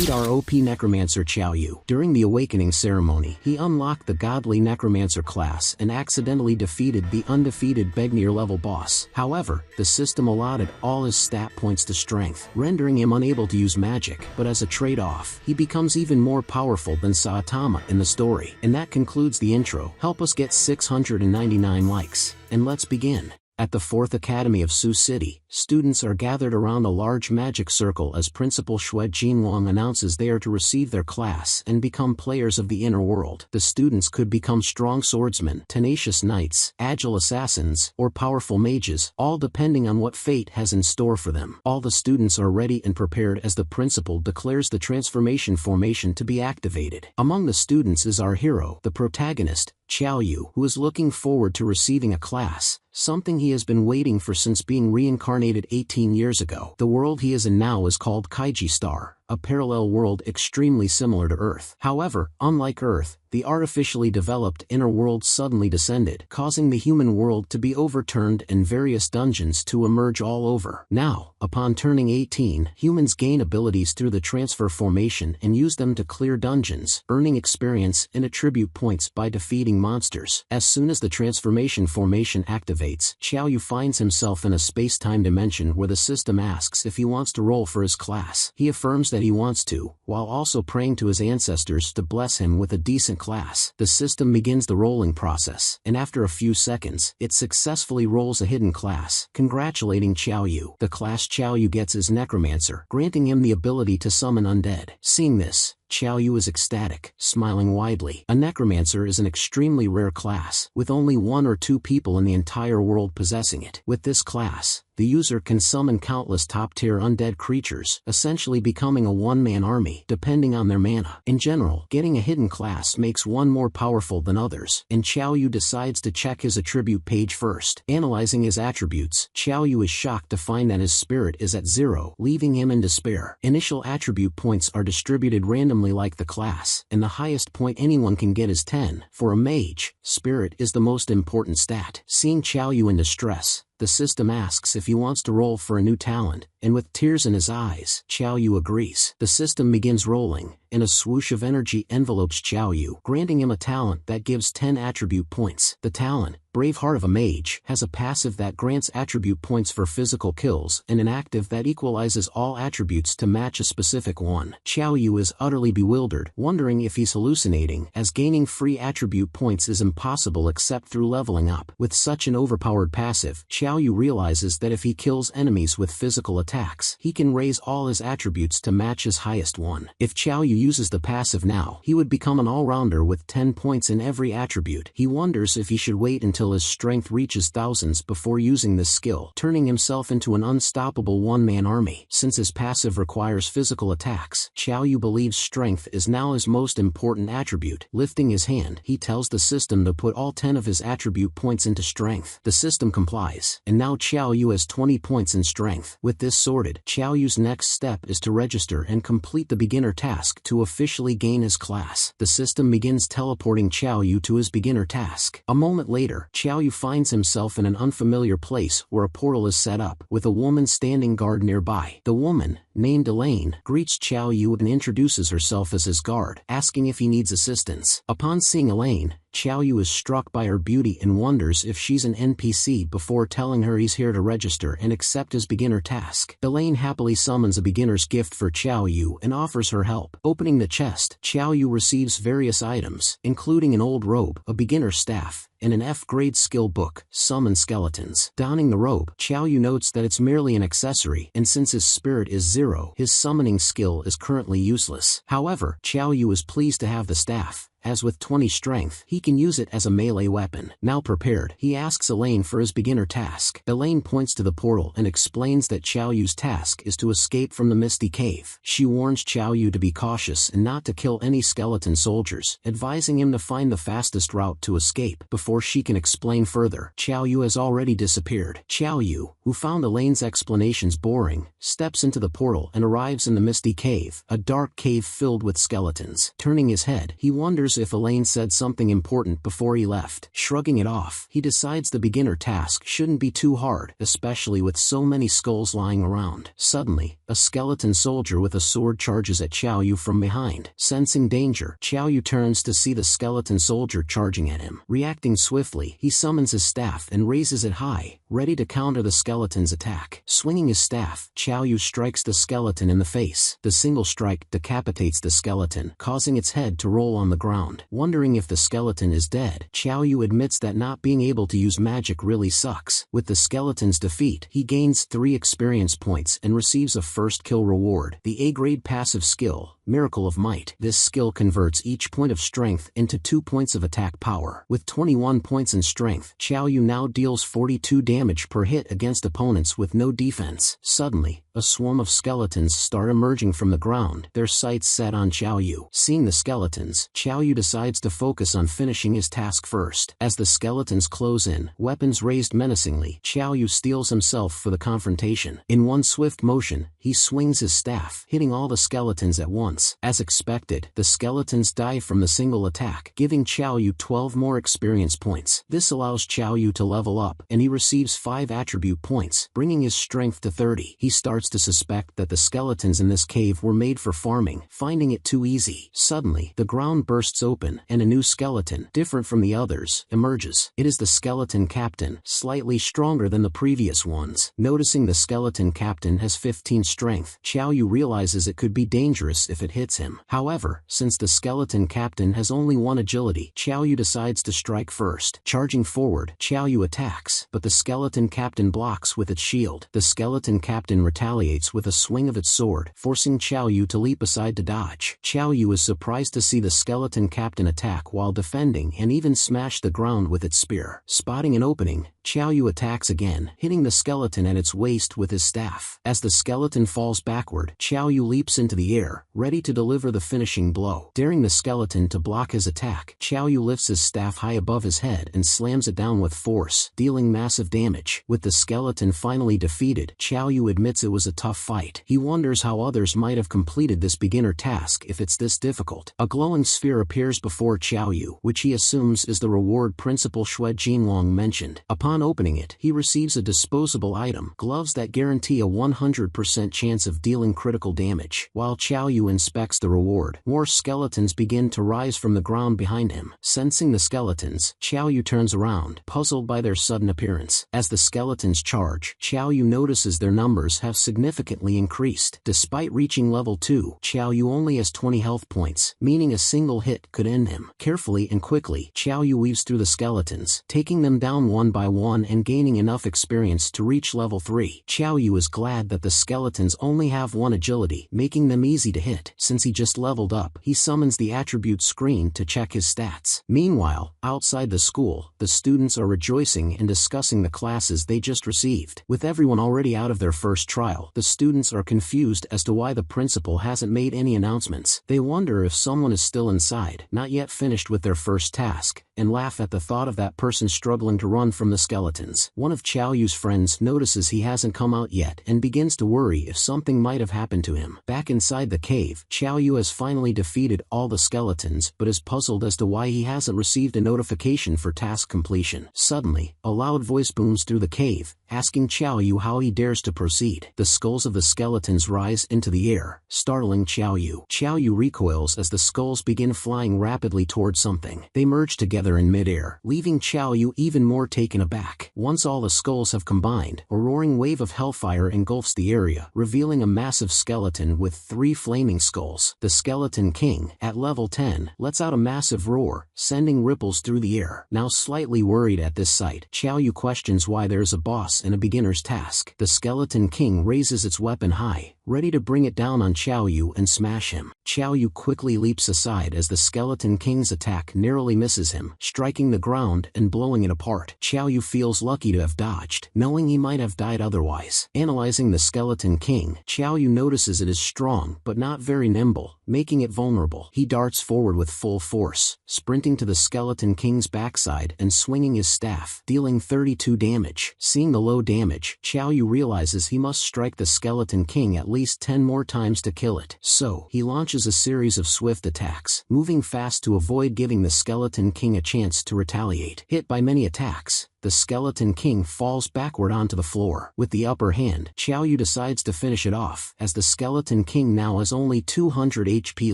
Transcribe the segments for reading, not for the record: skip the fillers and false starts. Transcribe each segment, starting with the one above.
Meet our OP necromancer Qiao Yu. During the awakening ceremony, he unlocked the godly necromancer class and accidentally defeated the undefeated Begnir level boss. However, the system allotted all his stat points to strength, rendering him unable to use magic, but as a trade-off, he becomes even more powerful than Saitama in the story. And that concludes the intro. Help us get 699 likes. And let's begin. At the 4th Academy of Sioux City, students are gathered around a large magic circle as Principal Xue Jinwang announces they are to receive their class and become players of the inner world. The students could become strong swordsmen, tenacious knights, agile assassins, or powerful mages, all depending on what fate has in store for them. All the students are ready and prepared as the principal declares the transformation formation to be activated. Among the students is our hero, the protagonist, Qiao Yu, who is looking forward to receiving a class, something he has been waiting for since being reincarnated 18 years ago. The world he is in now is called Kaiji Star, a parallel world extremely similar to Earth. However, unlike Earth, the artificially developed inner world suddenly descended, causing the human world to be overturned and various dungeons to emerge all over. Now, upon turning 18, humans gain abilities through the transfer formation and use them to clear dungeons, earning experience and attribute points by defeating monsters. As soon as the transformation formation activates, Qiao Yu finds himself in a space-time dimension where the system asks if he wants to roll for his class. He affirms that he wants to, while also praying to his ancestors to bless him with a decent class. The system begins the rolling process, and after a few seconds, it successfully rolls a hidden class, congratulating Qiao Yu. The class Qiao Yu gets is Necromancer, granting him the ability to summon undead. Seeing this, Qiao Yu is ecstatic, smiling widely. A necromancer is an extremely rare class, with only 1 or 2 people in the entire world possessing it. With this class, the user can summon countless top-tier undead creatures, essentially becoming a one-man army, depending on their mana. In general, getting a hidden class makes one more powerful than others, and Qiao Yu decides to check his attribute page first. Analyzing his attributes, Qiao Yu is shocked to find that his spirit is at 0, leaving him in despair. Initial attribute points are distributed randomly like the class, and the highest point anyone can get is 10. For a mage, spirit is the most important stat. Seeing Qiao Yu in distress, the system asks if he wants to roll for a new talent, and with tears in his eyes, Qiao Yu agrees. The system begins rolling, and a swoosh of energy envelopes Qiao Yu, granting him a talent that gives 10 attribute points. The talent, Brave Heart of a Mage, has a passive that grants attribute points for physical kills and an active that equalizes all attributes to match a specific one. Qiao Yu is utterly bewildered, wondering if he's hallucinating, as gaining free attribute points is impossible except through leveling up. With such an overpowered passive, Qiao Yu realizes that if he kills enemies with physical attacks, he can raise all his attributes to match his highest one. If Qiao Yu uses the passive now, he would become an all-rounder with 10 points in every attribute. He wonders if he should wait until his strength reaches thousands before using this skill, turning himself into an unstoppable one-man army. Since his passive requires physical attacks, Qiao Yu believes strength is now his most important attribute. Lifting his hand, he tells the system to put all 10 of his attribute points into strength. The system complies, and now Qiao Yu has 20 points in strength. With this sorted, Qiao Yu's next step is to register and complete the beginner task to officially gain his class. The system begins teleporting Qiao Yu to his beginner task. A moment later, Qiao Yu finds himself in an unfamiliar place where a portal is set up, with a woman standing guard nearby. The woman, named Elaine, greets Qiao Yu and introduces herself as his guard, asking if he needs assistance. Upon seeing Elaine, Qiao Yu is struck by her beauty and wonders if she's an NPC before telling her he's here to register and accept his beginner task. Elaine happily summons a beginner's gift for Qiao Yu and offers her help. Opening the chest, Qiao Yu receives various items, including an old robe, a beginner's staff, and an F-grade skill book, Summon Skeletons. Donning the robe, Qiao Yu notes that it's merely an accessory, and since his spirit is 0, his summoning skill is currently useless. However, Qiao Yu is pleased to have the staff, as with 20 strength, he can use it as a melee weapon. Now prepared, he asks Elaine for his beginner task. Elaine points to the portal and explains that Qiao Yu's task is to escape from the Misty Cave. She warns Qiao Yu to be cautious and not to kill any skeleton soldiers, advising him to find the fastest route to escape. Before she can explain further, Qiao Yu has already disappeared. Qiao Yu, who found Elaine's explanations boring, steps into the portal and arrives in the Misty Cave, a dark cave filled with skeletons. Turning his head, he wonders if Elaine said something important before he left. Shrugging it off, he decides the beginner task shouldn't be too hard, especially with so many skulls lying around. Suddenly, a skeleton soldier with a sword charges at Xiao Yu from behind. Sensing danger, Xiao Yu turns to see the skeleton soldier charging at him. Reacting swiftly, he summons his staff and raises it high, ready to counter the skeleton's attack. Swinging his staff, Xiao Yu strikes the skeleton in the face. The single strike decapitates the skeleton, causing its head to roll on the ground. Wondering if the skeleton is dead, Xiao Yu admits that not being able to use magic really sucks. With the skeleton's defeat, he gains 3 experience points and receives a first kill reward. The A-grade passive skill, Miracle of Might. This skill converts each point of strength into 2 points of attack power. With 21 points in strength, Xiao Yu now deals 42 damage per hit against opponents with no defense. Suddenly, a swarm of skeletons start emerging from the ground, their sights set on Xiao Yu. Seeing the skeletons, Xiao Yu decides to focus on finishing his task first. As the skeletons close in, weapons raised menacingly, Xiao Yu steels himself for the confrontation. In one swift motion, he swings his staff, hitting all the skeletons at once. As expected, the skeletons die from the single attack, giving Xiao Yu 12 more experience points. This allows Xiao Yu to level up, and he receives 5 attribute points, bringing his strength to 30. He starts to suspect that the skeletons in this cave were made for farming, finding it too easy. Suddenly, the ground bursts open, and a new skeleton, different from the others, emerges. It is the skeleton captain, slightly stronger than the previous ones. Noticing the skeleton captain has 15 strength, Xiao Yu realizes it could be dangerous if it hits him. However, since the skeleton captain has only 1 agility, Xiao Yu decides to strike first. Charging forward, Xiao Yu attacks, but the skeleton captain blocks with its shield. The skeleton captain retaliates with a swing of its sword, forcing Xiao Yu to leap aside to dodge. Xiao Yu is surprised to see the skeleton captain attack while defending and even smash the ground with its spear. Spotting an opening, Xiao Yu attacks again, hitting the skeleton at its waist with his staff. As the skeleton falls backward, Xiao Yu leaps into the air, ready to deliver the finishing blow. Daring the skeleton to block his attack, Xiao Yu lifts his staff high above his head and slams it down with force, dealing massive damage. With the skeleton finally defeated, Xiao Yu admits it was a tough fight. He wonders how others might have completed this beginner task if it's this difficult. A glowing sphere appears before Xiao Yu, which he assumes is the reward Principal Xue Jinlong mentioned. Upon opening it, he receives a disposable item, gloves that guarantee a 100% chance of dealing critical damage. While Xiao Yu inspects the reward, more skeletons begin to rise from the ground behind him. Sensing the skeletons, Xiao Yu turns around, puzzled by their sudden appearance. As the skeletons charge, Xiao Yu notices their numbers have significantly increased. Despite reaching level 2, Xiao Yu only has 20 health points, meaning a single hit could end him. Carefully and quickly, Xiao Yu weaves through the skeletons, taking them down one by one and gaining enough experience to reach level 3. Xiao Yu is glad that the skeletons only have 1 agility, making them easy to hit. Since he just leveled up, he summons the attribute screen to check his stats. Meanwhile, outside the school, the students are rejoicing and discussing the classes they just received. With everyone already out of their first trial, the students are confused as to why the principal hasn't made any announcements. They wonder if someone is still inside, not yet finished with their first task, and laugh at the thought of that person struggling to run from the skeletons. One of Xiao Yu's friends notices he hasn't come out yet and begins to worry if something might have happened to him. Back inside the cave, Xiao Yu has finally defeated all the skeletons but is puzzled as to why he hasn't received a notification for task completion. Suddenly, a loud voice booms through the cave, asking Xiao Yu how he dares to proceed. The skulls of the skeletons rise into the air, startling Xiao Yu. Xiao Yu recoils as the skulls begin flying rapidly towards something. They merge together in midair, leaving Xiao Yu even more taken aback. Once all the skulls have combined, a roaring wave of hellfire engulfs the area, revealing a massive skeleton with 3 flaming skulls. The Skeleton King, at level 10, lets out a massive roar, sending ripples through the air. Now slightly worried at this sight, Xiao Yu questions why there is a boss in a beginner's task. The Skeleton King raises its weapon high, ready to bring it down on Xiao Yu and smash him. Xiao Yu quickly leaps aside as the Skeleton King's attack narrowly misses him, striking the ground and blowing it apart. Xiao Yu feels lucky to have dodged, knowing he might have died otherwise. Analyzing the Skeleton King, Xiao Yu notices it is strong but not very nimble, making it vulnerable. He darts forward with full force, sprinting to the Skeleton King's backside and swinging his staff, dealing 32 damage. Seeing the low damage, Xiao Yu realizes he must strike the Skeleton King at least 10 more times to kill it. So, he launches a series of swift attacks, moving fast to avoid giving the Skeleton King a chance to retaliate. Hit by many attacks, the Skeleton King falls backward onto the floor. With the upper hand, Xiao Yu decides to finish it off, as the Skeleton King now has only 200 HP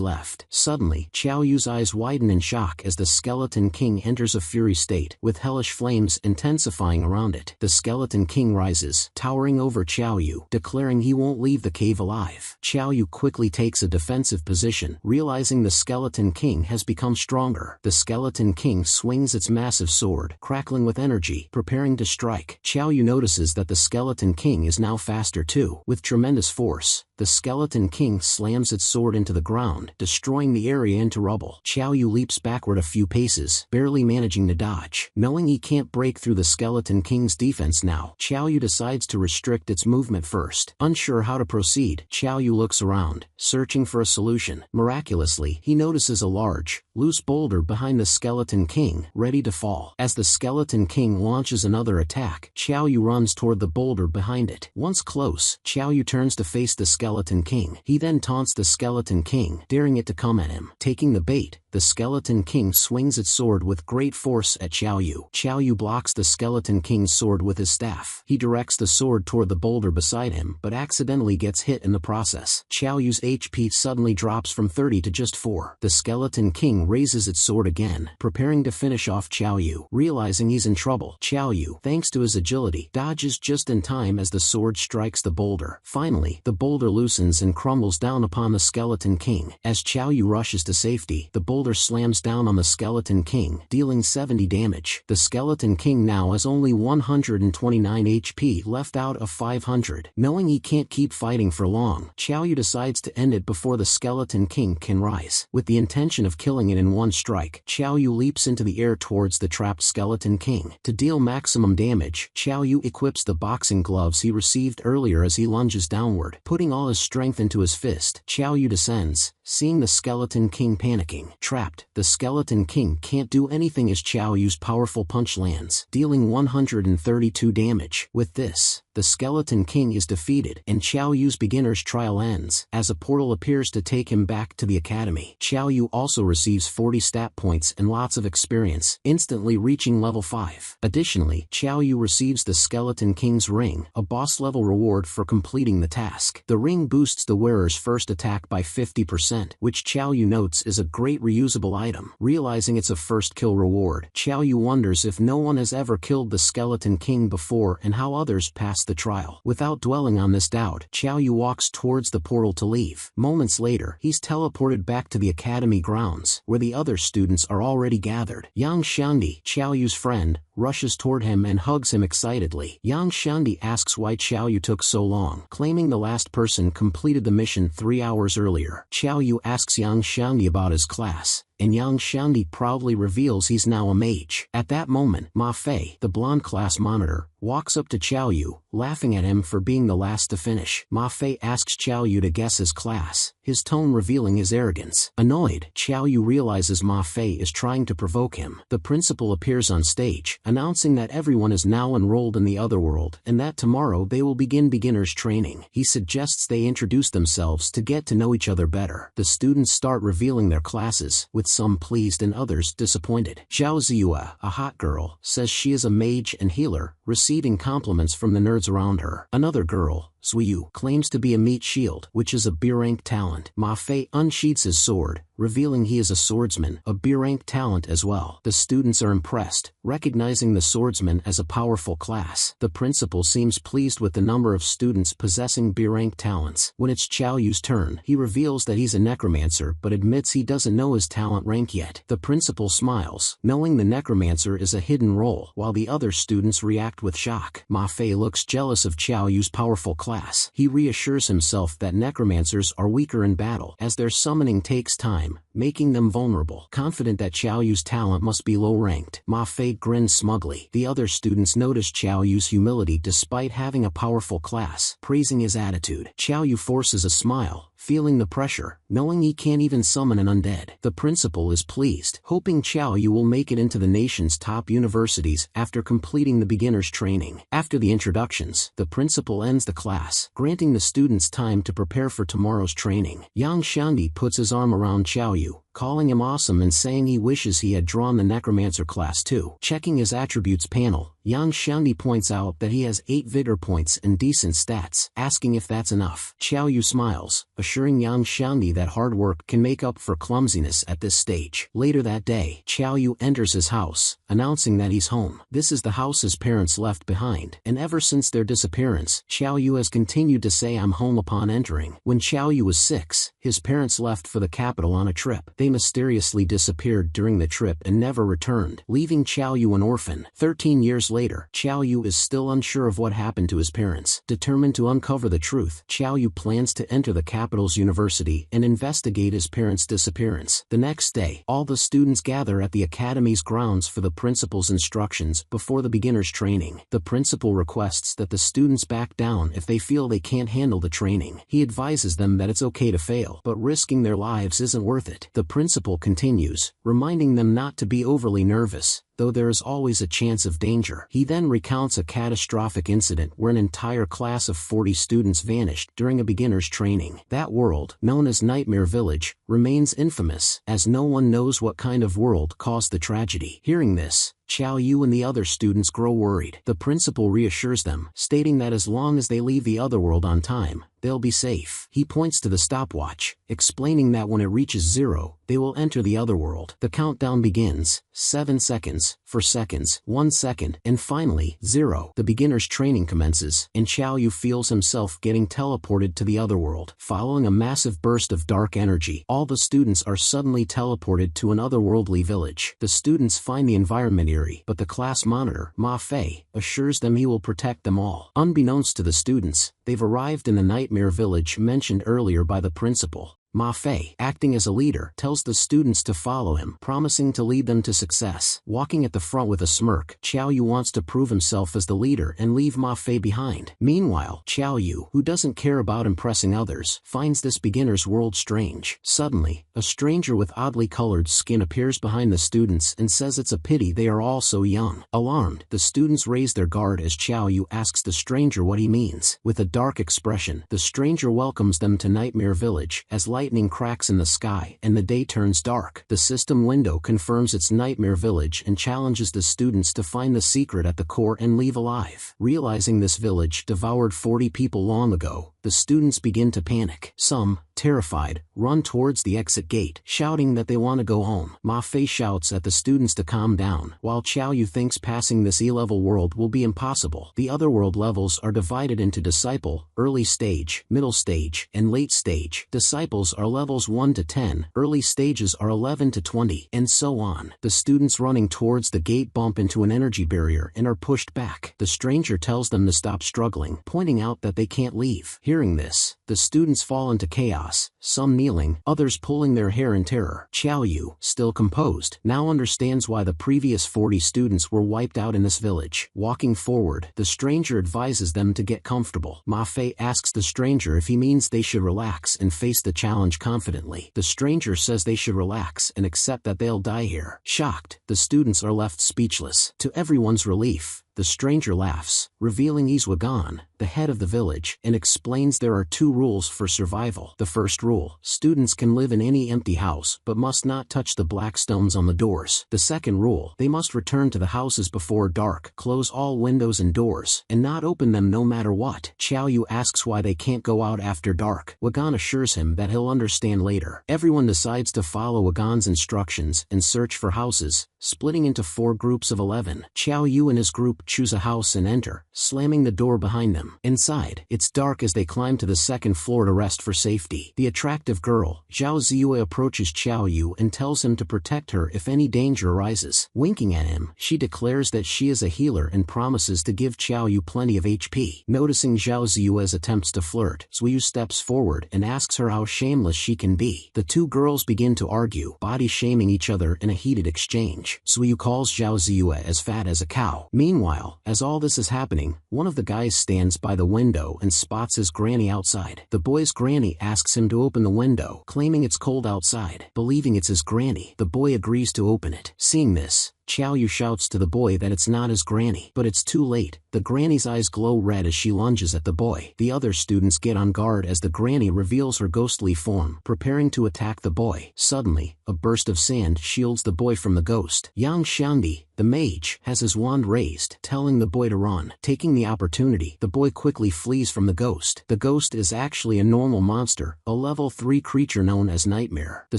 left. Suddenly, Xiao Yu's eyes widen in shock as the Skeleton King enters a fury state, with hellish flames intensifying around it. The Skeleton King rises, towering over Xiao Yu, declaring he won't leave the cave alive. Xiao Yu quickly takes a defensive position, realizing the Skeleton King has become stronger. The Skeleton King swings its massive sword, crackling with energy, preparing to strike. Xiao Yu notices that the Skeleton King is now faster too. With tremendous force, the Skeleton King slams its sword into the ground, destroying the area into rubble. Xiao Yu leaps backward a few paces, barely managing to dodge. Knowing he can't break through the Skeleton King's defense now, Xiao Yu decides to restrict its movement first. Unsure how to proceed, Xiao Yu looks around, searching for a solution. Miraculously, he notices a large, loose boulder behind the Skeleton King, ready to fall. As the Skeleton King launches another attack, Xiao Yu runs toward the boulder behind it. Once close, Xiao Yu turns to face the Skeleton King. He then taunts the Skeleton King, daring it to come at him. Taking the bait, the Skeleton King swings its sword with great force at Xiao Yu. Xiao Yu blocks the Skeleton King's sword with his staff. He directs the sword toward the boulder beside him, but accidentally gets hit in the process. Xiao Yu's HP suddenly drops from 30 to just 4. The Skeleton King raises its sword again, preparing to finish off Xiao Yu. Realizing he's in trouble, Xiao Yu, thanks to his agility, dodges just in time as the sword strikes the boulder. Finally, the boulder loosens and crumbles down upon the Skeleton King. As Xiao Yu rushes to safety, the boulder slams down on the Skeleton King, dealing 70 damage. The Skeleton King now has only 129 HP left out of 500. Knowing he can't keep fighting for long, Xiao Yu decides to end it before the Skeleton King can rise. With the intention of killing it in one strike, Xiao Yu leaps into the air towards the trapped Skeleton King. To deal maximum damage, Xiao Yu equips the boxing gloves he received earlier as he lunges downward. Putting all his strength into his fist, Xiao Yu descends, seeing the Skeleton King panicking. Trapped, the Skeleton King can't do anything as Xiao Yu's powerful punch lands, dealing 132 damage. With this, the Skeleton King is defeated, and Xiao Yu's beginner's trial ends, as a portal appears to take him back to the academy. Xiao Yu also receives 40 stat points and lots of experience, instantly reaching level 5. Additionally, Xiao Yu receives the Skeleton King's ring, a boss-level reward for completing the task. The ring boosts the wearer's first attack by 50%, which Xiao Yu notes is a great reusable item. Realizing it's a first kill reward, Xiao Yu wonders if no one has ever killed the Skeleton King before and how others passed the trial. Without dwelling on this doubt, Xiao Yu walks towards the portal to leave. Moments later, he's teleported back to the academy grounds, where the other students are already gathered. Yang Xiandi, Xiao Yu's friend, rushes toward him and hugs him excitedly. Yang Xiandi asks why Xiao Yu took so long, claiming the last person completed the mission 3 hours earlier. Xiao Yu asks Yang Xiandi about his class, and Yang Xiandi proudly reveals he's now a mage. At that moment, Ma Fei, the blonde class monitor, walks up to Xiao Yu, laughing at him for being the last to finish. Ma Fei asks Xiao Yu to guess his class, his tone revealing his arrogance. Annoyed, Xiao Yu realizes Ma Fei is trying to provoke him. The principal appears on stage, announcing that everyone is now enrolled in the other world and that tomorrow they will begin beginners training. He suggests they introduce themselves to get to know each other better. The students start revealing their classes, with some pleased and others disappointed. Zhao Ziyue, a hot girl, says she is a mage and healer, receiving compliments from the nerds around her. Another girl, Zuyu, claims to be a meat shield, which is a B-rank talent. Ma Fei unsheathes his sword, revealing he is a swordsman, a B-rank talent as well. The students are impressed, recognizing the swordsman as a powerful class. The principal seems pleased with the number of students possessing B-rank talents. When it's Xiao Yu's turn, he reveals that he's a necromancer but admits he doesn't know his talent rank yet. The principal smiles, knowing the necromancer is a hidden role, while the other students react with shock. Ma Fei looks jealous of Xiao Yu's powerful class. He reassures himself that necromancers are weaker in battle, as their summoning takes time, making them vulnerable. Confident that Xiao Yu's talent must be low-ranked, Ma Fei grins smugly. The other students notice Xiao Yu's humility despite having a powerful class, praising his attitude. Xiao Yu forces a smile, feeling the pressure, knowing he can't even summon an undead. The principal is pleased, hoping Xiao Yu will make it into the nation's top universities after completing the beginner's training. After the introductions, the principal ends the class, granting the students time to prepare for tomorrow's training. Yang Xiandi puts his arm around Xiao Yu, calling him awesome and saying he wishes he had drawn the necromancer class too. Checking his attributes panel, Yang Xiangdi points out that he has 8 vigor points and decent stats, asking if that's enough. Qiao Yu smiles, assuring Yang Xiangdi that hard work can make up for clumsiness at this stage. Later that day, Qiao Yu enters his house, announcing that he's home. This is the house his parents left behind, and ever since their disappearance, Qiao Yu has continued to say I'm home upon entering. When Qiao Yu was 6, his parents left for the capital on a trip. They mysteriously disappeared during the trip and never returned, leaving Qiao Yu an orphan. 13 years later, Qiao Yu is still unsure of what happened to his parents. Determined to uncover the truth, Qiao Yu plans to enter the capital's university and investigate his parents' disappearance. The next day, all the students gather at the academy's grounds for the principal's instructions before the beginner's training. The principal requests that the students back down if they feel they can't handle the training. He advises them that it's okay to fail, but risking their lives isn't worth it. The principal continues, reminding them not to be overly nervous, though there is always a chance of danger. He then recounts a catastrophic incident where an entire class of 40 students vanished during a beginner's training. That world, known as Nightmare Village, remains infamous, as no one knows what kind of world caused the tragedy. Hearing this, Qiao Yu and the other students grow worried. The principal reassures them, stating that as long as they leave the other world on time, they'll be safe. He points to the stopwatch, explaining that when it reaches 0, they will enter the other world. The countdown begins, 7 seconds, 4 seconds, 1 second, and finally, 0. The beginner's training commences, and Qiao Yu feels himself getting teleported to the other world. Following a massive burst of dark energy, all the students are suddenly teleported to an otherworldly village. The students find the environment eerie, but the class monitor, Ma Fei, assures them he will protect them all. Unbeknownst to the students, they've arrived in the Nightmare Village mentioned earlier by the principal. Ma Fei, acting as a leader, tells the students to follow him, promising to lead them to success. Walking at the front with a smirk, Qiao Yu wants to prove himself as the leader and leave Ma Fei behind. Meanwhile, Qiao Yu, who doesn't care about impressing others, finds this beginner's world strange. Suddenly, a stranger with oddly colored skin appears behind the students and says it's a pity they are all so young. Alarmed, the students raise their guard as Qiao Yu asks the stranger what he means. With a dark expression, the stranger welcomes them to Nightmare Village, as lightning cracks in the sky and the day turns dark. The system window confirms it's Nightmare Village and challenges the students to find the secret at the core and leave alive. Realizing this village devoured 40 people long ago, the students begin to panic. Some, terrified, run towards the exit gate, shouting that they want to go home. Ma Fei shouts at the students to calm down, while Qiao Yu thinks passing this E-level world will be impossible. The otherworld levels are divided into Disciple, Early Stage, Middle Stage, and Late Stage. Disciples are levels 1 to 10, early stages are 11 to 20, and so on. The students running towards the gate bump into an energy barrier and are pushed back. The stranger tells them to stop struggling, pointing out that they can't leave. Hearing this, the students fall into chaos, some kneeling, others pulling their hair in terror. Qiao Yu, still composed, now understands why the previous 40 students were wiped out in this village. Walking forward, the stranger advises them to get comfortable. Ma Fei asks the stranger if he means they should relax and face the challenge confidently. The stranger says they should relax and accept that they'll die here. Shocked, the students are left speechless. To everyone's relief, the stranger laughs, revealing he's Wagan, the head of the village, and explains there are 2 rules for survival. The first rule: students can live in any empty house but must not touch the black stones on the doors. The second rule: they must return to the houses before dark, close all windows and doors, and not open them no matter what. Qiao Yu asks why they can't go out after dark. Wagan assures him that he'll understand later. Everyone decides to follow Wagan's instructions and search for houses, splitting into 4 groups of 11. Qiao Yu and his group choose a house and enter, slamming the door behind them. Inside, it's dark as they climb to the 2nd floor to rest for safety. The attractive girl, Zhao Ziyue, approaches Qiao Yu and tells him to protect her if any danger arises. Winking at him, she declares that she is a healer and promises to give Qiao Yu plenty of HP. Noticing Zhao Ziyue's attempts to flirt, Zuyu steps forward and asks her how shameless she can be. The 2 girls begin to argue, body shaming each other in a heated exchange. Zuyu calls Zhao Ziyue as fat as a cow. Meanwhile, as all this is happening, one of the guys stands by the window and spots his granny outside. The boy's granny asks him to open the window, claiming it's cold outside. Believing it's his granny, the boy agrees to open it. Seeing this, Xiao Yu shouts to the boy that it's not his granny. But it's too late. The granny's eyes glow red as she lunges at the boy. The other students get on guard as the granny reveals her ghostly form, preparing to attack the boy. Suddenly, a burst of sand shields the boy from the ghost. Yang Xiandi, the mage, has his wand raised, telling the boy to run. Taking the opportunity, the boy quickly flees from the ghost. The ghost is actually a normal monster, a level 3 creature known as Nightmare. The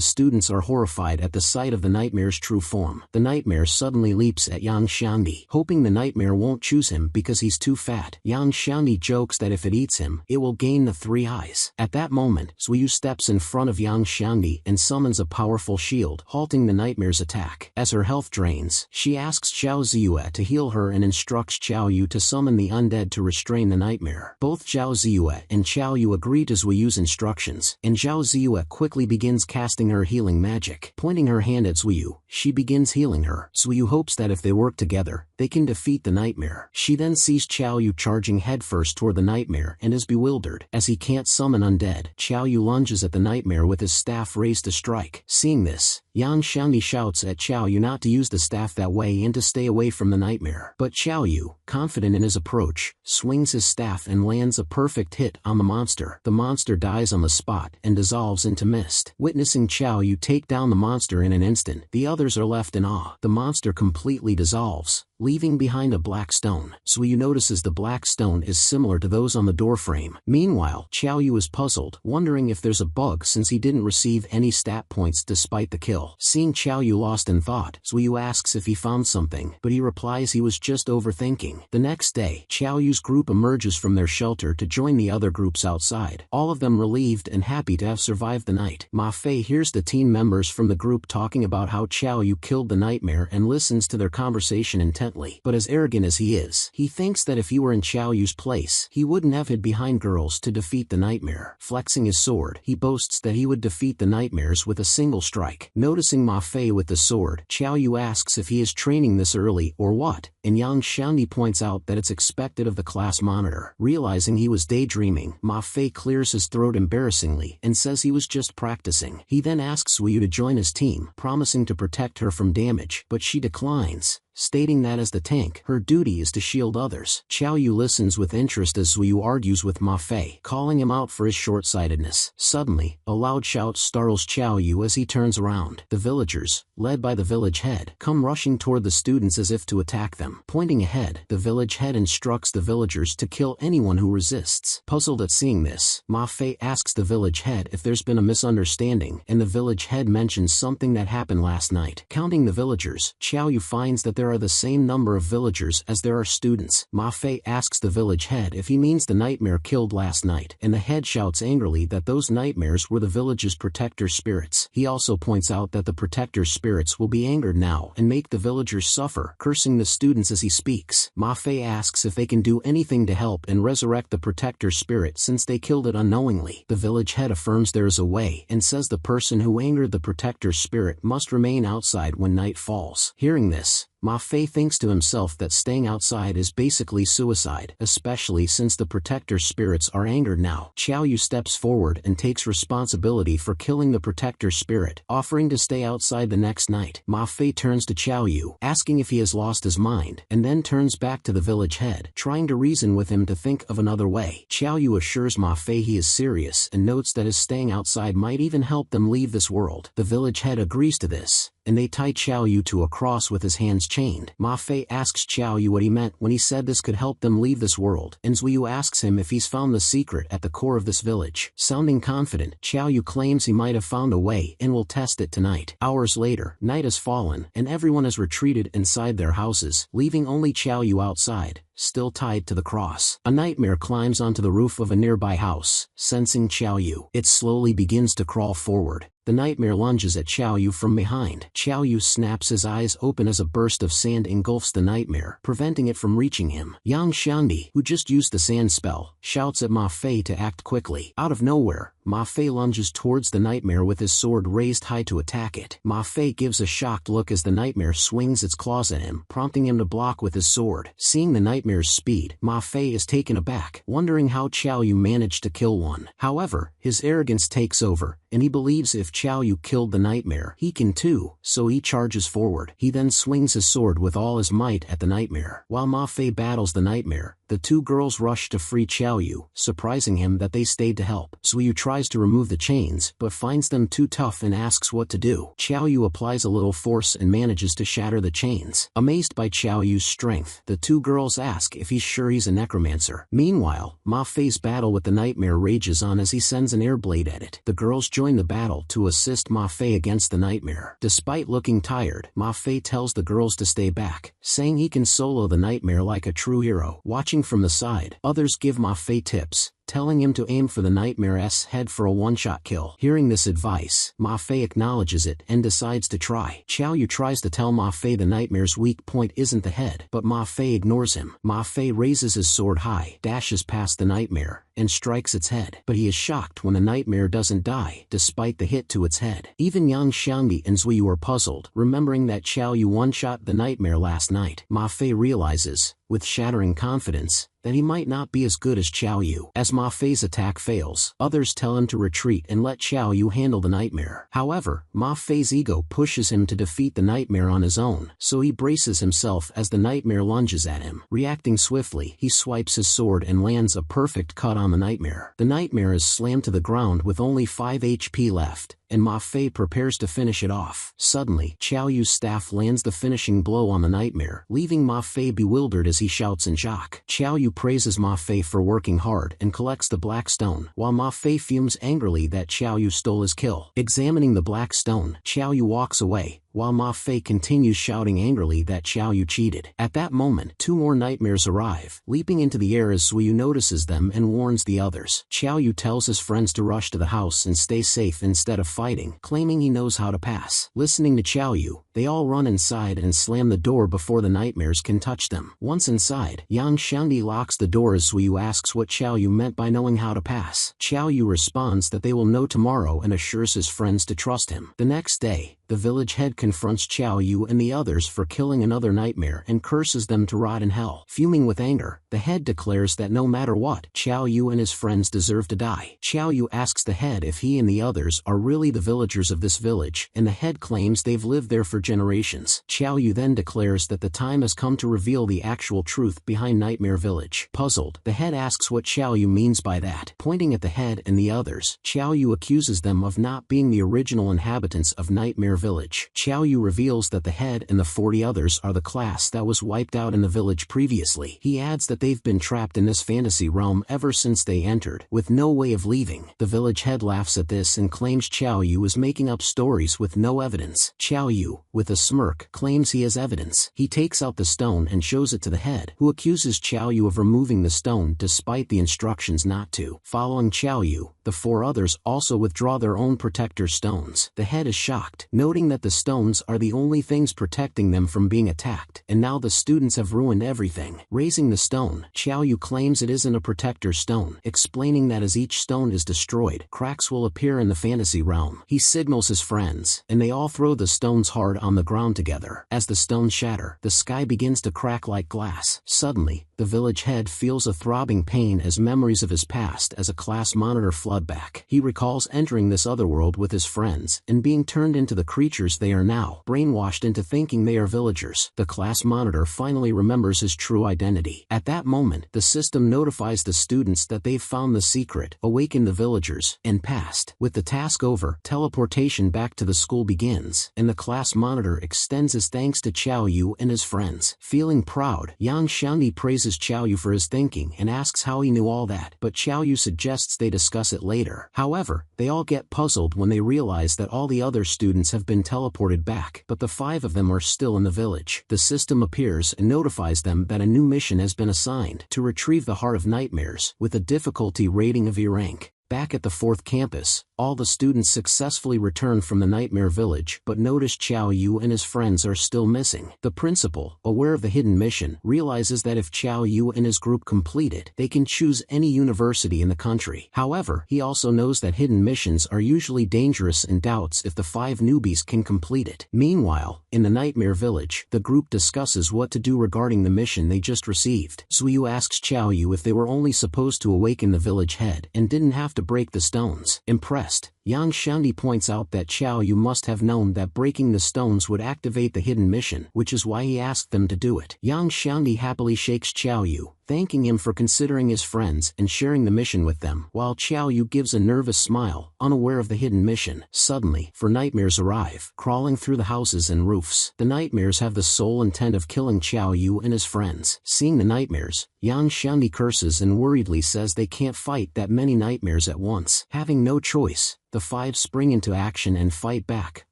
students are horrified at the sight of the Nightmare's true form. The Nightmare suddenly leaps at Yang Xiandi, hoping the Nightmare won't choose him because he's too fat. Yang Xiandi jokes that if it eats him, it will gain the 3 eyes. At that moment, Suyu steps in front of Yang Xiandi and summons a powerful shield, halting the Nightmare's attack. As her health drains, she asks Zhao Ziyue to heal her and instructs Xiao Yu to summon the undead to restrain the Nightmare. Both Zhao Ziyue and Xiao Yu agree to Zuyu's instructions, and Zhao Ziyue quickly begins casting her healing magic. Pointing her hand at Zuyu, she begins healing her. Zuyu hopes that if they work together, they can defeat the Nightmare. She then sees Xiao Yu charging headfirst toward the Nightmare and is bewildered. As he can't summon undead, Xiao Yu lunges at the Nightmare with his staff raised to strike. Seeing this, Yang Xiandi shouts at Xiao Yu not to use the staff that way and to stay away from the Nightmare. But Xiao Yu, confident in his approach, swings his staff and lands a perfect hit on the monster. The monster dies on the spot and dissolves into mist. Witnessing Xiao Yu take down the monster in an instant, the others are left in awe. The monster completely dissolves, leaving behind a black stone. Suyu notices the black stone is similar to those on the doorframe. Meanwhile, Xiao Yu is puzzled, wondering if there's a bug since he didn't receive any stat points despite the kill. Seeing Xiao Yu lost in thought, Suyu asks if he found something, but he replies he was just overthinking. The next day, Xiao Yu's group emerges from their shelter to join the other groups outside, all of them relieved and happy to have survived the night. Ma Fei hears the teen members from the group talking about how Xiao Yu killed the Nightmare and listens to their conversation intently. But as arrogant as he is, he thinks that if he were in Xiao Yu's place, he wouldn't have hid behind girls to defeat the Nightmare. Flexing his sword, he boasts that he would defeat the Nightmares with a single strike. Noticing Ma Fei with the sword, Xiao Yu asks if he is training this early or what, and Yang Xiandi points out that it's expected of the class monitor. Realizing he was daydreaming, Ma Fei clears his throat embarrassingly and says he was just practicing. He then asks Suyu to join his team, promising to protect her from damage, but she declines, stating that as the tank, her duty is to shield others. Xiao Yu listens with interest as Zuyu argues with Ma Fei, calling him out for his short-sightedness. Suddenly, a loud shout startles Xiao Yu as he turns around. The villagers, led by the village head, come rushing toward the students as if to attack them. Pointing ahead, the village head instructs the villagers to kill anyone who resists. Puzzled at seeing this, Ma Fei asks the village head if there's been a misunderstanding, and the village head mentions something that happened last night. Counting the villagers, Xiao Yu finds that there are the same number of villagers as there are students. Ma Fei asks the village head if he means the Nightmare killed last night, and the head shouts angrily that those nightmares were the village's protector spirits. He also points out that the protector spirits will be angered now and make the villagers suffer, cursing the students as he speaks. Ma Fei asks if they can do anything to help and resurrect the protector spirit since they killed it unknowingly. The village head affirms there is a way and says the person who angered the protector spirit must remain outside when night falls. Hearing this, Ma Fei thinks to himself that staying outside is basically suicide, especially since the protector spirits are angered now. Xiao Yu steps forward and takes responsibility for killing the protector spirit, offering to stay outside the next night. Ma Fei turns to Xiao Yu, asking if he has lost his mind, and then turns back to the village head, trying to reason with him to think of another way. Xiao Yu assures Ma Fei he is serious and notes that his staying outside might even help them leave this world. The village head agrees to this, and they tie Xiao Yu to a cross with his hands chained. Ma Fei asks Xiao Yu what he meant when he said this could help them leave this world, and Zuyu asks him if he's found the secret at the core of this village. Sounding confident, Xiao Yu claims he might have found a way and will test it tonight. Hours later, night has fallen, and everyone has retreated inside their houses, leaving only Xiao Yu outside, still tied to the cross. A nightmare climbs onto the roof of a nearby house. Sensing Xiao Yu, it slowly begins to crawl forward. The nightmare lunges at Xiao Yu from behind. Xiao Yu snaps his eyes open as a burst of sand engulfs the nightmare, preventing it from reaching him. Yang Xiandi, who just used the sand spell, shouts at Ma Fei to act quickly. Out of nowhere, Ma Fei lunges towards the nightmare with his sword raised high to attack it. Ma Fei gives a shocked look as the nightmare swings its claws at him, prompting him to block with his sword. Seeing the nightmare's speed, Ma Fei is taken aback, wondering how Qiao Yu managed to kill one. However, his arrogance takes over, and he believes if Qiao Yu killed the nightmare, he can too, so he charges forward. He then swings his sword with all his might at the nightmare. While Ma Fei battles the nightmare, the two girls rush to free Qiao Yu, surprising him that they stayed to help. Zui Yu tries to remove the chains, but finds them too tough and asks what to do. Qiao Yu applies a little force and manages to shatter the chains. Amazed by Qiao Yu's strength, the two girls ask if he's sure he's a necromancer. Meanwhile, Ma Fei's battle with the nightmare rages on as he sends an air blade at it. The girls join the battle to assist Ma Fei against the nightmare. Despite looking tired, Ma Fei tells the girls to stay back, saying he can solo the nightmare like a true hero. Watching from the side, others give Ma Fei tips, telling him to aim for the nightmare's head for a one-shot kill. Hearing this advice, Ma Fei acknowledges it and decides to try. Qiao Yu tries to tell Ma Fei the nightmare's weak point isn't the head, but Ma Fei ignores him. Ma Fei raises his sword high, dashes past the nightmare, and strikes its head. But he is shocked when the nightmare doesn't die, despite the hit to its head. Even Yang Xiangdi and Zui Yu are puzzled, remembering that Qiao Yu one-shot the nightmare last night. Ma Fei realizes, with shattering confidence, that he might not be as good as Qiao Yu. As Ma Fei's attack fails, others tell him to retreat and let Qiao Yu handle the nightmare. However, Ma Fei's ego pushes him to defeat the nightmare on his own, so he braces himself as the nightmare lunges at him. Reacting swiftly, he swipes his sword and lands a perfect cut on the nightmare. The nightmare is slammed to the ground with only 5 HP left, and Ma Fei prepares to finish it off. Suddenly, Qiao Yu's staff lands the finishing blow on the nightmare, leaving Ma Fei bewildered as he shouts in shock. Qiao Yu praises Ma Fei for working hard and collects the black stone, while Ma Fei fumes angrily that Qiao Yu stole his kill. Examining the black stone, Qiao Yu walks away, while Ma Fei continues shouting angrily that Qiao Yu cheated. At that moment, 2 more nightmares arrive, leaping into the air as Zui Yu notices them and warns the others. Qiao Yu tells his friends to rush to the house and stay safe instead of fighting, claiming he knows how to pass. Listening to Qiao Yu, they all run inside and slam the door before the nightmares can touch them. Once inside, Yang Xiangdi locks the door as Zui Yu asks what Qiao Yu meant by knowing how to pass. Qiao Yu responds that they will know tomorrow and assures his friends to trust him. The next day, the village head confronts Qiao Yu and the others for killing another nightmare and curses them to rot in hell. Fuming with anger, the head declares that no matter what, Qiao Yu and his friends deserve to die. Qiao Yu asks the head if he and the others are really the villagers of this village, and the head claims they've lived there for generations. Qiao Yu then declares that the time has come to reveal the actual truth behind Nightmare Village. Puzzled, the head asks what Qiao Yu means by that. Pointing at the head and the others, Qiao Yu accuses them of not being the original inhabitants of Nightmare Village. Qiao Yu reveals that the head and the 40 others are the class that was wiped out in the village previously. He adds that they've been trapped in this fantasy realm ever since they entered, with no way of leaving. The village head laughs at this and claims Qiao Yu is making up stories with no evidence. Qiao Yu, with a smirk, claims he has evidence. He takes out the stone and shows it to the head, who accuses Qiao Yu of removing the stone despite the instructions not to. Following Qiao Yu, the 4 others also withdraw their own protector stones. The head is shocked, noting that the stones are the only things protecting them from being attacked, and now the students have ruined everything. Raising the stone, Qiao Yu claims it isn't a protector stone, explaining that as each stone is destroyed, cracks will appear in the fantasy realm. He signals his friends, and they all throw the stones hard on the ground together. As the stones shatter, the sky begins to crack like glass. Suddenly, the village head feels a throbbing pain as memories of his past as a class monitor flood back. He recalls entering this otherworld with his friends and being turned into the creatures they are now, brainwashed into thinking they are villagers. The class monitor finally remembers his true identity. At that moment, the system notifies the students that they've found the secret, awakened the villagers, and passed. With the task over, teleportation back to the school begins, and the class monitor extends his thanks to Qiao Yu and his friends. Feeling proud, Yang Xiangdi praises Qiao Yu for his thinking and asks how he knew all that, but Qiao Yu suggests they discuss it later. However, they all get puzzled when they realize that all the other students have been teleported back, but the 5 of them are still in the village. The system appears and notifies them that a new mission has been assigned to retrieve the Heart of Nightmares, with a difficulty rating of E rank. Back at the 4th campus, all the students successfully return from the Nightmare Village but notice Qiao Yu and his friends are still missing. The principal, aware of the hidden mission, realizes that if Qiao Yu and his group complete it, they can choose any university in the country. However, he also knows that hidden missions are usually dangerous and doubts if the 5 newbies can complete it. Meanwhile, in the Nightmare Village, the group discusses what to do regarding the mission they just received. Zuyu asks Qiao Yu if they were only supposed to awaken the village head and didn't have to break the stones. Impressed, Yang Shandi points out that Qiao Yu must have known that breaking the stones would activate the hidden mission, which is why he asked them to do it. Yang Shandi happily shakes Qiao Yu, thanking him for considering his friends and sharing the mission with them, while Qiao Yu gives a nervous smile, unaware of the hidden mission. Suddenly, 4 nightmares arrive, crawling through the houses and roofs. The nightmares have the sole intent of killing Qiao Yu and his friends. Seeing the nightmares, Yang Shandi curses and worriedly says they can't fight that many nightmares at once. Having no choice, the 5 spring into action and fight back,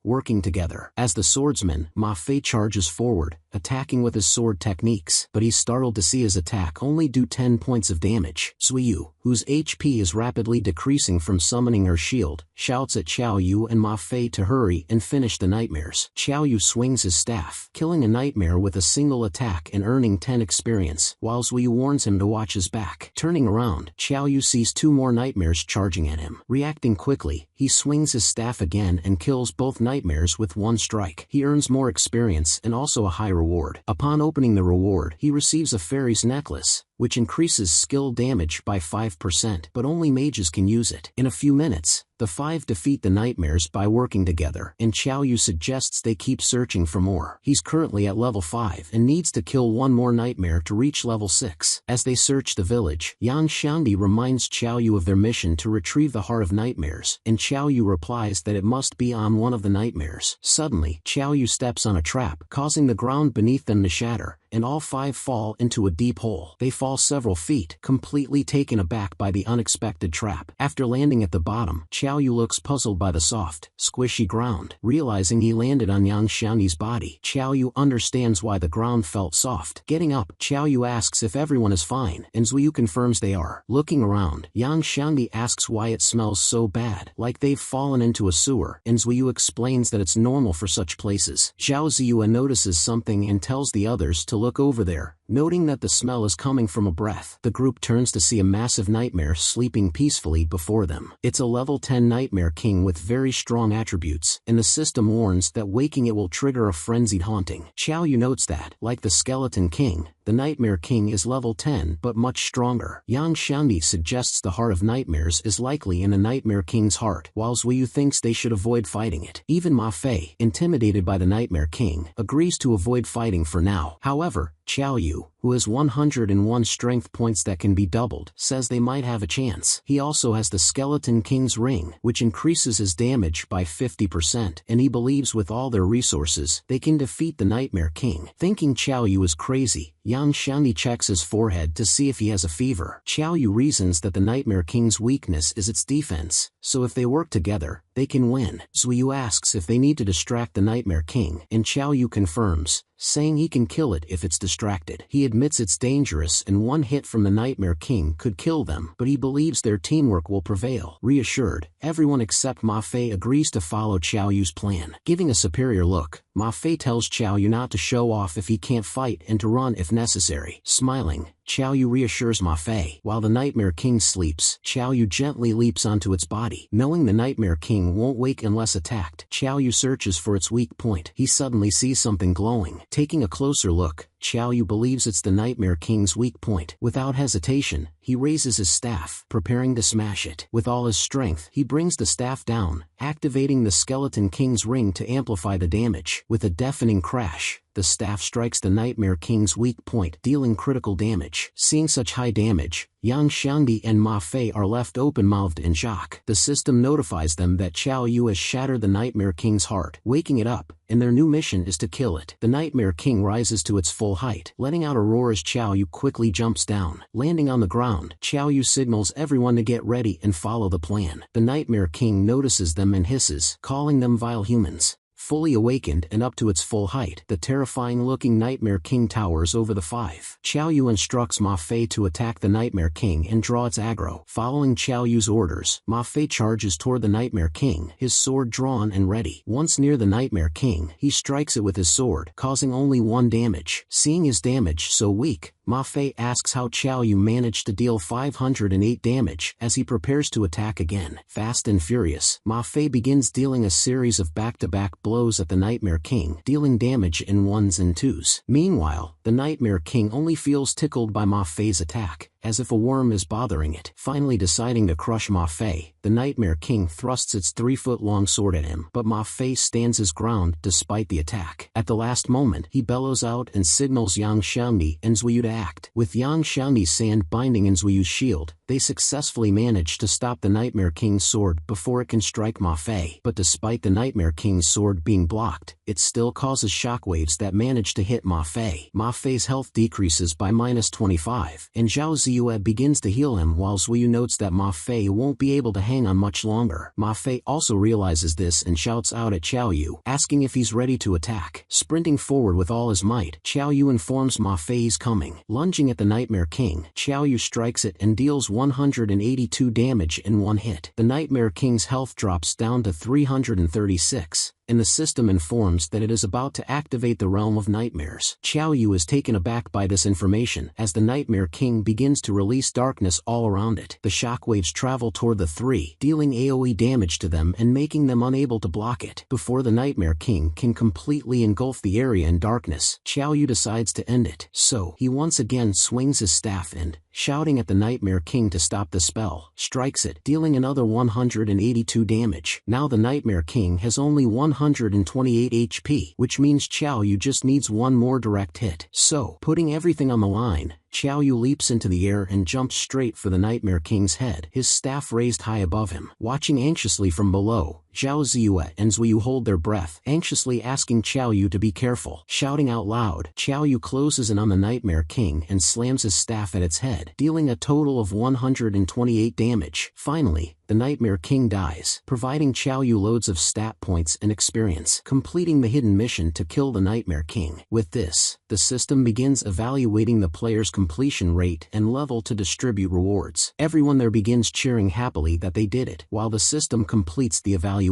working together. As the swordsman, Ma Fei charges forward, attacking with his sword techniques, but he's startled to see his attack only do 10 points of damage. Zuyu, whose HP is rapidly decreasing from summoning her shield, shouts at Qiao Yu and Ma Fei to hurry and finish the nightmares. Qiao Yu swings his staff, killing a nightmare with a single attack and earning 10 experience, while Zuyu warns him to watch his back. Turning around, Qiao Yu sees 2 more nightmares charging at him. Reacting quickly, he swings his staff again and kills both nightmares with 1 strike. He earns more experience and also a high reward. Upon opening the reward, he receives a fairy's necklace, which increases skill damage by 5%, but only mages can use it. In a few minutes, the 5 defeat the nightmares by working together, and Qiao Yu suggests they keep searching for more. He's currently at level 5 and needs to kill 1 more nightmare to reach level 6. As they search the village, Yang Shandi reminds Qiao Yu of their mission to retrieve the Heart of Nightmares, and Qiao Yu replies that it must be on one of the nightmares. Suddenly, Qiao Yu steps on a trap, causing the ground beneath them to shatter, and all 5 fall into a deep hole. They fall several feet, completely taken aback by the unexpected trap. After landing at the bottom, Qiao Yu looks puzzled by the soft, squishy ground. Realizing he landed on Yang Shandi's body, Qiao Yu understands why the ground felt soft. Getting up, Qiao Yu asks if everyone is fine, and Zuyu confirms they are. Looking around, Yang Shandi asks why it smells so bad, like they've fallen into a sewer, and Zuyu explains that it's normal for such places. Zhao Ziyue notices something and tells the others to look over there, noting that the smell is coming from a breath. The group turns to see a massive nightmare sleeping peacefully before them. It's a level 10 nightmare king with very strong attributes, and the system warns that waking it will trigger a frenzied haunting. Qiao Yu notes that, like the skeleton king, the Nightmare King is level 10 but much stronger. Yang Shandi suggests the Heart of Nightmares is likely in the Nightmare King's heart, while Zuyu thinks they should avoid fighting it. Even Ma Fei, intimidated by the Nightmare King, agrees to avoid fighting for now. However, Qiao Yu, who has 101 strength points that can be doubled, says they might have a chance. He also has the Skeleton King's ring, which increases his damage by 50%, and he believes with all their resources, they can defeat the Nightmare King. Thinking Qiao Yu is crazy, Yang Shandi checks his forehead to see if he has a fever. Qiao Yu reasons that the Nightmare King's weakness is its defense, so if they work together, they can win. Zuyu asks if they need to distract the Nightmare King, and Qiao Yu confirms, saying he can kill it if it's distracted. He admits it's dangerous and one hit from the Nightmare King could kill them, but he believes their teamwork will prevail. Reassured, everyone except Ma Fei agrees to follow Qiao Yu's plan. Giving a superior look, Ma Fei tells Qiao Yu not to show off if he can't fight and to run if necessary. Smiling, Qiao Yu reassures Ma Fei. While the Nightmare King sleeps, Qiao Yu gently leaps onto its body. Knowing the Nightmare King won't wake unless attacked, Qiao Yu searches for its weak point. He suddenly sees something glowing. Taking a closer look, Qiao Yu believes it's the Nightmare King's weak point. Without hesitation, he raises his staff, preparing to smash it. With all his strength, he brings the staff down, activating the Skeleton King's ring to amplify the damage. With a deafening crash, the staff strikes the Nightmare King's weak point, dealing critical damage. Seeing such high damage, Yang Shandi and Ma Fei are left open-mouthed in shock. The system notifies them that Qiao Yu has shattered the Nightmare King's heart, waking it up, and their new mission is to kill it. The Nightmare King rises to its full height, letting out a roar as Qiao Yu quickly jumps down. Landing on the ground, Qiao Yu signals everyone to get ready and follow the plan. The Nightmare King notices them and hisses, calling them vile humans. Fully awakened and up to its full height, the terrifying-looking Nightmare King towers over the five. Qiao Yu instructs Ma Fei to attack the Nightmare King and draw its aggro. Following Qiao Yu's orders, Ma Fei charges toward the Nightmare King, his sword drawn and ready. Once near the Nightmare King, he strikes it with his sword, causing only 1 damage. Seeing his damage so weak, Ma Fei asks how Qiao Yu managed to deal 508 damage as he prepares to attack again. Fast and furious, Ma Fei begins dealing a series of back-to-back blows at the Nightmare King, dealing damage in 1s and 2s. Meanwhile, the Nightmare King only feels tickled by Ma Fei's attack, as if a worm is bothering it. Finally deciding to crush Ma Fei, the Nightmare King thrusts its 3-foot-long sword at him, but Ma Fei stands his ground despite the attack. At the last moment, he bellows out and signals Yang Xiaomi and Zuyu to act. With Yang Xiaomi's sand binding in Zuyu's shield, they successfully manage to stop the Nightmare King's sword before it can strike Ma Fei. But despite the Nightmare King's sword being blocked, it still causes shockwaves that manage to hit Ma Fei. Ma Fei's health decreases by -25, and Zhao Ziyue begins to heal him while Zuyu notes that Ma Fei won't be able to hang on much longer. Ma Fei also realizes this and shouts out at Qiao Yu, asking if he's ready to attack. Sprinting forward with all his might, Qiao Yu informs Ma Fei he's coming. Lunging at the Nightmare King, Qiao Yu strikes it and deals 182 damage in 1 hit. The Nightmare King's health drops down to 336. And the system informs that it is about to activate the Realm of Nightmares. Qiao Yu is taken aback by this information as the Nightmare King begins to release darkness all around it. The shockwaves travel toward the 3, dealing AoE damage to them and making them unable to block it. Before the Nightmare King can completely engulf the area in darkness, Qiao Yu decides to end it. So, he once again swings his staff and, shouting at the Nightmare King to stop the spell, strikes it, dealing another 182 damage. Now the Nightmare King has only 128 HP, which means Qiao Yu just needs 1 more direct hit. So, putting everything on the line, Qiao Yu leaps into the air and jumps straight for the Nightmare King's head, his staff raised high above him. Watching anxiously from below, Zhao Ziyue and Zuyu hold their breath, anxiously asking Qiao Yu to be careful. Shouting out loud, Qiao Yu closes in on the Nightmare King and slams his staff at its head, dealing a total of 128 damage. Finally, the Nightmare King dies, providing Qiao Yu loads of stat points and experience, completing the hidden mission to kill the Nightmare King. With this, the system begins evaluating the player's completion rate and level to distribute rewards. Everyone there begins cheering happily that they did it, while the system completes the evaluation.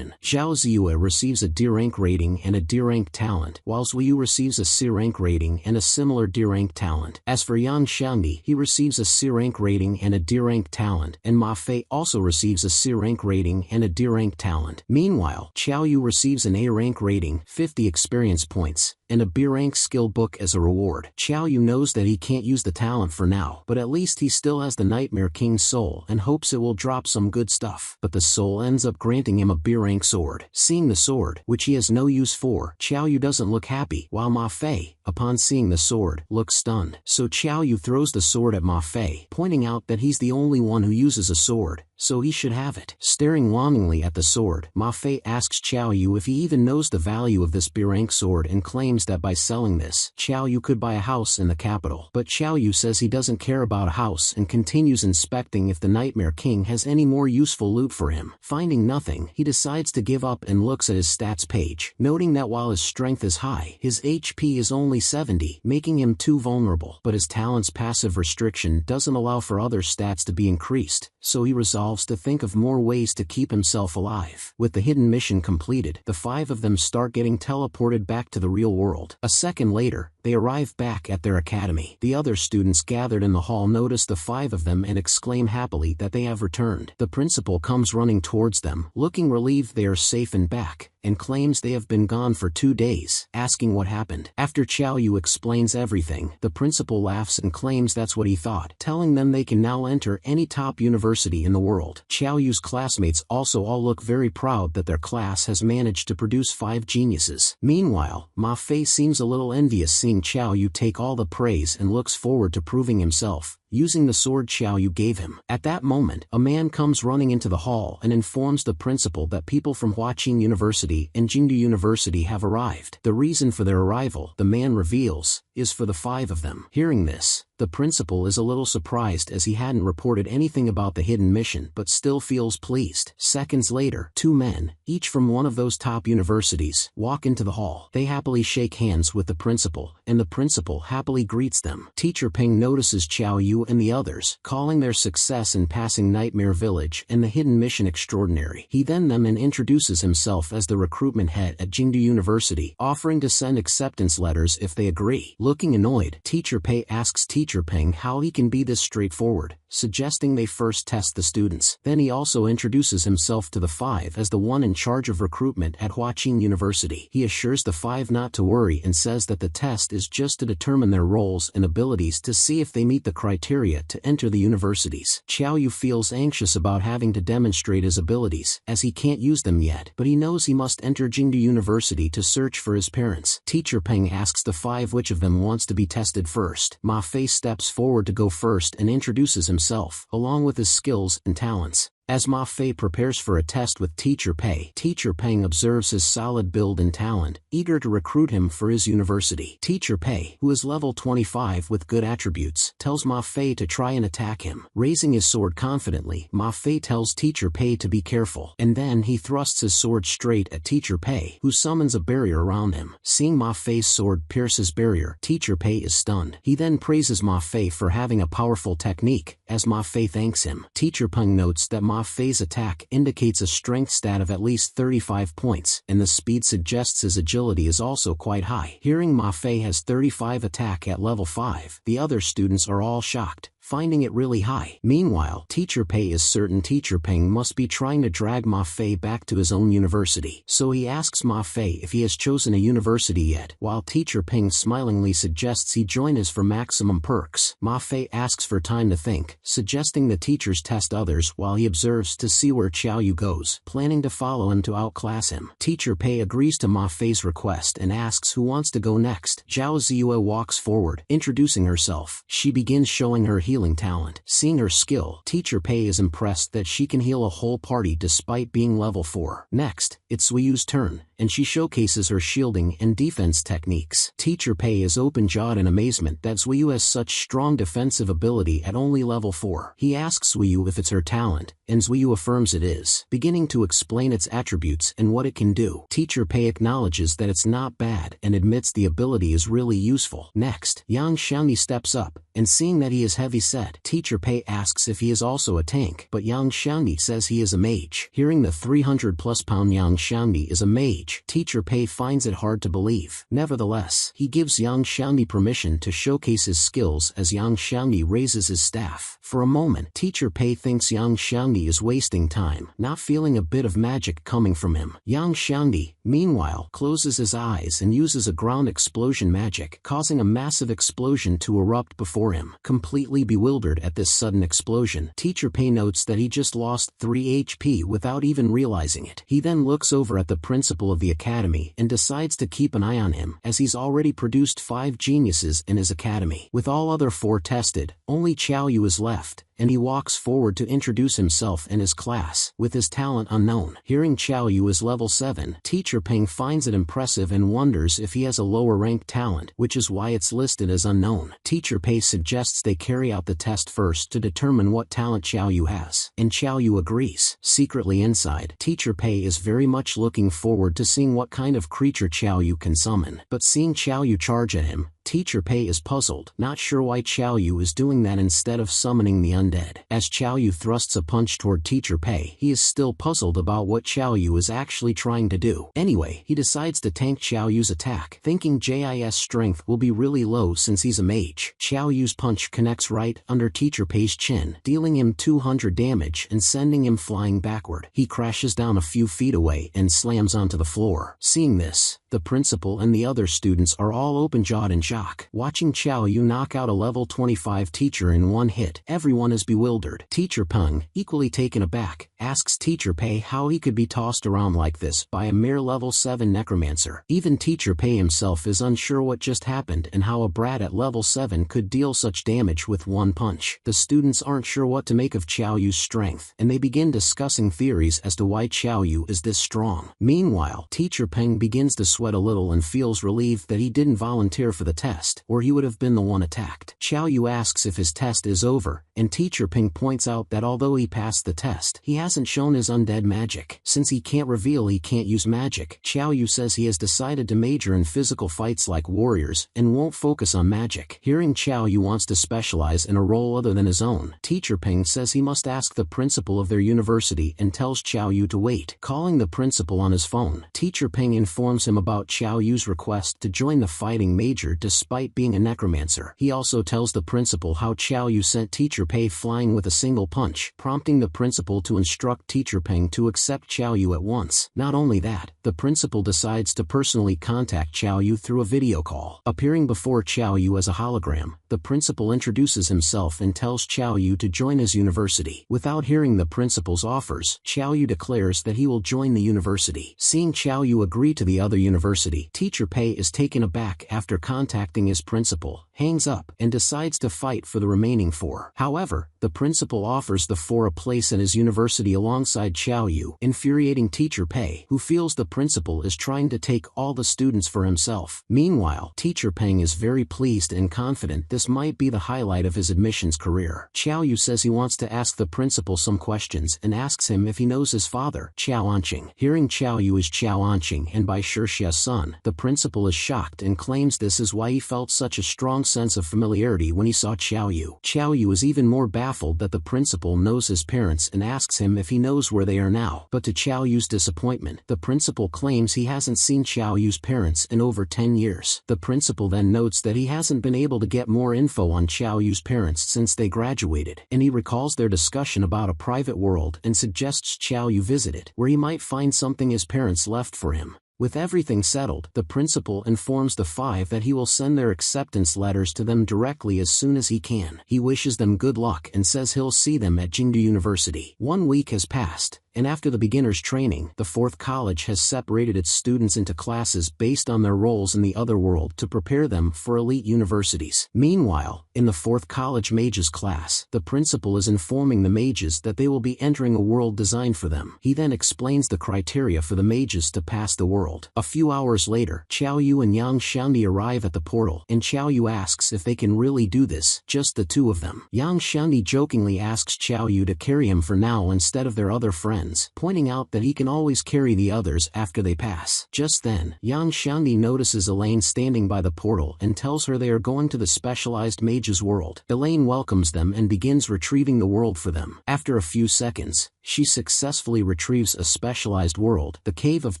Zhao Ziyue receives a D rank rating and a D rank talent, while Zuyu receives a C rank rating and a similar D rank talent. As for Yang Xiaomi, he receives a C rank rating and a D rank talent, and Ma Fei also receives a C rank rating and a D rank talent. Meanwhile, Qiao Yu receives an A rank rating, 50 experience points, and a B rank skill book as a reward. Qiao Yu knows that he can't use the talent for now, but at least he still has the Nightmare King's soul and hopes it will drop some good stuff. But the soul ends up granting him a B rank sword. Seeing the sword, which he has no use for, Qiao Yu doesn't look happy, while Ma Fei, upon seeing the sword, looks stunned. So Qiao Yu throws the sword at Ma Fei, pointing out that he's the only one who uses a sword, so he should have it. Staring longingly at the sword, Ma Fei asks Qiao Yu if he even knows the value of this B rank sword and claims that by selling this, Qiao Yu could buy a house in the capital. But Qiao Yu says he doesn't care about a house and continues inspecting if the Nightmare King has any more useful loot for him. Finding nothing, he decides to give up and looks at his stats page, noting that while his strength is high, his HP is only 70, making him too vulnerable. But his talent's passive restriction doesn't allow for other stats to be increased, so he resolves to think of more ways to keep himself alive. With the hidden mission completed, the 5 of them start getting teleported back to the real world. A second later, they arrive back at their academy. The other students gathered in the hall notice the 5 of them and exclaim happily that they have returned. The principal comes running towards them, looking relieved they are safe and back, and claims they have been gone for 2 days, asking what happened. After Qiao Yu explains everything, the principal laughs and claims that's what he thought, telling them they can now enter any top university in the world. Qiao Yu's classmates also all look very proud that their class has managed to produce 5 geniuses. Meanwhile, Ma Fei seems a little envious seeing Qiao Yu take all the praise and looks forward to proving himself, using the sword Xiao Yu gave him. At that moment, a man comes running into the hall and informs the principal that people from Huaqing University and Jingdu University have arrived. The reason for their arrival, the man reveals, is for the 5 of them. Hearing this, the principal is a little surprised as he hadn't reported anything about the hidden mission but still feels pleased. Seconds later, 2 men, each from one of those top universities, walk into the hall. They happily shake hands with the principal, and the principal happily greets them. Teacher Peng notices Xiao Yu and the others, calling their success in passing Nightmare Village and the hidden mission extraordinary. He then introduces himself as the recruitment head at Jingdu University, offering to send acceptance letters if they agree. Looking annoyed, Teacher Pei asks Teacher Peng how he can be this straightforward, suggesting they first test the students. Then he also introduces himself to the 5 as the one in charge of recruitment at Huaqing University. He assures the 5 not to worry and says that the test is just to determine their roles and abilities to see if they meet the criteria to enter the universities. Xiao Yu feels anxious about having to demonstrate his abilities, as he can't use them yet, but he knows he must enter Jingdu University to search for his parents. Teacher Peng asks the 5 which of them wants to be tested first. Ma Fei steps forward to go first and introduces himself, along with his skills and talents. As Ma Fei prepares for a test with Teacher Pei, Teacher Peng observes his solid build and talent, eager to recruit him for his university. Teacher Pei, who is level 25 with good attributes, tells Ma Fei to try and attack him. Raising his sword confidently, Ma Fei tells Teacher Pei to be careful, and then he thrusts his sword straight at Teacher Pei, who summons a barrier around him. Seeing Ma Fei's sword pierce his barrier, Teacher Pei is stunned. He then praises Ma Fei for having a powerful technique, as Ma Fei thanks him. Teacher Peng notes that Ma Fei's attack indicates a strength stat of at least 35 points, and the speed suggests his agility is also quite high. Hearing Ma Fei has 35 attack at level 5, the other students are all shocked, finding it really high. Meanwhile, Teacher Pei is certain Teacher Peng must be trying to drag Ma Fei back to his own university, so he asks Ma Fei if he has chosen a university yet. While Teacher Peng smilingly suggests he join his for maximum perks, Ma Fei asks for time to think, suggesting the teachers test others while he observes to see where Xiao Yu goes, planning to follow him to outclass him. Teacher Pei agrees to Ma Fei's request and asks who wants to go next. Zhao Ziyue walks forward, introducing herself. She begins showing her healing talent. Seeing her skill, Teacher Pei is impressed that she can heal a whole party despite being level 4. Next, it's Zuyu's turn, and she showcases her shielding and defense techniques. Teacher Pei is open-jawed in amazement that Zuyu has such strong defensive ability at only level 4. He asks Zuyu if it's her talent, and Zuyu affirms it is, beginning to explain its attributes and what it can do. Teacher Pei acknowledges that it's not bad and admits the ability is really useful. Next, Yang Xiangni steps up, and seeing that he is heavy-set, Teacher Pei asks if he is also a tank, but Yang Xiangni says he is a mage. Hearing the 300-plus-pound Yang Xiangni is a mage, Teacher Pei finds it hard to believe. Nevertheless, he gives Yang Xiangni permission to showcase his skills as Yang Xiangni raises his staff. For a moment, Teacher Pei thinks Yang Xiangni is wasting time, not feeling a bit of magic coming from him. Yang Xiangni, meanwhile, closes his eyes and uses a ground explosion magic, causing a massive explosion to erupt before him. Completely bewildered at this sudden explosion, Teacher Pei notes that he just lost 3 HP without even realizing it. He then looks over at the principal of the academy and decides to keep an eye on him, as he's already produced 5 geniuses in his academy. With all other 4 tested, only Xiao Yu is left, and he walks forward to introduce himself and his class, with his talent unknown. Hearing Xiao Yu is level 7, Teacher Peng finds it impressive and wonders if he has a lower ranked talent, which is why it's listed as unknown. Teacher Pei suggests they carry out the test first to determine what talent Xiao Yu has, and Xiao Yu agrees. Secretly inside, Teacher Pei is very much looking forward to seeing what kind of creature Xiao Yu can summon, but seeing Xiao Yu charge at him, Teacher Pei is puzzled, not sure why Xiao Yu is doing that instead of summoning the undead. As Xiao Yu thrusts a punch toward Teacher Pei, he is still puzzled about what Xiao Yu is actually trying to do. Anyway, he decides to tank Xiao Yu's attack, thinking Jis strength will be really low since he's a mage. Xiao Yu's punch connects right under Teacher Pei's chin, dealing him 200 damage and sending him flying backward. He crashes down a few feet away and slams onto the floor. Seeing this, the principal and the other students are all open-jawed in shock. Watching Qiao Yu knock out a level 25 teacher in one hit, everyone is bewildered. Teacher Peng, equally taken aback, asks Teacher Pei how he could be tossed around like this by a mere level 7 necromancer. Even Teacher Pei himself is unsure what just happened and how a brat at level 7 could deal such damage with one punch. The students aren't sure what to make of Qiao Yu's strength, and they begin discussing theories as to why Qiao Yu is this strong. Meanwhile, Teacher Peng begins to sweat a little and feels relieved that he didn't volunteer for the test, or he would have been the one attacked. Qiao Yu asks if his test is over, and Teacher Peng points out that although he passed the test, he hasn't shown his undead magic. Since he can't reveal he can't use magic, Qiao Yu says he has decided to major in physical fights like warriors, and won't focus on magic. Hearing Qiao Yu wants to specialize in a role other than his own, Teacher Peng says he must ask the principal of their university and tells Qiao Yu to wait. Calling the principal on his phone, Teacher Peng informs him about Qiao Yu's request to join the fighting major despite being a necromancer. He also tells the principal how Qiao Yu sent Teacher Pei flying with a single punch, prompting the principal to instruct Teacher Peng to accept Qiao Yu at once. Not only that, the principal decides to personally contact Qiao Yu through a video call. Appearing before Qiao Yu as a hologram, the principal introduces himself and tells Qiao Yu to join his university. Without hearing the principal's offers, Qiao Yu declares that he will join the university. Seeing Qiao Yu agree to the other university, Teacher Pei is taken aback after contacting his principal, hangs up, and decides to fight for the remaining 4. However, the principal offers the 4 a place at his university alongside Qiao Yu, infuriating Teacher Pei, who feels the principal is trying to take all the students for himself. Meanwhile, Teacher Peng is very pleased and confident this might be the highlight of his admissions career. Qiao Yu says he wants to ask the principal some questions and asks him if he knows his father, Qiao Anqing. Hearing Qiao Yu is Qiao Anqing and by Shixia's son, the principal is shocked and claims this is why he felt such a strong sense of familiarity when he saw Qiao Yu. Qiao Yu is even more baffled that the principal knows his parents and asks him if he knows where they are now. But to Qiao Yu's disappointment, the principal claims he hasn't seen Qiao Yu's parents in over 10 years. The principal then notes that he hasn't been able to get more info on Qiao Yu's parents since they graduated, and he recalls their discussion about a private world and suggests Qiao Yu visit it, where he might find something his parents left for him. With everything settled, the principal informs the 5 that he will send their acceptance letters to them directly as soon as he can. He wishes them good luck and says he'll see them at Jingdu University. 1 week has passed, and after the beginner's training, the 4th college has separated its students into classes based on their roles in the other world to prepare them for elite universities. Meanwhile, in the 4th college mages class, the principal is informing the mages that they will be entering a world designed for them. He then explains the criteria for the mages to pass the world. A few hours later, Qiao Yu and Yang Xiandi arrive at the portal, and Qiao Yu asks if they can really do this, just the 2 of them. Yang Xiandi jokingly asks Qiao Yu to carry him for now instead of their other friends, pointing out that he can always carry the others after they pass. Just then, Yang Xiandi notices Elaine standing by the portal and tells her they are going to the specialized mages world. Elaine welcomes them and begins retrieving the world for them. After a few seconds, she successfully retrieves a specialized world, the Cave of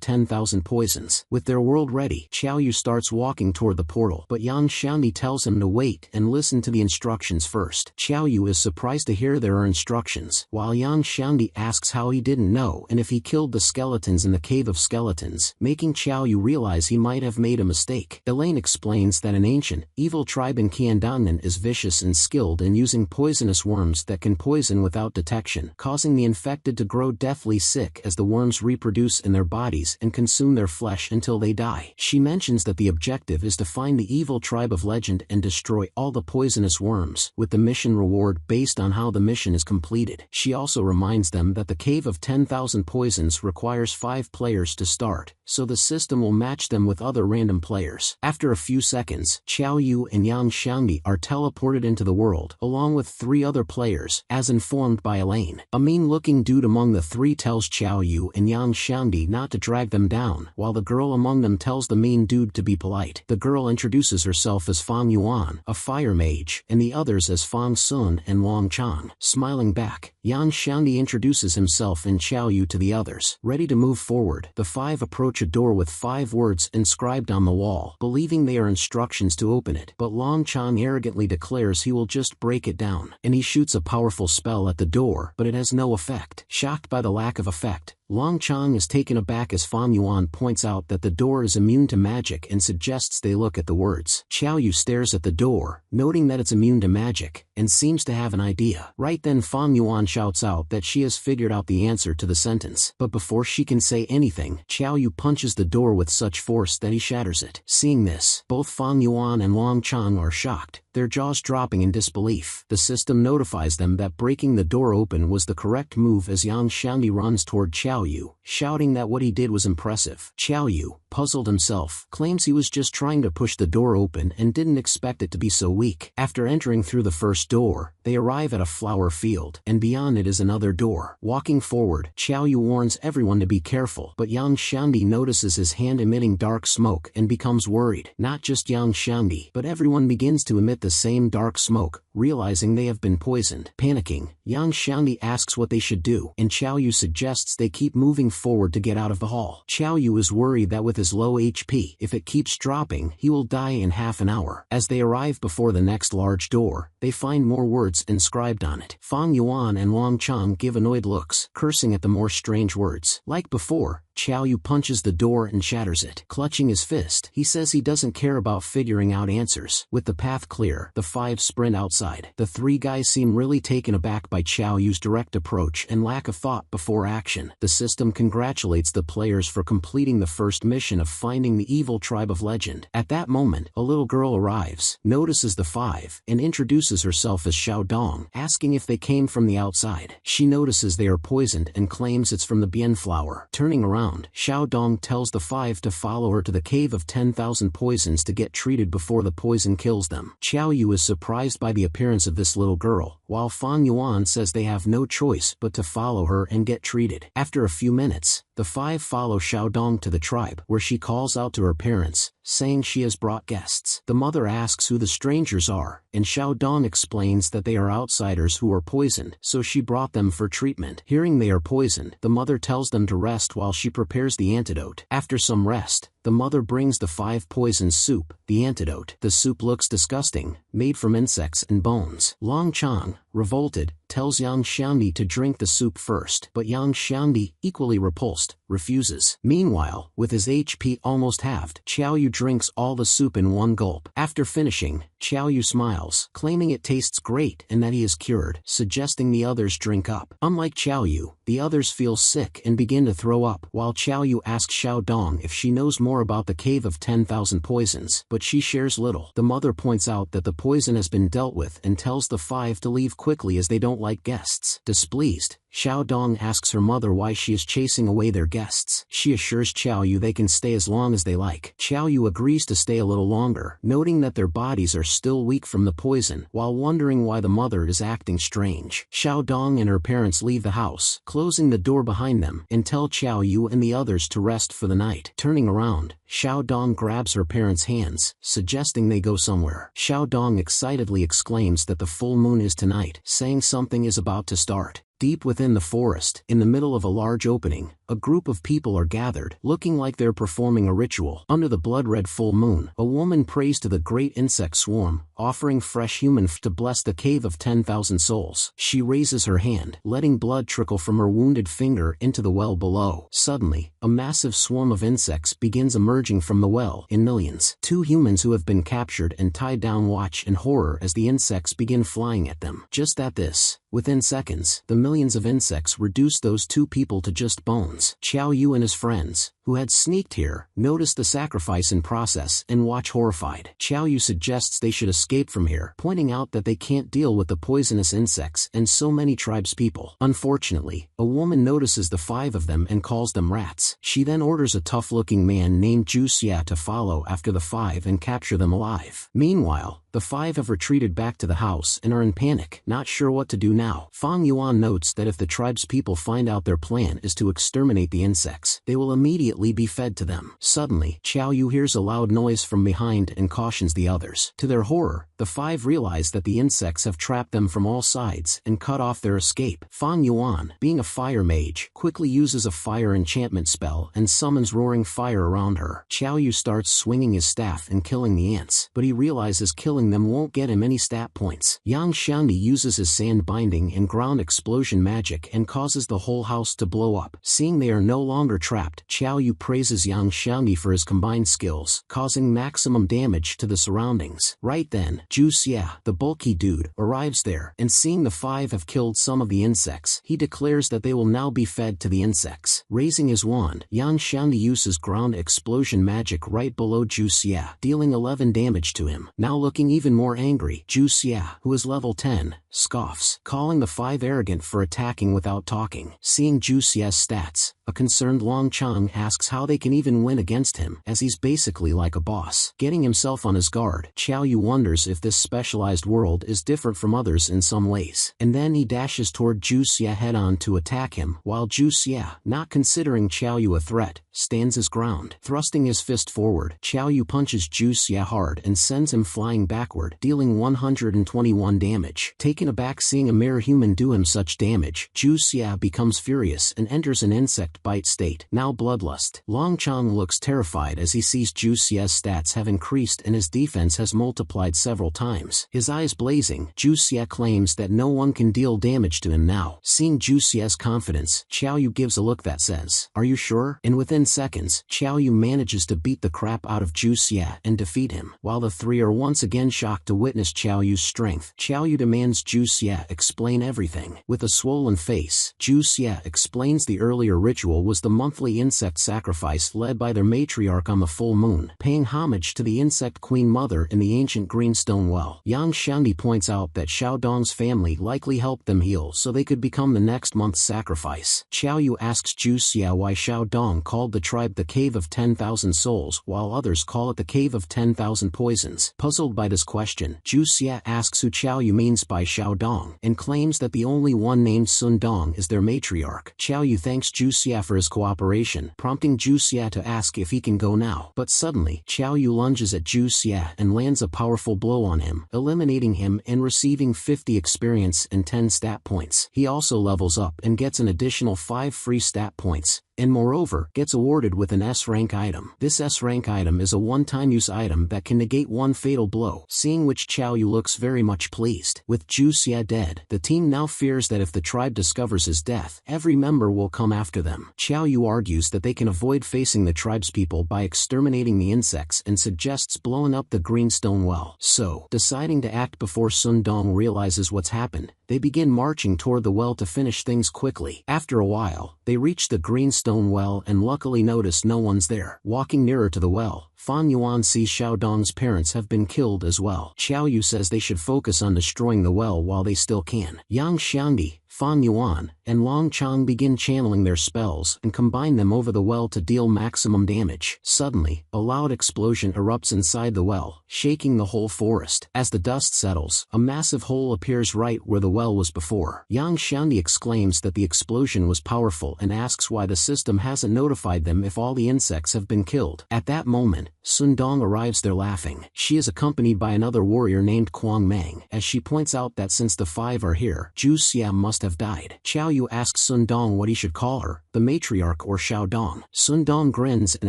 10,000 Poisons. With their world ready, Qiao Yu starts walking toward the portal, but Yang Xiandi tells him to wait and listen to the instructions first. Qiao Yu is surprised to hear there are instructions, while Yang Xiandi asks how he didn't know and if he killed the skeletons in the Cave of Skeletons, making Qiao Yu realize he might have made a mistake. Elaine explains that an ancient, evil tribe in Qiandanan is vicious and skilled in using poisonous worms that can poison without detection, causing the infected to grow deathly sick as the worms reproduce in their bodies and consume their flesh until they die. She mentions that the objective is to find the evil tribe of legend and destroy all the poisonous worms, with the mission reward based on how the mission is completed. She also reminds them that the Cave of 10,000 Poisons requires 5 players to start, so the system will match them with other random players. After a few seconds, Qiao Yu and Yang Xiandi are teleported into the world, along with 3 other players, as informed by Elaine. A mean-looking dude among the 3 tells Qiao Yu and Yang Xiandi not to drag them down, while the girl among them tells the mean dude to be polite. The girl introduces herself as Fang Yuan, a fire mage, and the others as Fang Sun and Long Chang. Smiling back, Yang Xiandi introduces himself and Qiao Yu to the others. Ready to move forward, the 5 approach a door with 5 words inscribed on the wall, believing they are instructions to open it, but Long Chang arrogantly declares he will just break it down, and he shoots a powerful spell at the door, but it has no effect. Shocked by the lack of effect, Long Chang is taken aback as Fang Yuan points out that the door is immune to magic and suggests they look at the words. Xiao Yu stares at the door, noting that it's immune to magic, and seems to have an idea. Right then Fang Yuan shouts out that she has figured out the answer to the sentence. But before she can say anything, Xiao Yu punches the door with such force that he shatters it. Seeing this, both Fang Yuan and Long Chang are shocked, their jaws dropping in disbelief. The system notifies them that breaking the door open was the correct move as Yang Xiangdi runs toward Xiao Yu, shouting that what he did was impressive. Xiao Yu, puzzled himself, claims he was just trying to push the door open and didn't expect it to be so weak. After entering through the first door, they arrive at a flower field, and beyond it is another door. Walking forward, Xiao Yu warns everyone to be careful, but Yang Xiangdi notices his hand emitting dark smoke and becomes worried. Not just Yang Xiangdi, but everyone begins to emit the same dark smoke, realizing they have been poisoned. Panicking, Yang Xiangdi asks what they should do, and Xiao Yu suggests they keep moving forward to get out of the hall. Xiao Yu is worried that with his low HP, if it keeps dropping, he will die in half an hour. As they arrive before the next large door, they find more words inscribed on it. Fang Yuan and Long Chang give annoyed looks, cursing at the more strange words. Like before, Xiao Yu punches the door and shatters it. Clutching his fist, he says he doesn't care about figuring out answers. With the path clear, the five sprint outside. The three guys seem really taken aback by Xiao Yu's direct approach and lack of thought before action. The system congratulates the players for completing the first mission of finding the evil tribe of legend. At that moment, a little girl arrives, notices the five, and introduces herself as Xiao Dong, asking if they came from the outside. She notices they are poisoned and claims it's from the Bien flower. Turning around, Xiao Dong tells the five to follow her to the cave of 10,000 poisons to get treated before the poison kills them. Xiao Yu is surprised by the appearance of this little girl, while Fang Yuan says they have no choice but to follow her and get treated. After a few minutes, the five follow Xiao Dong to the tribe, where she calls out to her parents, saying she has brought guests. The mother asks who the strangers are, and Xiao Dong explains that they are outsiders who are poisoned, so she brought them for treatment. Hearing they are poisoned, the mother tells them to rest while she prepares the antidote. After some rest, the mother brings the five poisons soup, the antidote. The soup looks disgusting, made from insects and bones. Long Chang, revolted, tells Yang Xiangdi to drink the soup first, but Yang Xiangdi, equally repulsed, refuses. Meanwhile, with his HP almost halved, Xiao Yu drinks all the soup in one gulp. After finishing, Xiao Yu smiles, claiming it tastes great and that he is cured, suggesting the others drink up. Unlike Xiao Yu, the others feel sick and begin to throw up, while Xiao Yu asks Xiao Dong if she knows more about the cave of 10,000 poisons, but she shares little. The mother points out that the poison has been dealt with and tells the five to leave quickly as they don't like guests. Displeased, Xiao Dong asks her mother why she is chasing away their guests. She assures Xiao Yu they can stay as long as they like. Xiao Yu agrees to stay a little longer, noting that their bodies are still weak from the poison, while wondering why the mother is acting strange. Xiao Dong and her parents leave the house, closing the door behind them, and tell Xiao Yu and the others to rest for the night. Turning around, Xiao Dong grabs her parents' hands, suggesting they go somewhere. Xiao Dong excitedly exclaims that the full moon is tonight, saying something is about to start. Deep within the forest, in the middle of a large opening, a group of people are gathered, looking like they're performing a ritual. Under the blood-red full moon, a woman prays to the great insect swarm, offering fresh human to bless the cave of 10,000 souls. She raises her hand, letting blood trickle from her wounded finger into the well below. Suddenly, a massive swarm of insects begins emerging from the well in millions. Two humans who have been captured and tied down watch in horror as the insects begin flying at them. Just at this, within seconds, the millions of insects reduce those two people to just bones. Xiao Yu and his friends, who had sneaked here, notice the sacrifice in process and watch horrified. Xiao Yu suggests they should escape from here, pointing out that they can't deal with the poisonous insects and so many tribespeople. Unfortunately, a woman notices the five of them and calls them rats. She then orders a tough-looking man named Zhu Xia to follow after the five and capture them alive. Meanwhile, the five have retreated back to the house and are in panic, not sure what to do now. Fang Yuan notes that if the tribespeople find out their plan is to exterminate the insects, they will immediately be fed to them. Suddenly, Xiao Yu hears a loud noise from behind and cautions the others. To their horror, the five realize that the insects have trapped them from all sides and cut off their escape. Fan Yuan, being a fire mage, quickly uses a fire enchantment spell and summons roaring fire around her. Qiao Yu starts swinging his staff and killing the ants, but he realizes killing them won't get him any stat points. Yang Xiangdi uses his sand binding and ground explosion magic and causes the whole house to blow up. Seeing they are no longer trapped, Qiao Yu praises Yang Xiangdi for his combined skills, causing maximum damage to the surroundings. Right then, Zhu Xia, the bulky dude, arrives there, and seeing the five have killed some of the insects, he declares that they will now be fed to the insects. Raising his wand, Yang Xiangdi uses ground explosion magic right below Zhu Xia, dealing 11 damage to him. Now looking even more angry, Zhu Xia, who is level 10, scoffs, calling the five arrogant for attacking without talking. Seeing Zhu Xia's stats, a concerned Long Chang asks how they can even win against him, as he's basically like a boss. Getting himself on his guard, Qiao Yu wonders if this specialized world is different from others in some ways. And then he dashes toward Zhu Xia head-on to attack him, while Zhu Xia, not considering Qiao Yu a threat, stands his ground. Thrusting his fist forward, Qiao Yu punches Zhu Xia hard and sends him flying backward, dealing 121 damage. Taken aback seeing a mere human do him such damage, Zhu Xia becomes furious and enters an insect bite state, now bloodlust. Long Chang looks terrified as he sees Zhu Xia's stats have increased and his defense has multiplied several times. His eyes blazing, Zhu Xia claims that no one can deal damage to him now. Seeing Zhu Xia's confidence, Qiao Yu gives a look that says, "Are you sure?" And within seconds, Qiao Yu manages to beat the crap out of Zhu Xia and defeat him. While the three are once again shocked to witness Qiao Yu's strength, Qiao Yu demands Zhu Xia explain everything. With a swollen face, Zhu Xia explains the earlier ritual was the monthly insect sacrifice led by their matriarch on the full moon, paying homage to the insect queen mother in the ancient greenstone well. Yang Xiangdi points out that Xiao Dong's family likely helped them heal so they could become the next month's sacrifice. Qiao Yu asks Zhu Xia why Xiao Dong called the tribe the Cave of 10,000 Souls while others call it the Cave of 10,000 Poisons. Puzzled by this question, Zhu Xia asks who Qiao Yu means by Xiao Dong, and claims that the only one named Sun Dong is their matriarch. Qiao Yu thanks Zhu Xia for his cooperation, prompting Zhu Xia to ask if he can go now. But suddenly, Qiao Yu lunges at Zhu Xia and lands a powerful blow on him, eliminating him and receiving 50 experience and 10 stat points. He also levels up and gets an additional 5 free stat points, and moreover, gets awarded with an S-rank item. This S-rank item is a one-time use item that can negate one fatal blow, seeing which Qiao Yu looks very much pleased. With Zhu Xia dead, the team now fears that if the tribe discovers his death, every member will come after them. Qiao Yu argues that they can avoid facing the tribespeople by exterminating the insects and suggests blowing up the greenstone well. So, deciding to act before Sun Dong realizes what's happened, they begin marching toward the well to finish things quickly. After a while, they reach the greenstone well and luckily notice no one's there. Walking nearer to the well, Fan Yuan sees Xiao Dong's parents have been killed as well. Qiao Yu says they should focus on destroying the well while they still can. Yang Xiangdi, Fan Yuan, and Long Chang begin channeling their spells and combine them over the well to deal maximum damage. Suddenly, a loud explosion erupts inside the well, shaking the whole forest. As the dust settles, a massive hole appears right where the well was before. Yang Xiangdi exclaims that the explosion was powerful and asks why the system hasn't notified them if all the insects have been killed. At that moment, Sun Dong arrives there laughing. She is accompanied by another warrior named Quang Mang, as she points out that since the five are here, Zhu Xia must have died. Qiao Yu asks Sun Dong what he should call her, the matriarch or Xiao Dong. Sun Dong grins and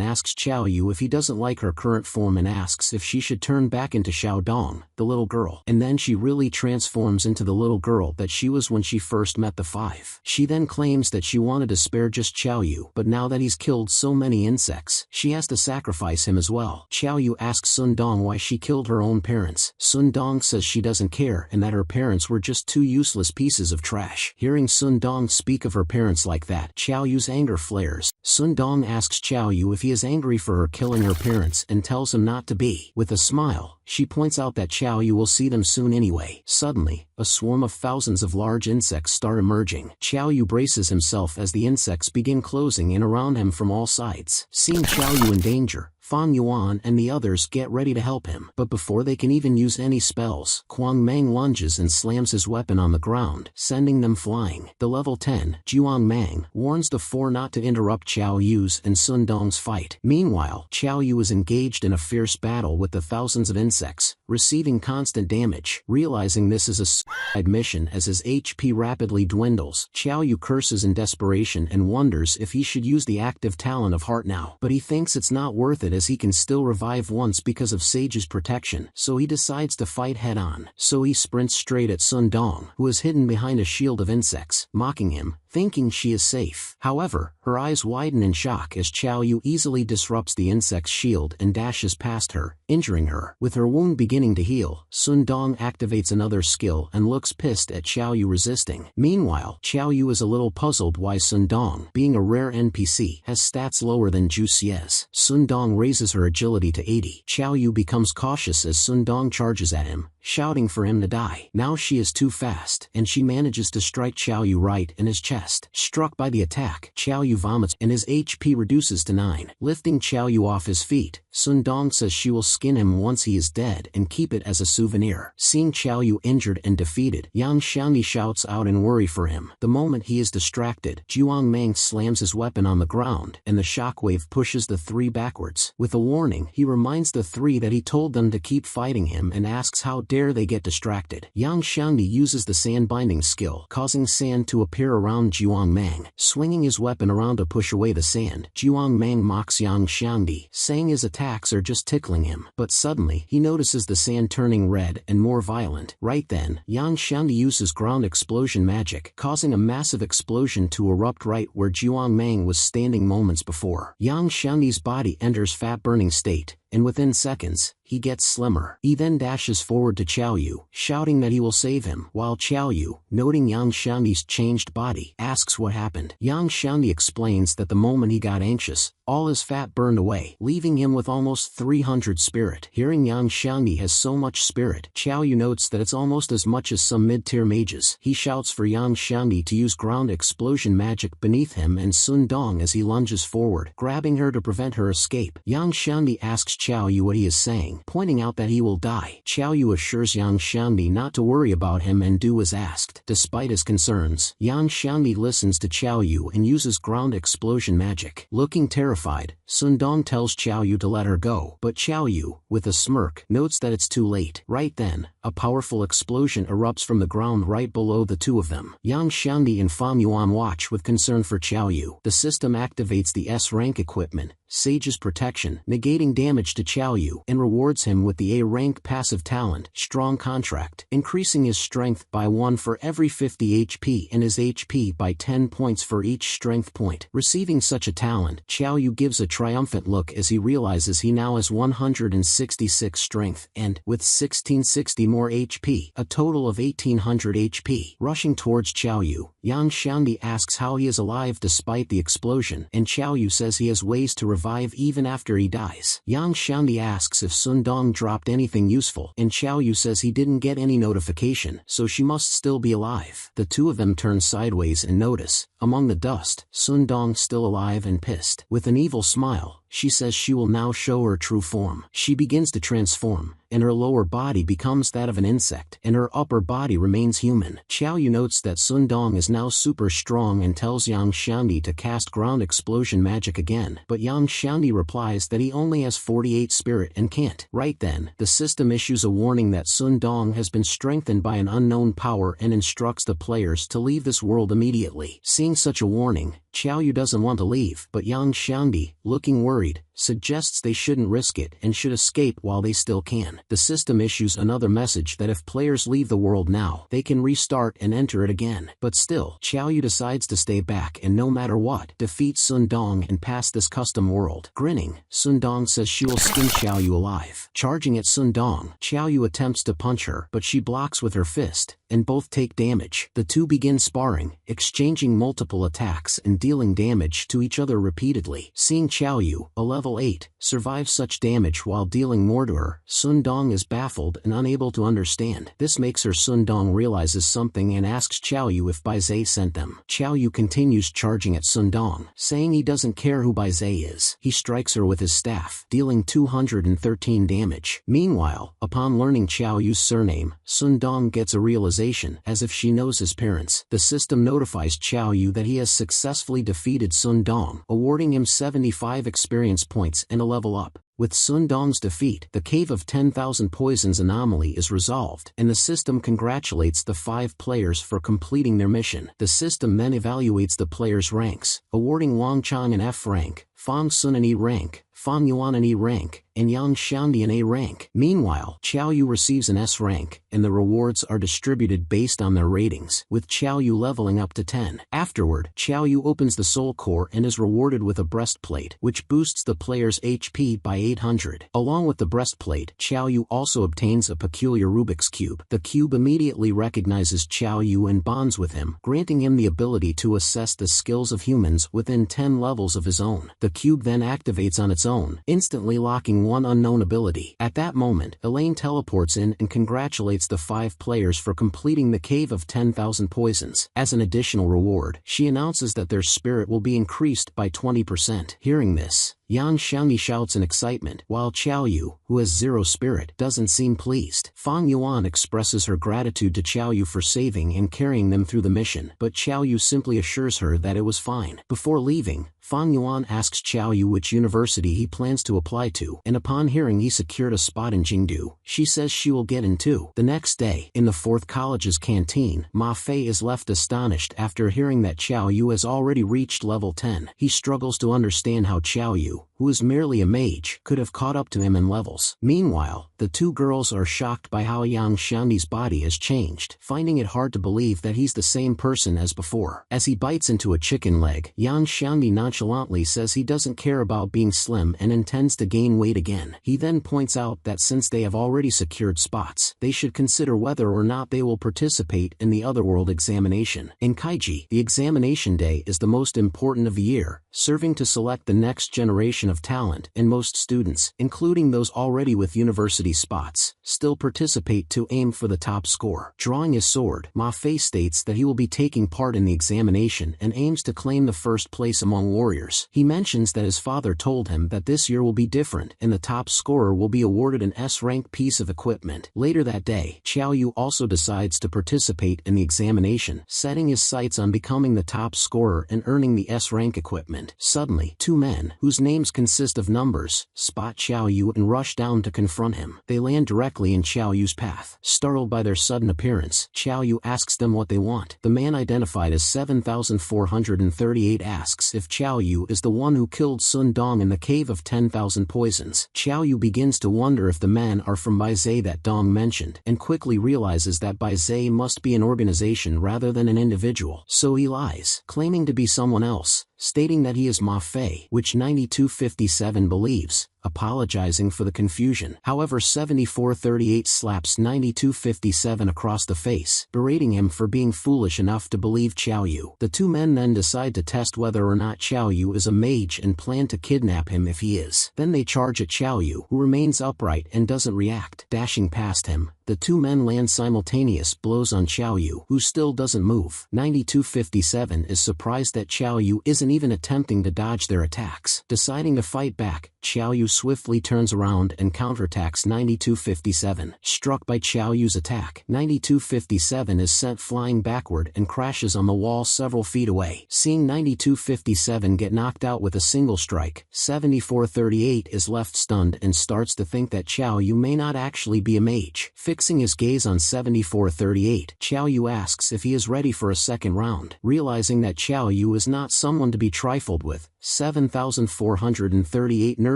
asks Qiao Yu if he doesn't like her current form and asks if she should turn back into Xiao Dong, the little girl. And then she really transforms into the little girl that she was when she first met the five. She then claims that she wanted to spare just Qiao Yu, but now that he's killed so many insects, she has to sacrifice him as well. Qiao Yu asks Sun Dong why she killed her own parents. Sun Dong says she doesn't care and that her parents were just two useless pieces of trash. Hearing Sun Dong speak of her parents like that, Qiao Yu's anger flares. Sun Dong asks Qiao Yu if he is angry for her killing her parents and tells him not to be. With a smile, she points out that Qiao Yu will see them soon anyway. Suddenly, a swarm of thousands of large insects start emerging. Qiao Yu braces himself as the insects begin closing in around him from all sides. Seeing Qiao Yu in danger, Fan Yuan and the others get ready to help him, but before they can even use any spells, Quang Mang lunges and slams his weapon on the ground, sending them flying. The level 10, Jiang Mang, warns the four not to interrupt Qiao Yu's and Sun Dong's fight. Meanwhile, Qiao Yu is engaged in a fierce battle with the thousands of insects, receiving constant damage. Realizing this is a suicide mission as his HP rapidly dwindles, Qiao Yu curses in desperation and wonders if he should use the active talent of heart now. But he thinks it's not worth it as he can still revive once because of Sage's protection, so he decides to fight head-on. So he sprints straight at Sun Dong, who is hidden behind a shield of insects, mocking him, thinking she is safe. However, her eyes widen in shock as Qiao Yu easily disrupts the insect's shield and dashes past her, injuring her. With her wound beginning to heal, Sun Dong activates another skill and looks pissed at Qiao Yu resisting. Meanwhile, Qiao Yu is a little puzzled why Sun Dong, being a rare NPC, has stats lower than Zhu Xie's. Sun Dong raises her agility to 80. Qiao Yu becomes cautious as Sun Dong charges at him, shouting for him to die. Now she is too fast, and she manages to strike Qiao Yu right in his chest. Struck by the attack, Qiao Yu vomits and his HP reduces to 9. Lifting Qiao Yu off his feet, Sun Dong says she will skin him once he is dead and keep it as a souvenir. Seeing Qiao Yu injured and defeated, Yang Xiangni shouts out in worry for him. The moment he is distracted, Jiang Mang slams his weapon on the ground, and the shockwave pushes the three backwards. With a warning, he reminds the three that he told them to keep fighting him and asks how dare they get distracted. Yang Xiangni uses the sand binding skill, causing sand to appear around Jiang Mang. Swinging his weapon around to push away the sand, Jiang Mang mocks Yang Xiangni, saying his attacks are just tickling him. But suddenly, he notices the sand turning red and more violent. Right then, Yang Xiangni uses ground explosion magic, causing a massive explosion to erupt right where Jiang Mang was standing moments before. Yang Xiangni's body enters fat-burning state, and within seconds, he gets slimmer. He then dashes forward to Qiao Yu, shouting that he will save him, while Qiao Yu, noting Yang Xiangni's changed body, asks what happened. Yang Xiangni explains that the moment he got anxious, all his fat burned away, leaving him with almost 300 spirit. Hearing Yang Xiangni has so much spirit, Qiao Yu notes that it's almost as much as some mid-tier mages. He shouts for Yang Xiangni to use ground explosion magic beneath him and Sun Dong as he lunges forward, grabbing her to prevent her escape. Yang Xiangni asks Qiao Yu what he is saying, pointing out that he will die. Qiao Yu assures Yang Xiangni not to worry about him and do as asked. Despite his concerns, Yang Xiangni listens to Qiao Yu and uses ground explosion magic. Looking terrified, Sun Dong tells Qiao Yu to let her go, but Qiao Yu, with a smirk, notes that it's too late. Right then, a powerful explosion erupts from the ground right below the two of them. Yang Xiangni and Fan Yuan watch with concern for Qiao Yu. The system activates the S-rank equipment, Sage's protection, negating damage to Qiao Yu, and rewards him with the A-rank passive talent, Strong Contract, increasing his strength by 1 for every 50 HP and his HP by 10 points for each strength point. Receiving such a talent, Qiao Yu gives a triumphant look as he realizes he now has 166 strength and, with 1660 more HP, a total of 1800 HP. Rushing towards Qiao Yu, Yang Xiangni asks how he is alive despite the explosion, and Qiao Yu says he has ways to revive even after he dies. Yang Xiangni asks if Sun Dong dropped anything useful, and Qiao Yu says he didn't get any notification, so she must still be alive. The two of them turn sideways and notice, among the dust, Sun Dong still alive and pissed. With an evil smile, she says she will now show her true form. She begins to transform, and her lower body becomes that of an insect, and her upper body remains human. Qiao Yu notes that Sun Dong is now super strong and tells Yang Xiangni to cast ground explosion magic again, but Yang Xiangni replies that he only has 48 spirit and can't. Right then, the system issues a warning that Sun Dong has been strengthened by an unknown power and instructs the players to leave this world immediately. Seeing such a warning, Qiao Yu doesn't want to leave, but Yang Xiangni, looking worried, suggests they shouldn't risk it and should escape while they still can. The system issues another message that if players leave the world now, they can restart and enter it again. But still, Qiao Yu decides to stay back and no matter what, defeat Sun Dong and pass this custom world. Grinning, Sun Dong says she will skin Qiao Yu alive. Charging at Sun Dong, Qiao Yu attempts to punch her, but she blocks with her fist, and both take damage. The two begin sparring, exchanging multiple attacks and dealing damage to each other repeatedly. Seeing Qiao Yu, a level 8, survive such damage while dealing more to her, Sun Dong is baffled and unable to understand. This makes her Sun Dong realizes something and asks Qiao Yu if Bai Zhe sent them. Qiao Yu continues charging at Sun Dong, saying he doesn't care who Bai Zhe is. He strikes her with his staff, dealing 213 damage. Meanwhile, upon learning Qiao Yu's surname, Sun Dong gets a realization, as if she knows his parents. The system notifies Qiao Yu that he has successfully defeated Sun Dong, awarding him 75 experience points and a level up. With Sun Dong's defeat, the Cave of 10,000 Poisons anomaly is resolved, and the system congratulates the 5 players for completing their mission. The system then evaluates the players' ranks, awarding Wang Chang an F rank, Fang Sun an E rank, Fang Yuan an E rank, and Yang Xiandi an A rank. Meanwhile, Qiao Yu receives an S rank, and the rewards are distributed based on their ratings, with Qiao Yu leveling up to 10. Afterward, Qiao Yu opens the Soul Core and is rewarded with a breastplate, which boosts the player's HP by 800. Along with the breastplate, Qiao Yu also obtains a peculiar Rubik's Cube. The cube immediately recognizes Qiao Yu and bonds with him, granting him the ability to assess the skills of humans within 10 levels of his own. The cube then activates on its own, instantly locking one unknown ability. At that moment, Elaine teleports in and congratulates the 5 players for completing the Cave of 10,000 Poisons. As an additional reward, she announces that their spirit will be increased by 20%. Hearing this, Yang Xiangyi shouts in excitement, while Qiao Yu, who has 0 spirit, doesn't seem pleased. Fang Yuan expresses her gratitude to Qiao Yu for saving and carrying them through the mission, but Qiao Yu simply assures her that it was fine. Before leaving, Fang Yuan asks Qiao Yu which university he plans to apply to, and upon hearing he secured a spot in Jingdu, she says she will get in too. The next day, in the 4th college's canteen, Ma Fei is left astonished after hearing that Qiao Yu has already reached level 10. He struggles to understand how Qiao Yu, who is merely a mage, could have caught up to him in levels. Meanwhile, the 2 girls are shocked by how Yang Xiandi's body has changed, finding it hard to believe that he's the same person as before. As he bites into a chicken leg, Yang Xiandi nonchalantly says he doesn't care about being slim and intends to gain weight again. He then points out that since they have already secured spots, they should consider whether or not they will participate in the Otherworld examination. In Kaiji, the examination day is the most important of the year, serving to select the next generation of talent, and most students, including those already with university spots, still participate to aim for the top score. Drawing his sword, Ma Fei states that he will be taking part in the examination and aims to claim the first place among warriors. He mentions that his father told him that this year will be different and the top scorer will be awarded an S-rank piece of equipment. Later that day, Qiao Yu also decides to participate in the examination, setting his sights on becoming the top scorer and earning the S-rank equipment. Suddenly, 2 men, whose names consist of numbers, spot Qiao Yu and rush down to confront him. They land directly in Qiao Yu's path. Startled by their sudden appearance, Qiao Yu asks them what they want. The man identified as 7438 asks if Qiao Yu is the one who killed Sun Dong in the Cave of 10,000 Poisons. Qiao Yu begins to wonder if the men are from Bai Zhe that Dong mentioned, and quickly realizes that Bai Zhe must be an organization rather than an individual. So he lies, claiming to be someone else, stating that he is Ma Fei, which 9257 believes, apologizing for the confusion. However, 7438 slaps 9257 across the face, berating him for being foolish enough to believe Qiao Yu. The 2 men then decide to test whether or not Qiao Yu is a mage and plan to kidnap him if he is. Then they charge at Qiao Yu, who remains upright and doesn't react. Dashing past him, the 2 men land simultaneous blows on Qiao Yu, who still doesn't move. 9257 is surprised that Qiao Yu isn't even attempting to dodge their attacks. Deciding to fight back, Qiao Yu swiftly turns around and counterattacks 9257. Struck by Qiao Yu's attack, 9257 is sent flying backward and crashes on the wall several feet away. Seeing 9257 get knocked out with a single strike, 7438 is left stunned and starts to think that Qiao Yu may not actually be a mage. Fixing his gaze on 7438, Qiao Yu asks if he is ready for a second round. Realizing that Qiao Yu is not someone to be trifled with, 7438 nervously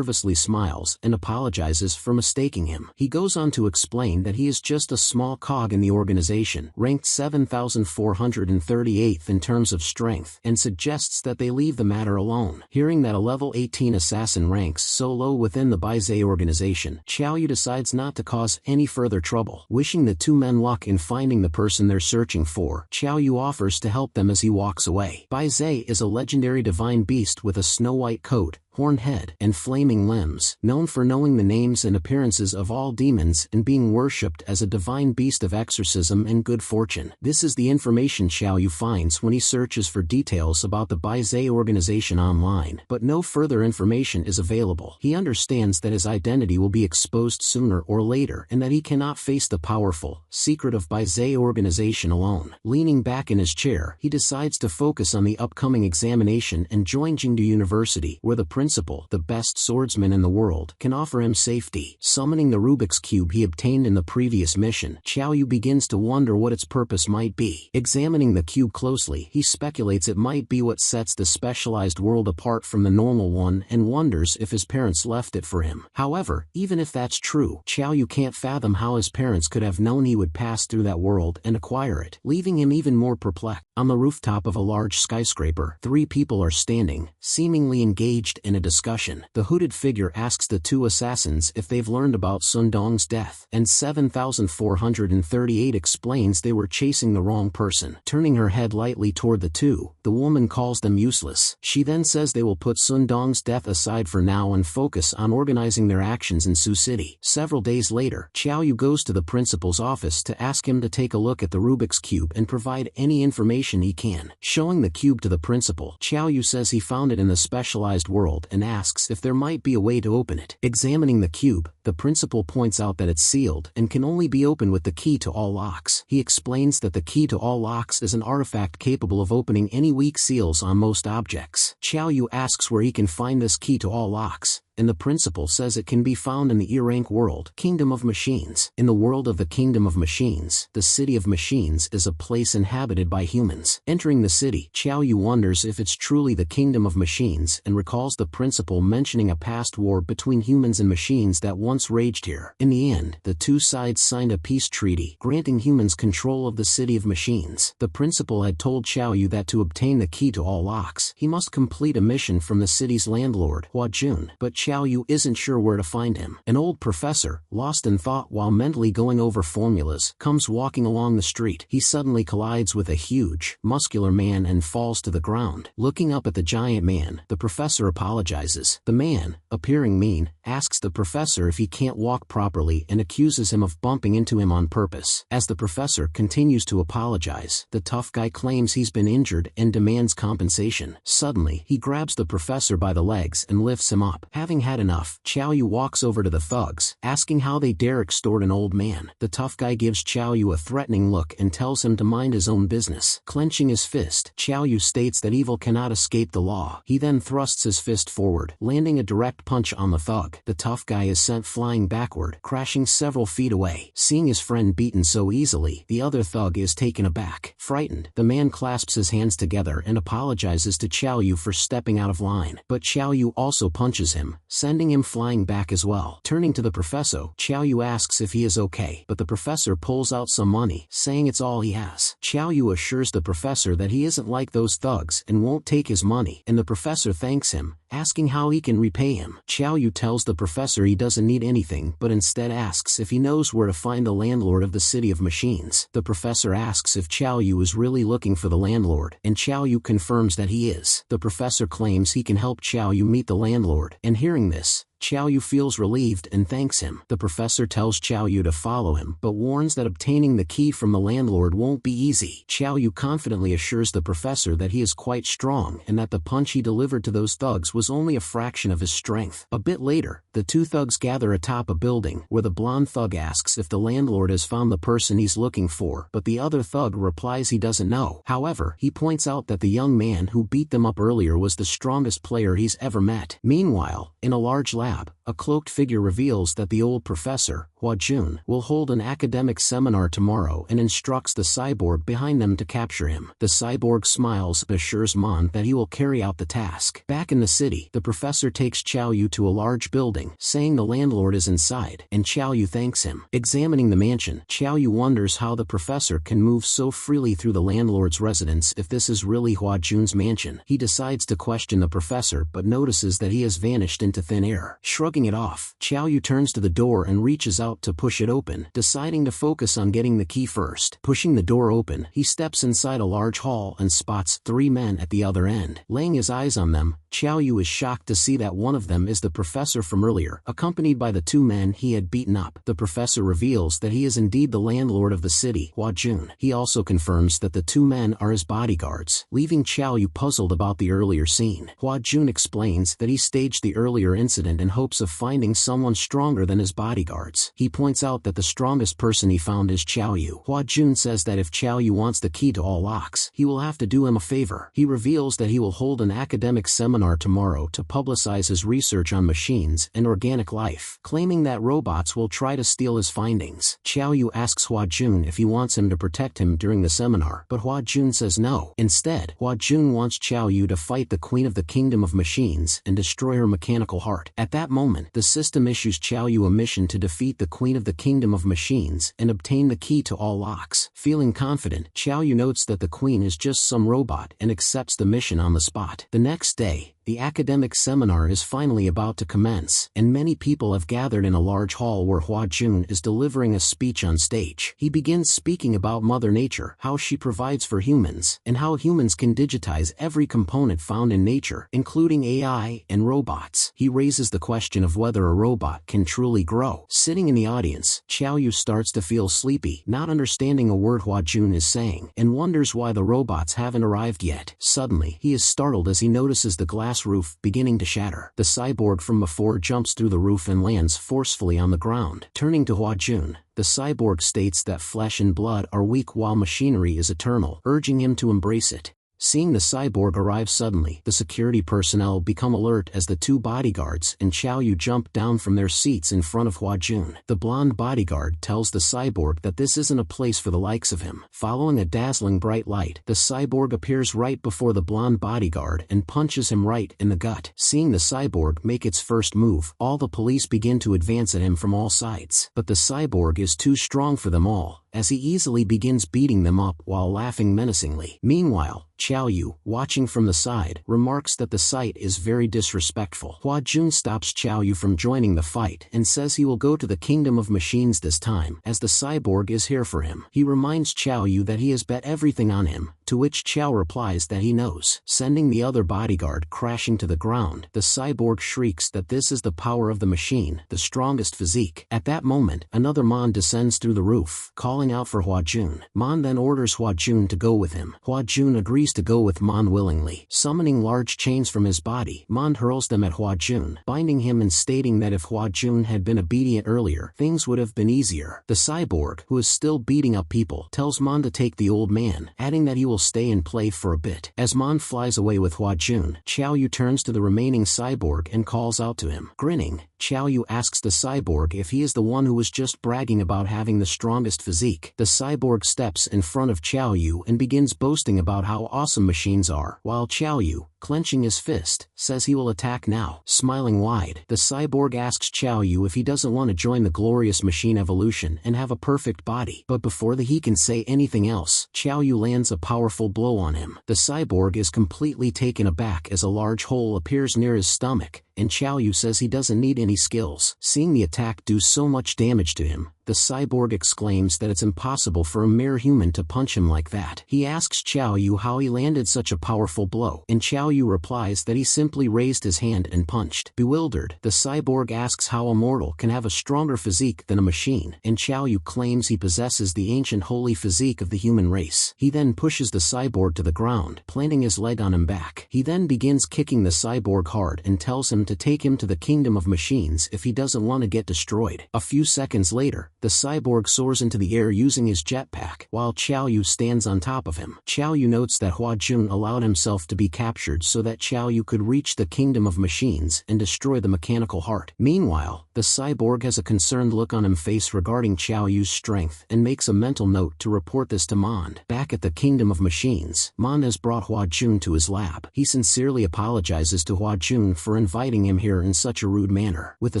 nervously smiles and apologizes for mistaking him. He goes on to explain that he is just a small cog in the organization, ranked 7,438th in terms of strength, and suggests that they leave the matter alone. Hearing that a level 18 assassin ranks so low within the Baizé organization, Xiao Yu decides not to cause any further trouble. Wishing the two men luck in finding the person they're searching for, Xiao Yu offers to help them as he walks away. Baizé is a legendary divine beast with a snow-white coat, horned head, and flaming limbs, known for knowing the names and appearances of all demons and being worshipped as a divine beast of exorcism and good fortune. This is the information Xiao Yu finds when he searches for details about the Baizé organization online, but no further information is available. He understands that his identity will be exposed sooner or later and that he cannot face the powerful, secretive Baizé organization alone. Leaning back in his chair, he decides to focus on the upcoming examination and join Jingdu University, where the principal, the best swordsman in the world, can offer him safety. Summoning the Rubik's Cube he obtained in the previous mission, Xiao Yu begins to wonder what its purpose might be. Examining the cube closely, he speculates it might be what sets the specialized world apart from the normal one and wonders if his parents left it for him. However, even if that's true, Xiao Yu can't fathom how his parents could have known he would pass through that world and acquire it, leaving him even more perplexed. On the rooftop of a large skyscraper, three people are standing, seemingly engaged in a discussion. The hooded figure asks the two assassins if they've learned about Sun Dong's death, and 7,438 explains they were chasing the wrong person. Turning her head lightly toward the two, the woman calls them useless. She then says they will put Sun Dong's death aside for now and focus on organizing their actions in Sioux City. Several days later, Xiao Yu goes to the principal's office to ask him to take a look at the Rubik's Cube and provide any information he can. Showing the cube to the principal, Xiao Yu says he found it in the specialized world and asks if there might be a way to open it. Examining the cube, the principal points out that it's sealed and can only be opened with the key to all locks. He explains that the key to all locks is an artifact capable of opening any weak seals on most objects. Xiao Yu asks where he can find this key to all locks, and the principal says it can be found in the E-rank world, Kingdom of Machines. In the world of the Kingdom of Machines, the City of Machines is a place inhabited by humans. Entering the city, Xiao Yu wonders if it's truly the Kingdom of Machines and recalls the principal mentioning a past war between humans and machines that once raged here. In the end, the two sides signed a peace treaty, granting humans control of the City of Machines. The principal had told Xiao Yu that to obtain the key to all locks, he must complete a mission from the city's landlord, Hua Jun, but Xiao Yu isn't sure where to find him. An old professor, lost in thought while mentally going over formulas, comes walking along the street. He suddenly collides with a huge, muscular man and falls to the ground. Looking up at the giant man, the professor apologizes. The man, appearing mean, asks the professor if he can't walk properly and accuses him of bumping into him on purpose. As the professor continues to apologize, the tough guy claims he's been injured and demands compensation. Suddenly, he grabs the professor by the legs and lifts him up. Having had enough, Xiao Yu walks over to the thugs, asking how they dare extort an old man. The tough guy gives Xiao Yu a threatening look and tells him to mind his own business. Clenching his fist, Xiao Yu states that evil cannot escape the law. He then thrusts his fist forward, landing a direct punch on the thug. The tough guy is sent flying backward, crashing several feet away. Seeing his friend beaten so easily, the other thug is taken aback. Frightened, the man clasps his hands together and apologizes to Xiao Yu for stepping out of line. But Xiao Yu also punches him, sending him flying back as well. Turning to the professor, Xiao Yu asks if he is okay, but the professor pulls out some money, saying it's all he has. Xiao Yu assures the professor that he isn't like those thugs and won't take his money, and the professor thanks him, asking how he can repay him. Xiao Yu tells the professor he doesn't need anything but instead asks if he knows where to find the landlord of the City of Machines. The professor asks if Xiao Yu is really looking for the landlord, and Xiao Yu confirms that he is. The professor claims he can help Xiao Yu meet the landlord, and hearing this, Xiao Yu feels relieved and thanks him. The professor tells Xiao Yu to follow him, but warns that obtaining the key from the landlord won't be easy. Xiao Yu confidently assures the professor that he is quite strong and that the punch he delivered to those thugs was only a fraction of his strength. A bit later, the two thugs gather atop a building, where the blonde thug asks if the landlord has found the person he's looking for, but the other thug replies he doesn't know. However, he points out that the young man who beat them up earlier was the strongest player he's ever met. Meanwhile, in a large lab, lab, a cloaked figure reveals that the old professor, Hua Jun, will hold an academic seminar tomorrow and instructs the cyborg behind them to capture him. The cyborg smiles and assures Mon that he will carry out the task. Back in the city, the professor takes Qiao Yu to a large building, saying the landlord is inside, and Qiao Yu thanks him. Examining the mansion, Qiao Yu wonders how the professor can move so freely through the landlord's residence if this is really Hua Jun's mansion. He decides to question the professor but notices that he has vanished into thin air. Shrugging it off, Qiao Yu turns to the door and reaches out to push it open, deciding to focus on getting the key first. Pushing the door open, he steps inside a large hall and spots 3 men at the other end. Laying his eyes on them, Qiao Yu is shocked to see that one of them is the professor from earlier, accompanied by the 2 men he had beaten up. The professor reveals that he is indeed the landlord of the city, Hua Jun. He also confirms that the 2 men are his bodyguards, leaving Qiao Yu puzzled about the earlier scene. Hua Jun explains that he staged the earlier incident in hopes of finding someone stronger than his bodyguards. He points out that the strongest person he found is Qiao Yu. Hua Jun says that if Qiao Yu wants the key to all locks, he will have to do him a favor. He reveals that he will hold an academic seminar tomorrow to publicize his research on machines and organic life, claiming that robots will try to steal his findings. Qiao Yu asks Hua Jun if he wants him to protect him during the seminar, but Hua Jun says no. Instead, Hua Jun wants Qiao Yu to fight the Queen of the Kingdom of Machines and destroy her mechanical heart. At that moment, the system issues Qiao Yu a mission to defeat the Queen of the Kingdom of Machines and obtain the key to all locks. Feeling confident, Qiao Yu notes that the Queen is just some robot and accepts the mission on the spot. The next day, the academic seminar is finally about to commence, and many people have gathered in a large hall where Hua Jun is delivering a speech on stage. He begins speaking about Mother Nature, how she provides for humans, and how humans can digitize every component found in nature, including AI and robots. He raises the question of whether a robot can truly grow. Sitting in the audience, Qiao Yu starts to feel sleepy, not understanding a word Hua Jun is saying, and wonders why the robots haven't arrived yet. Suddenly, he is startled as he notices the glass roof beginning to shatter. The cyborg from before jumps through the roof and lands forcefully on the ground. Turning to Hua Jun, the cyborg states that flesh and blood are weak while machinery is eternal, urging him to embrace it. Seeing the cyborg arrive suddenly, the security personnel become alert as the 2 bodyguards and Qiao Yu jump down from their seats in front of Hua Jun. The blonde bodyguard tells the cyborg that this isn't a place for the likes of him. Following a dazzling bright light, the cyborg appears right before the blonde bodyguard and punches him right in the gut. Seeing the cyborg make its first move, all the police begin to advance at him from all sides. But the cyborg is too strong for them all, as he easily begins beating them up while laughing menacingly. Meanwhile, Qiao Yu, watching from the side, remarks that the sight is very disrespectful. Hua Jun stops Qiao Yu from joining the fight and says he will go to the Kingdom of Machines this time, as the cyborg is here for him. He reminds Qiao Yu that he has bet everything on him, to which Qiao replies that he knows. Sending the other bodyguard crashing to the ground, the cyborg shrieks that this is the power of the machine, the strongest physique. At that moment, another Mon descends through the roof, calling out for Hua Jun. Mon then orders Hua Jun to go with him. Hua Jun agrees to go with Mon willingly. Summoning large chains from his body, Mon hurls them at Hua Jun, binding him and stating that if Hua Jun had been obedient earlier, things would have been easier. The cyborg, who is still beating up people, tells Mon to take the old man, adding that he will stay and play for a bit. As Mon flies away with Hua Jun, Qiao Yu turns to the remaining cyborg and calls out to him. Grinning, Qiao Yu asks the cyborg if he is the one who was just bragging about having the strongest physique. The cyborg steps in front of Qiao Yu and begins boasting about how awesome machines are, while Qiao Yu, clenching his fist, says he will attack now. Smiling wide, the cyborg asks Qiao Yu if he doesn't want to join the glorious machine evolution and have a perfect body. But before he can say anything else, Qiao Yu lands a powerful blow on him. The cyborg is completely taken aback as a large hole appears near his stomach, and Qiao Yu says he doesn't need any skills. Seeing the attack do so much damage to him, the cyborg exclaims that it's impossible for a mere human to punch him like that. He asks Qiao Yu how he landed such a powerful blow, and Qiao Yu replies that he simply raised his hand and punched. Bewildered, the cyborg asks how a mortal can have a stronger physique than a machine, and Qiao Yu claims he possesses the ancient holy physique of the human race. He then pushes the cyborg to the ground, planting his leg on him back. He then begins kicking the cyborg hard and tells him to take him to the kingdom of machines if he doesn't want to get destroyed. A few seconds later, the cyborg soars into the air using his jetpack, while Qiao Yu stands on top of him. Qiao Yu notes that Hua Jun allowed himself to be captured so that Qiao Yu could reach the kingdom of machines and destroy the mechanical heart. Meanwhile, the cyborg has a concerned look on his face regarding Qiao Yu's strength and makes a mental note to report this to Mond. Back at the kingdom of machines, Mond has brought Hua Jun to his lab. He sincerely apologizes to Hua Jun for inviting him here in such a rude manner. With a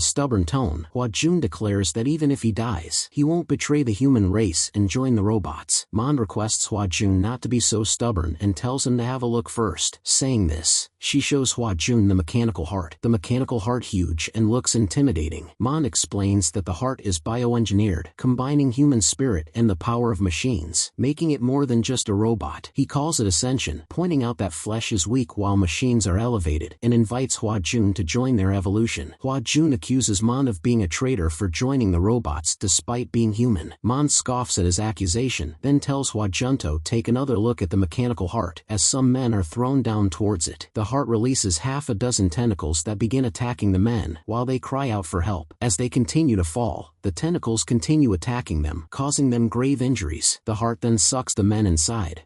stubborn tone, Hua Jun declares that even if he dies, he won't betray the human race and join the robots. Mond requests Hua Jun not to be so stubborn and tells him to have a look first. Saying this, she shows Hua Jun the mechanical heart. The mechanical heart huge and looks intimidating. Mond explains that the heart is bioengineered, combining human spirit and the power of machines, making it more than just a robot. He calls it ascension, pointing out that flesh is weak while machines are elevated, and invites Hua Jun to join their evolution. Hua Jun accuses Mond of being a traitor for joining the robots despite being human. Mond scoffs at his accusation, then tells Hua Jun to take another look at the mechanical heart, as some men are thrown down towards it. The heart releases half a dozen tentacles that begin attacking the men, while they cry out for help. As they continue to fall, the tentacles continue attacking them, causing them grave injuries. The heart then sucks the men inside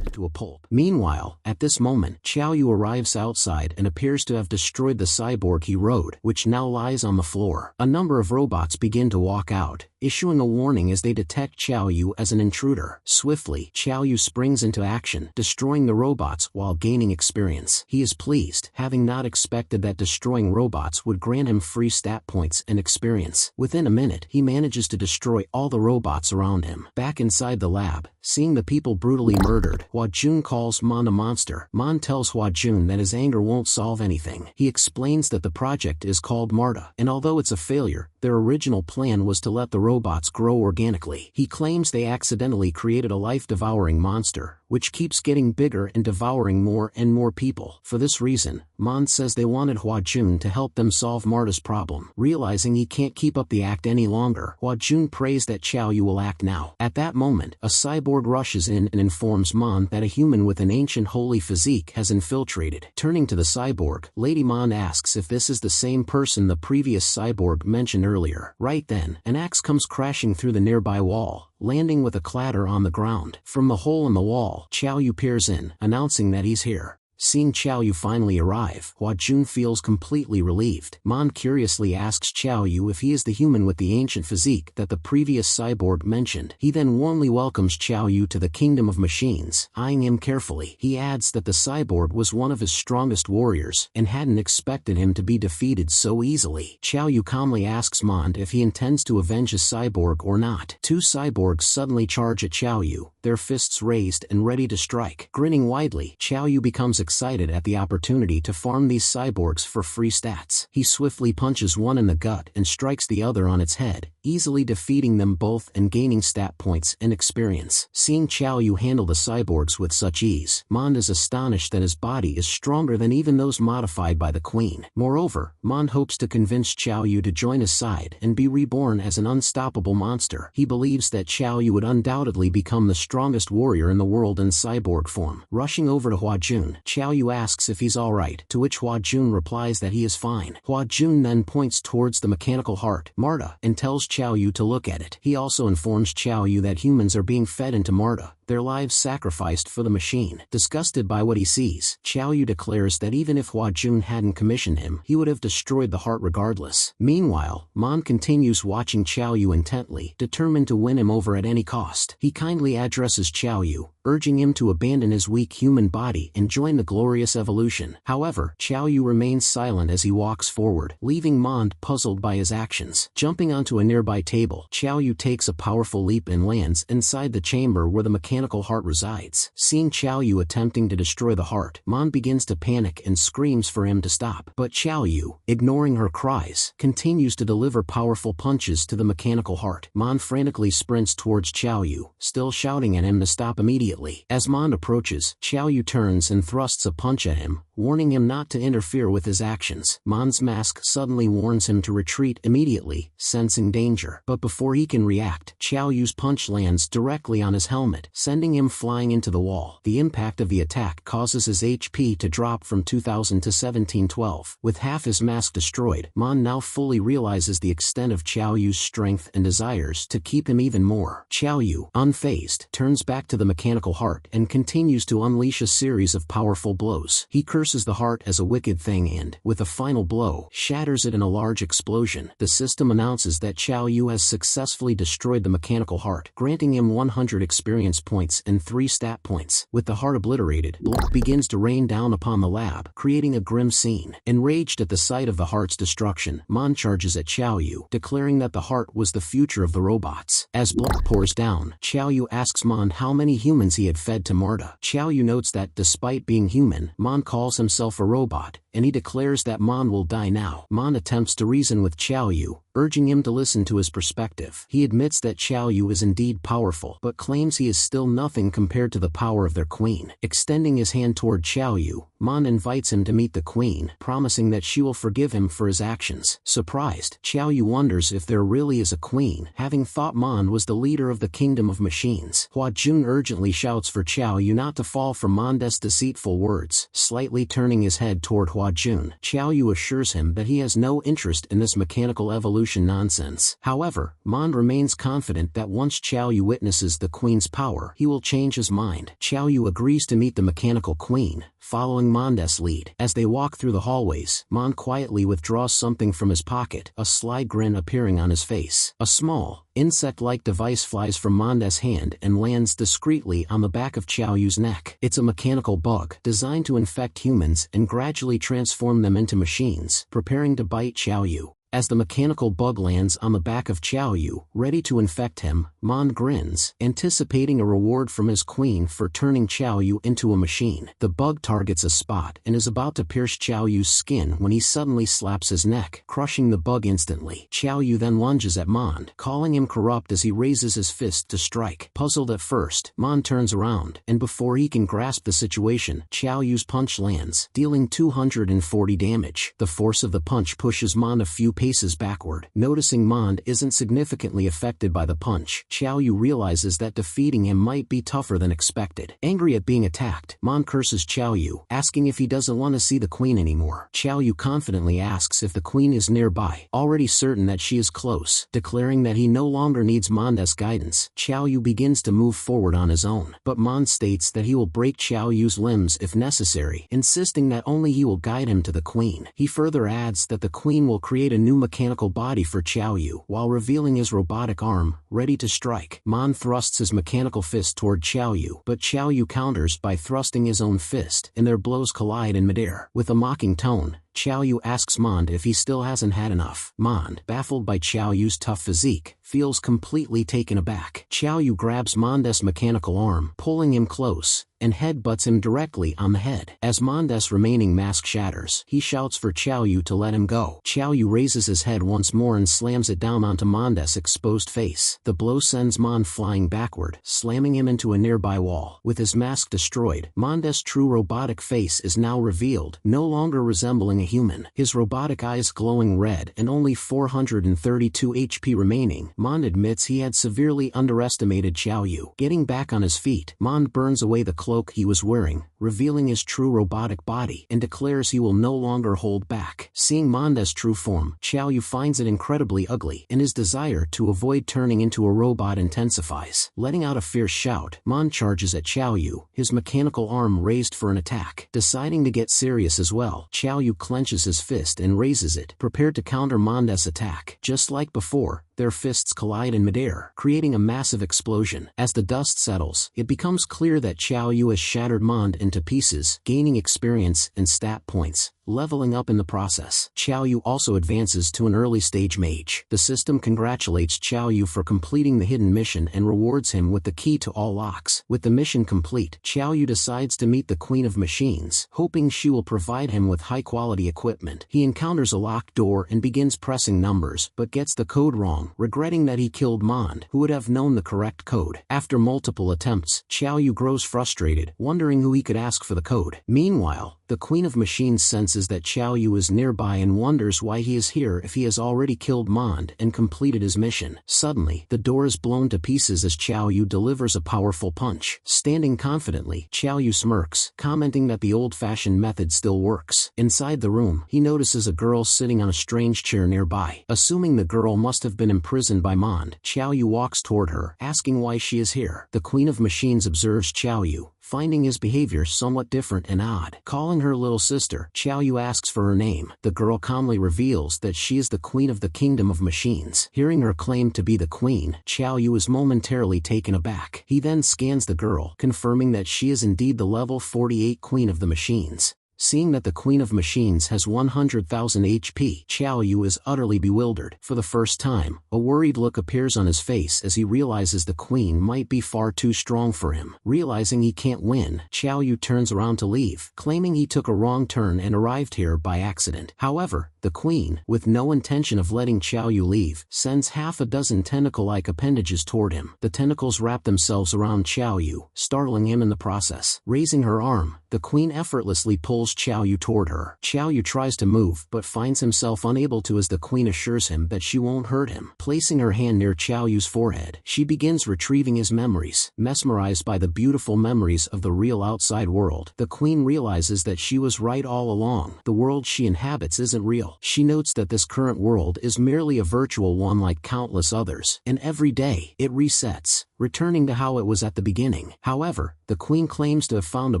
to a pulp. Meanwhile, at this moment, Qiao Yu arrives outside and appears to have destroyed the cyborg he rode, which now lies on the floor. A number of robots begin to walk out, issuing a warning as they detect Qiao Yu as an intruder. Swiftly, Qiao Yu springs into action, destroying the robots while gaining experience. He is pleased, having not expected that destroying robots would grant him free stat points and experience. Within a minute, he manages to destroy all the robots around him. Back inside the lab, seeing the people brutally murdered, Hua Jun calls Mond a monster. Mond tells Hua Jun that his anger won't solve anything. He explains that the project is called Marta, and although it's a failure, their original plan was to let the robots grow organically. He claims they accidentally created a life-devouring monster, which keeps getting bigger and devouring more and more people. For this reason, Mond says they wanted Hua Jun to help them solve Marta's problem. Realizing he can't keep up the act any longer, Hua Jun prays that Qiao Yu will act now. At that moment, a cyborg rushes in and informs Mond that a human with an ancient holy physique has infiltrated. Turning to the cyborg, Lady Mond asks if this is the same person the previous cyborg mentioned earlier. Right then, an axe comes crashing through the nearby wall, landing with a clatter on the ground. From the hole in the wall, Qiao Yu peers in, announcing that he's here. Seeing Qiao Yu finally arrive, Hua Jun feels completely relieved. Mond curiously asks Qiao Yu if he is the human with the ancient physique that the previous cyborg mentioned. He then warmly welcomes Qiao Yu to the kingdom of machines, eyeing him carefully. He adds that the cyborg was one of his strongest warriors, and hadn't expected him to be defeated so easily. Qiao Yu calmly asks Mond if he intends to avenge his cyborg or not. Two cyborgs suddenly charge at Qiao Yu, their fists raised and ready to strike. Grinning widely, Qiao Yu becomes excited at the opportunity to farm these cyborgs for free stats. He swiftly punches one in the gut and strikes the other on its head, easily defeating them both and gaining stat points and experience. Seeing Qiao Yu handle the cyborgs with such ease, Mond is astonished that his body is stronger than even those modified by the Queen. Moreover, Mond hopes to convince Qiao Yu to join his side and be reborn as an unstoppable monster. He believes that Qiao Yu would undoubtedly become the strongest warrior in the world in cyborg form. Rushing over to Hua Jun, Qiao Yu asks if he's alright, to which Hua Jun replies that he is fine. Hua Jun then points towards the mechanical heart, Marta, and tells Qiao Yu to look at it. He also informs Qiao Yu that humans are being fed into Marta, their lives sacrificed for the machine. Disgusted by what he sees, Qiao Yu declares that even if Hua Jun hadn't commissioned him, he would have destroyed the heart regardless. Meanwhile, Mond continues watching Qiao Yu intently, determined to win him over at any cost. He kindly addresses Qiao Yu, urging him to abandon his weak human body and join the glorious evolution. However, Qiao Yu remains silent as he walks forward, leaving Mond puzzled by his actions. Jumping onto a nearby table, Qiao Yu takes a powerful leap and lands inside the chamber where the mechanical heart resides. Seeing Qiao Yu attempting to destroy the heart, Mond begins to panic and screams for him to stop. But Qiao Yu, ignoring her cries, continues to deliver powerful punches to the mechanical heart. Mond frantically sprints towards Qiao Yu, still shouting at him to stop immediately. As Mond approaches, Qiao Yu turns and thrusts a punch at him, warning him not to interfere with his actions. Man's mask suddenly warns him to retreat immediately, sensing danger. But before he can react, Qiao Yu's punch lands directly on his helmet, sending him flying into the wall. The impact of the attack causes his HP to drop from 2000 to 1712. With half his mask destroyed, Man now fully realizes the extent of Qiao Yu's strength and desires to keep him even more. Qiao Yu, unfazed, turns back to the mechanical heart and continues to unleash a series of powerful blows. He curses the heart as a wicked thing and, with a final blow, shatters it in a large explosion. The system announces that Qiao Yu has successfully destroyed the mechanical heart, granting him 100 experience points and 3 stat points. With the heart obliterated, blood begins to rain down upon the lab, creating a grim scene. Enraged at the sight of the heart's destruction, Man charges at Qiao Yu, declaring that the heart was the future of the robots. As blood pours down, Qiao Yu asks Man how many humans he had fed to Marta. Qiao Yu notes that despite being human, Man calls himself a robot, and he declares that Man will die now. Man attempts to reason with Qiao Yu, urging him to listen to his perspective. He admits that Qiao Yu is indeed powerful, but claims he is still nothing compared to the power of their queen. Extending his hand toward Qiao Yu, Man invites him to meet the queen, promising that she will forgive him for his actions. Surprised, Qiao Yu wonders if there really is a queen, having thought Man was the leader of the kingdom of machines. Hua Jun urgently shouts for Qiao Yu not to fall for Man's deceitful words. Slightly turning his head toward Hua Jun, Qiao Yu assures him that he has no interest in this mechanical evolution nonsense. However, Man remains confident that once Qiao Yu witnesses the queen's power, he will change his mind. Qiao Yu agrees to meet the mechanical queen, following Man's lead. As they walk through the hallways, Man quietly withdraws something from his pocket, a sly grin appearing on his face. A small, insect-like device flies from Man's hand and lands discreetly on the back of Qiao Yu's neck. It's a mechanical bug, designed to infect humans and gradually transform them into machines, preparing to bite Qiao Yu. As the mechanical bug lands on the back of Qiao Yu, ready to infect him, Man grins, anticipating a reward from his queen for turning Qiao Yu into a machine. The bug targets a spot and is about to pierce Qiao Yu's skin when he suddenly slaps his neck, crushing the bug instantly. Qiao Yu then lunges at Man, calling him corrupt as he raises his fist to strike. Puzzled at first, Man turns around, and before he can grasp the situation, Qiao Yu's punch lands, dealing 240 damage. The force of the punch pushes Man a few paces backward. Noticing Man isn't significantly affected by the punch, Qiao Yu realizes that defeating him might be tougher than expected. Angry at being attacked, Man curses Qiao Yu, asking if he doesn't want to see the queen anymore. Qiao Yu confidently asks if the queen is nearby, already certain that she is close. Declaring that he no longer needs Man's guidance, Qiao Yu begins to move forward on his own. But Man states that he will break Qiao Yu's limbs if necessary, insisting that only he will guide him to the queen. He further adds that the queen will create a new mechanical body for Qiao Yu, while revealing his robotic arm, ready to strike. Man thrusts his mechanical fist toward Qiao Yu, but Qiao Yu counters by thrusting his own fist, and their blows collide in midair. With a mocking tone, Qiao Yu asks Man if he still hasn't had enough. Man, baffled by Qiao Yu's tough physique, feels completely taken aback. Qiao Yu grabs Man's mechanical arm, pulling him close, and headbutts him directly on the head. As Man's remaining mask shatters, he shouts for Qiao Yu to let him go. Qiao Yu raises his head once more and slams it down onto Man's exposed face. The blow sends Man flying backward, slamming him into a nearby wall. With his mask destroyed, Man's true robotic face is now revealed, no longer resembling a human. His robotic eyes glowing red and only 432 HP remaining, Man admits he had severely underestimated Qiao Yu. Getting back on his feet, Man burns away the cloak he was wearing, revealing his true robotic body, and declares he will no longer hold back. Seeing Man's true form, Qiao Yu finds it incredibly ugly, and his desire to avoid turning into a robot intensifies. Letting out a fierce shout, Man charges at Qiao Yu, his mechanical arm raised for an attack. Deciding to get serious as well, Qiao Yu clenches his fist and raises it, prepared to counter Man's attack. Just like before, their fists collide in midair, creating a massive explosion. As the dust settles, it becomes clear that Qiao Yu has shattered Man into pieces, gaining experience and stat points, leveling up in the process. Qiao Yu also advances to an early stage mage. The system congratulates Qiao Yu for completing the hidden mission and rewards him with the key to all locks. With the mission complete, Qiao Yu decides to meet the Queen of Machines, hoping she will provide him with high-quality equipment. He encounters a locked door and begins pressing numbers, but gets the code wrong, regretting that he killed Man, who would have known the correct code. After multiple attempts, Qiao Yu grows frustrated, wondering who he could ask for the code. Meanwhile, The Queen of Machines senses that Qiao Yu is nearby and wonders why he is here if he has already killed Mond and completed his mission. Suddenly, the door is blown to pieces as Qiao Yu delivers a powerful punch. Standing confidently, Qiao Yu smirks, commenting that the old-fashioned method still works. Inside the room, he notices a girl sitting on a strange chair nearby. Assuming the girl must have been imprisoned by Mond, Qiao Yu walks toward her, asking why she is here. The Queen of Machines observes Qiao Yu, finding his behavior somewhat different and odd. Calling her little sister, Qiao Yu asks for her name. The girl calmly reveals that she is the Queen of the Kingdom of Machines. Hearing her claim to be the Queen, Qiao Yu is momentarily taken aback. He then scans the girl, confirming that she is indeed the level 48 Queen of the Machines. Seeing that the Queen of Machines has 100,000 HP, Qiao Yu is utterly bewildered. For the first time, a worried look appears on his face as he realizes the Queen might be far too strong for him. Realizing he can't win, Qiao Yu turns around to leave, claiming he took a wrong turn and arrived here by accident. However, the Queen, with no intention of letting Qiao Yu leave, sends half a dozen tentacle-like appendages toward him. The tentacles wrap themselves around Qiao Yu, startling him in the process. Raising her arm, the Queen effortlessly pulls Qiao Yu toward her. Qiao Yu tries to move but finds himself unable to as the Queen assures him that she won't hurt him. Placing her hand near Qiao Yu's forehead, she begins retrieving his memories. Mesmerized by the beautiful memories of the real outside world, the Queen realizes that she was right all along. The world she inhabits isn't real. She notes that this current world is merely a virtual one like countless others, and every day, it resets, returning to how it was at the beginning. However, the Queen claims to have found a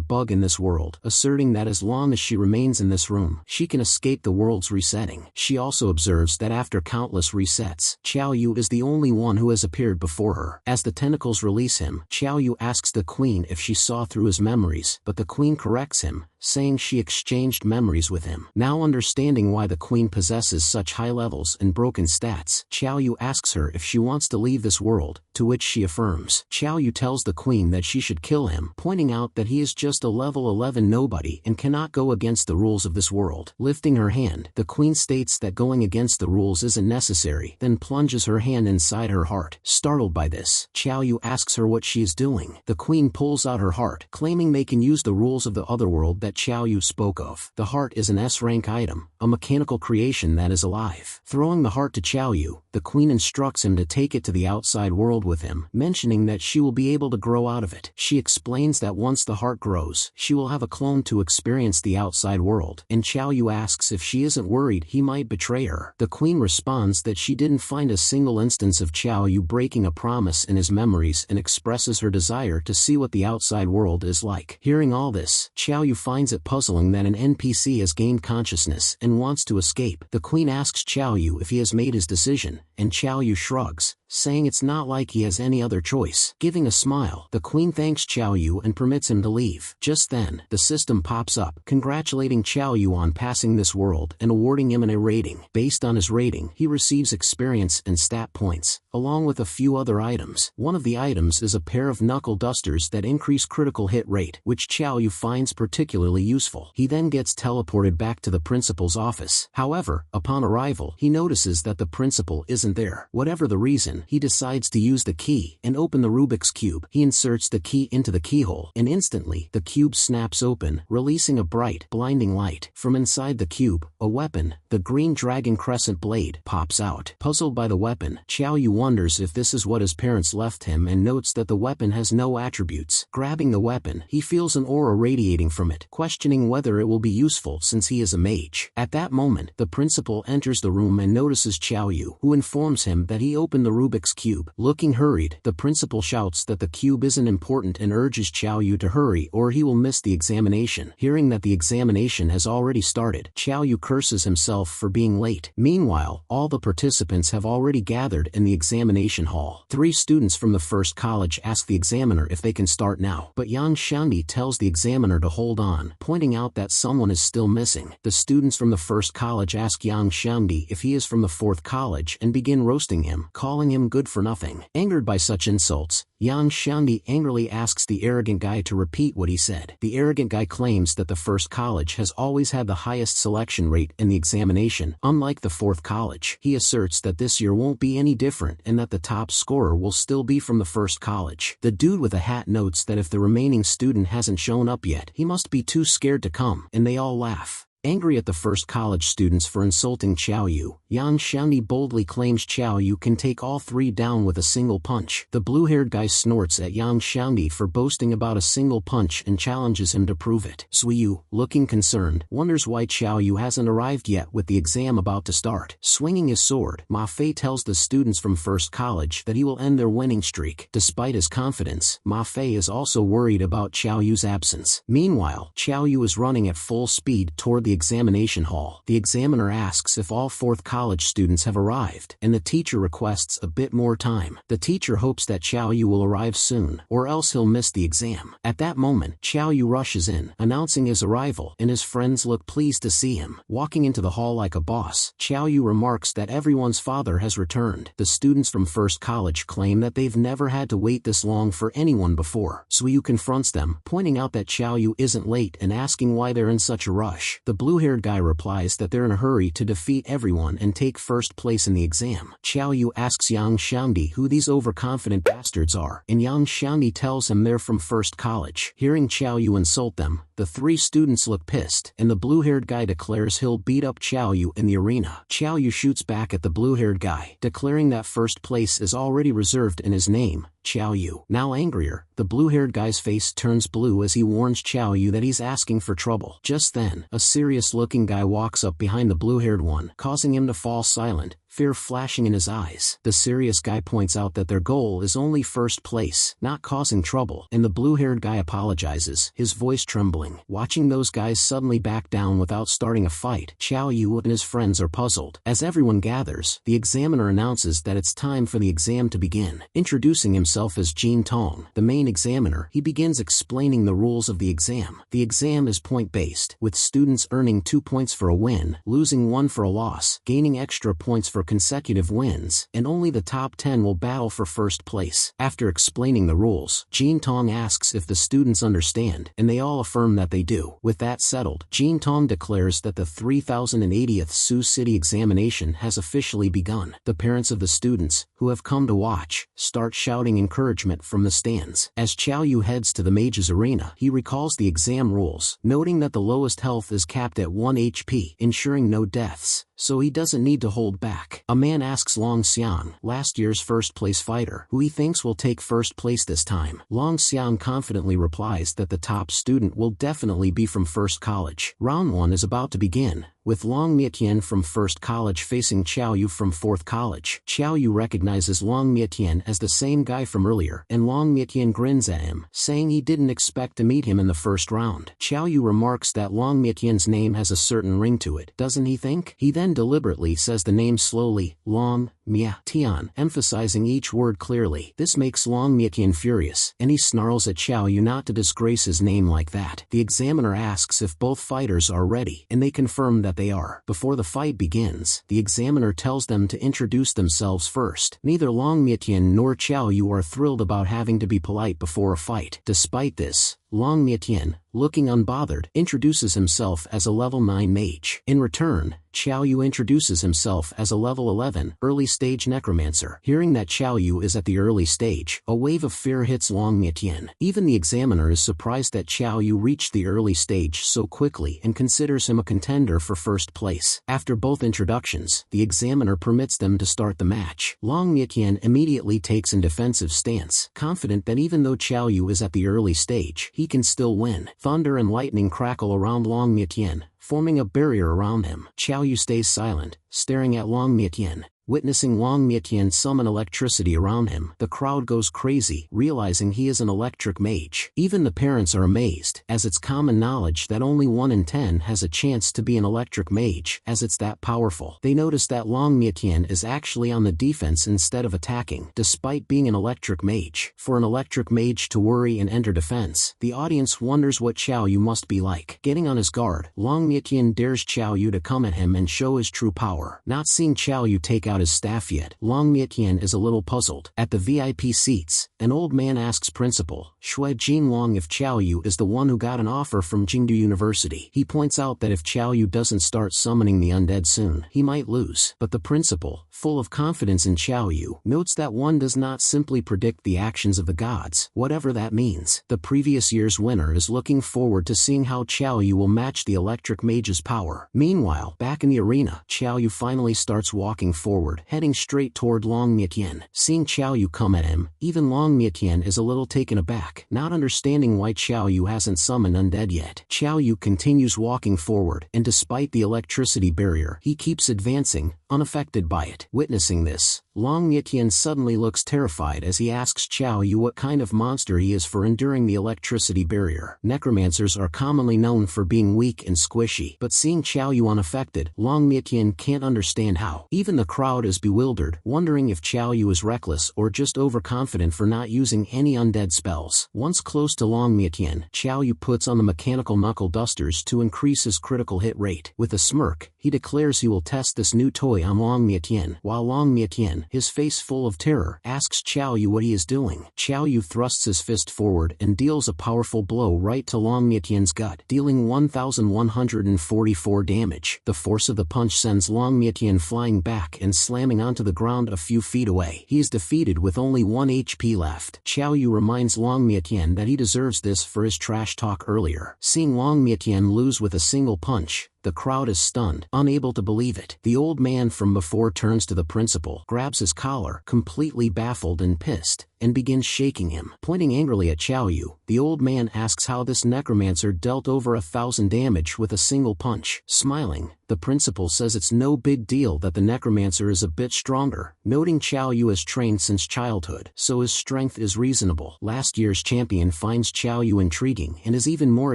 bug in this world, asserting that as long as she remains in this room, she can escape the world's resetting. She also observes that after countless resets, Qiao Yu is the only one who has appeared before her. As the tentacles release him, Qiao Yu asks the Queen if she saw through his memories, but the Queen corrects him, saying she exchanged memories with him. Now understanding why the Queen possesses such high levels and broken stats, Qiao Yu asks her if she wants to leave this world, to which she affirms. Qiao Yu tells the Queen that she should kill him, pointing out that he is just a level 11 nobody and cannot go against the rules of this world. Lifting her hand, the Queen states that going against the rules isn't necessary, then plunges her hand inside her heart. Startled by this, Qiao Yu asks her what she is doing. The Queen pulls out her heart, claiming they can use the rules of the other world that Qiao Yu spoke of. The heart is an S-rank item, a mechanical creation that is alive. Throwing the heart to Qiao Yu, the Queen instructs him to take it to the outside world with him, mentioning that she will be able to grow out of it. She explains that once the heart grows, she will have a clone to experience the outside world, and Qiao Yu asks if she isn't worried he might betray her. The Queen responds that she didn't find a single instance of Qiao Yu breaking a promise in his memories and expresses her desire to see what the outside world is like. Hearing all this, Qiao Yu finds it puzzling that an NPC has gained consciousness and wants to escape. The Queen asks Qiao Yu if he has made his decision, and Qiao Yu shrugs, saying it's not like he has any other choice. Giving a smile, the Queen thanks Qiao Yu and permits him to leave. Just then, the system pops up, congratulating Qiao Yu on passing this world and awarding him an A rating. Based on his rating, he receives experience and stat points, along with a few other items. One of the items is a pair of knuckle dusters that increase critical hit rate, which Qiao Yu finds particularly useful. He then gets teleported back to the principal's office. However, upon arrival, he notices that the principal isn't there. Whatever the reason, he decides to use the key and open the Rubik's Cube. He inserts the key into the keyhole, and instantly, the cube snaps open, releasing a bright, blinding light. From inside the cube, a weapon, the green dragon crescent blade, pops out. Puzzled by the weapon, Qiao Yu wonders if this is what his parents left him and notes that the weapon has no attributes. Grabbing the weapon, he feels an aura radiating from it, questioning whether it will be useful since he is a mage. At that moment, the principal enters the room and notices Qiao Yu, who informs him that he opened the Rubik's Cube. Looking hurried, the principal shouts that the cube isn't important and urges Qiao Yu to hurry or he will miss the examination. Hearing that the examination has already started, Qiao Yu curses himself for being late. Meanwhile, all the participants have already gathered in the examination hall. 3 students from the first college ask the examiner if they can start now, but Yang Shandi tells the examiner to hold on, pointing out that someone is still missing. The students from the first college ask Yang Shandi if he is from the 4th college and begin roasting him, calling him good for nothing. Angered by such insults, Yang Xiandi angrily asks the arrogant guy to repeat what he said. The arrogant guy claims that the first college has always had the highest selection rate in the examination, unlike the fourth college. He asserts that this year won't be any different and that the top scorer will still be from the first college. The dude with a hat notes that if the remaining student hasn't shown up yet, he must be too scared to come, and they all laugh. Angry at the first college students for insulting Qiao Yu, Yang Xiandi boldly claims Qiao Yu can take all three down with a single punch. The blue-haired guy snorts at Yang Xiandi for boasting about a single punch and challenges him to prove it. Sui Yu, looking concerned, wonders why Qiao Yu hasn't arrived yet with the exam about to start. Swinging his sword, Ma Fei tells the students from first college that he will end their winning streak. Despite his confidence, Ma Fei is also worried about Qiao Yu's absence. Meanwhile, Qiao Yu is running at full speed toward the examination hall. The examiner asks if all fourth college students have arrived, and the teacher requests a bit more time. The teacher hopes that Qiao Yu will arrive soon, or else he'll miss the exam. At that moment, Qiao Yu rushes in, announcing his arrival, and his friends look pleased to see him. Walking into the hall like a boss, Qiao Yu remarks that everyone's father has returned. The students from first college claim that they've never had to wait this long for anyone before. Sui Yu confronts them, pointing out that Qiao Yu isn't late and asking why they're in such a rush. The blue-haired guy replies that they're in a hurry to defeat everyone and take first place in the exam. Qiao Yu asks Yang Xiandi who these overconfident bastards are, and Yang Xiandi tells him they're from first college. Hearing Qiao Yu insult them, the three students look pissed, and the blue-haired guy declares he'll beat up Qiao Yu in the arena. Qiao Yu shoots back at the blue-haired guy, declaring that first place is already reserved in his name, Qiao Yu. Now angrier, the blue-haired guy's face turns blue as he warns Qiao Yu that he's asking for trouble. Just then, a serious-looking guy walks up behind the blue-haired one, causing him to fall silent, fear flashing in his eyes. The serious guy points out that their goal is only first place, not causing trouble, and the blue-haired guy apologizes, his voice trembling. Watching those guys suddenly back down without starting a fight, Qiao Yu and his friends are puzzled. As everyone gathers, the examiner announces that it's time for the exam to begin. Introducing himself as Jin Tong, the main examiner, he begins explaining the rules of the exam. The exam is point-based, with students earning 2 points for a win, losing 1 for a loss, gaining extra points for consecutive wins, and only the top 10 will battle for first place. After explaining the rules, Jin Tong asks if the students understand, and they all affirm that they do. With that settled, Jin Tong declares that the 3080th Sioux City examination has officially begun. The parents of the students, who have come to watch, start shouting encouragement from the stands. As Qiao Yu heads to the mage's arena, he recalls the exam rules, noting that the lowest health is capped at 1 HP, ensuring no deaths, so he doesn't need to hold back. A man asks Long Xiang, last year's first-place fighter, who he thinks will take first place this time. Long Xiang confidently replies that the top student will definitely be from first college. Round 1 is about to begin, with Long Mietian from first college facing Qiao Yu from fourth college. Qiao Yu recognizes Long Mietian as the same guy from earlier, and Long Mietian grins at him, saying he didn't expect to meet him in the first round. Qiao Yu remarks that Long Mietian's name has a certain ring to it, doesn't he think? He then deliberately says the name slowly, Long Mietian, emphasizing each word clearly. This makes Long Mietian furious, and he snarls at Qiao Yu not to disgrace his name like that. The examiner asks if both fighters are ready, and they confirm that they are. Before the fight begins, the examiner tells them to introduce themselves first. Neither Long Mietian nor Qiao Yu are thrilled about having to be polite before a fight. Despite this, Long Mietian, looking unbothered, introduces himself as a level 9 mage. In return, Qiao Yu introduces himself as a level 11, early stage necromancer. Hearing that Qiao Yu is at the early stage, a wave of fear hits Long Mietian. Even the examiner is surprised that Qiao Yu reached the early stage so quickly and considers him a contender for first place. After both introductions, the examiner permits them to start the match. Long Mietian immediately takes an defensive stance, confident that even though Qiao Yu is at the early stage, he can still win. Thunder and lightning crackle around Long Mietian, forming a barrier around him. Qiao Yu stays silent, staring at Long Mietian. Witnessing Long Mietian summon electricity around him, the crowd goes crazy, realizing he is an electric mage. Even the parents are amazed, as it's common knowledge that only 1 in 10 has a chance to be an electric mage, as it's that powerful. They notice that Long Mietian is actually on the defense instead of attacking, despite being an electric mage. For an electric mage to worry and enter defense, the audience wonders what Qiao Yu must be like. Getting on his guard, Long Mietian dares Qiao Yu to come at him and show his true power. Not seeing Qiao Yu take out out his staff yet. Long Mietian is a little puzzled. At the VIP seats, an old man asks Principal Shui Jinlong if Qiao Yu is the one who got an offer from Jingdu University. He points out that if Qiao Yu doesn't start summoning the undead soon, he might lose. But the principal, full of confidence in Qiao Yu, notes that one does not simply predict the actions of the gods, whatever that means. The previous year's winner is looking forward to seeing how Qiao Yu will match the electric mage's power. Meanwhile, back in the arena, Qiao Yu finally starts walking forward, heading straight toward Long Mietian. Seeing Qiao Yu come at him, even Long Mietian is a little taken aback, not understanding why Qiao Yu hasn't summoned undead yet. Qiao Yu continues walking forward, and despite the electricity barrier, he keeps advancing, unaffected by it. Witnessing this, Long Mietian suddenly looks terrified as he asks Qiao Yu what kind of monster he is for enduring the electricity barrier. Necromancers are commonly known for being weak and squishy, but seeing Qiao Yu unaffected, Long Mietian can't understand how. Even the crowd is bewildered, wondering if Qiao Yu is reckless or just overconfident for not using any undead spells. Once close to Long Mietian, Qiao Yu puts on the mechanical knuckle dusters to increase his critical hit rate. With a smirk, he declares he will test this new toy on Long Mietian, while Long Mietian, his face full of terror, asks Qiao Yu what he is doing. Qiao Yu thrusts his fist forward and deals a powerful blow right to Long Mietian's gut, dealing 1,144 damage. The force of the punch sends Long Mietian flying back and slamming onto the ground a few feet away. He is defeated with only 1 HP left. Qiao Yu reminds Long Mietian that he deserves this for his trash talk earlier. Seeing Long Mietian lose with a single punch, the crowd is stunned, unable to believe it. The old man from before turns to the principal, grabs his collar, completely baffled and pissed, and begins shaking him. Pointing angrily at Qiao Yu, the old man asks how this necromancer dealt over 1,000 damage with a single punch. Smiling, the principal says it's no big deal that the necromancer is a bit stronger, noting Qiao Yu has trained since childhood, so his strength is reasonable. Last year's champion finds Qiao Yu intriguing and is even more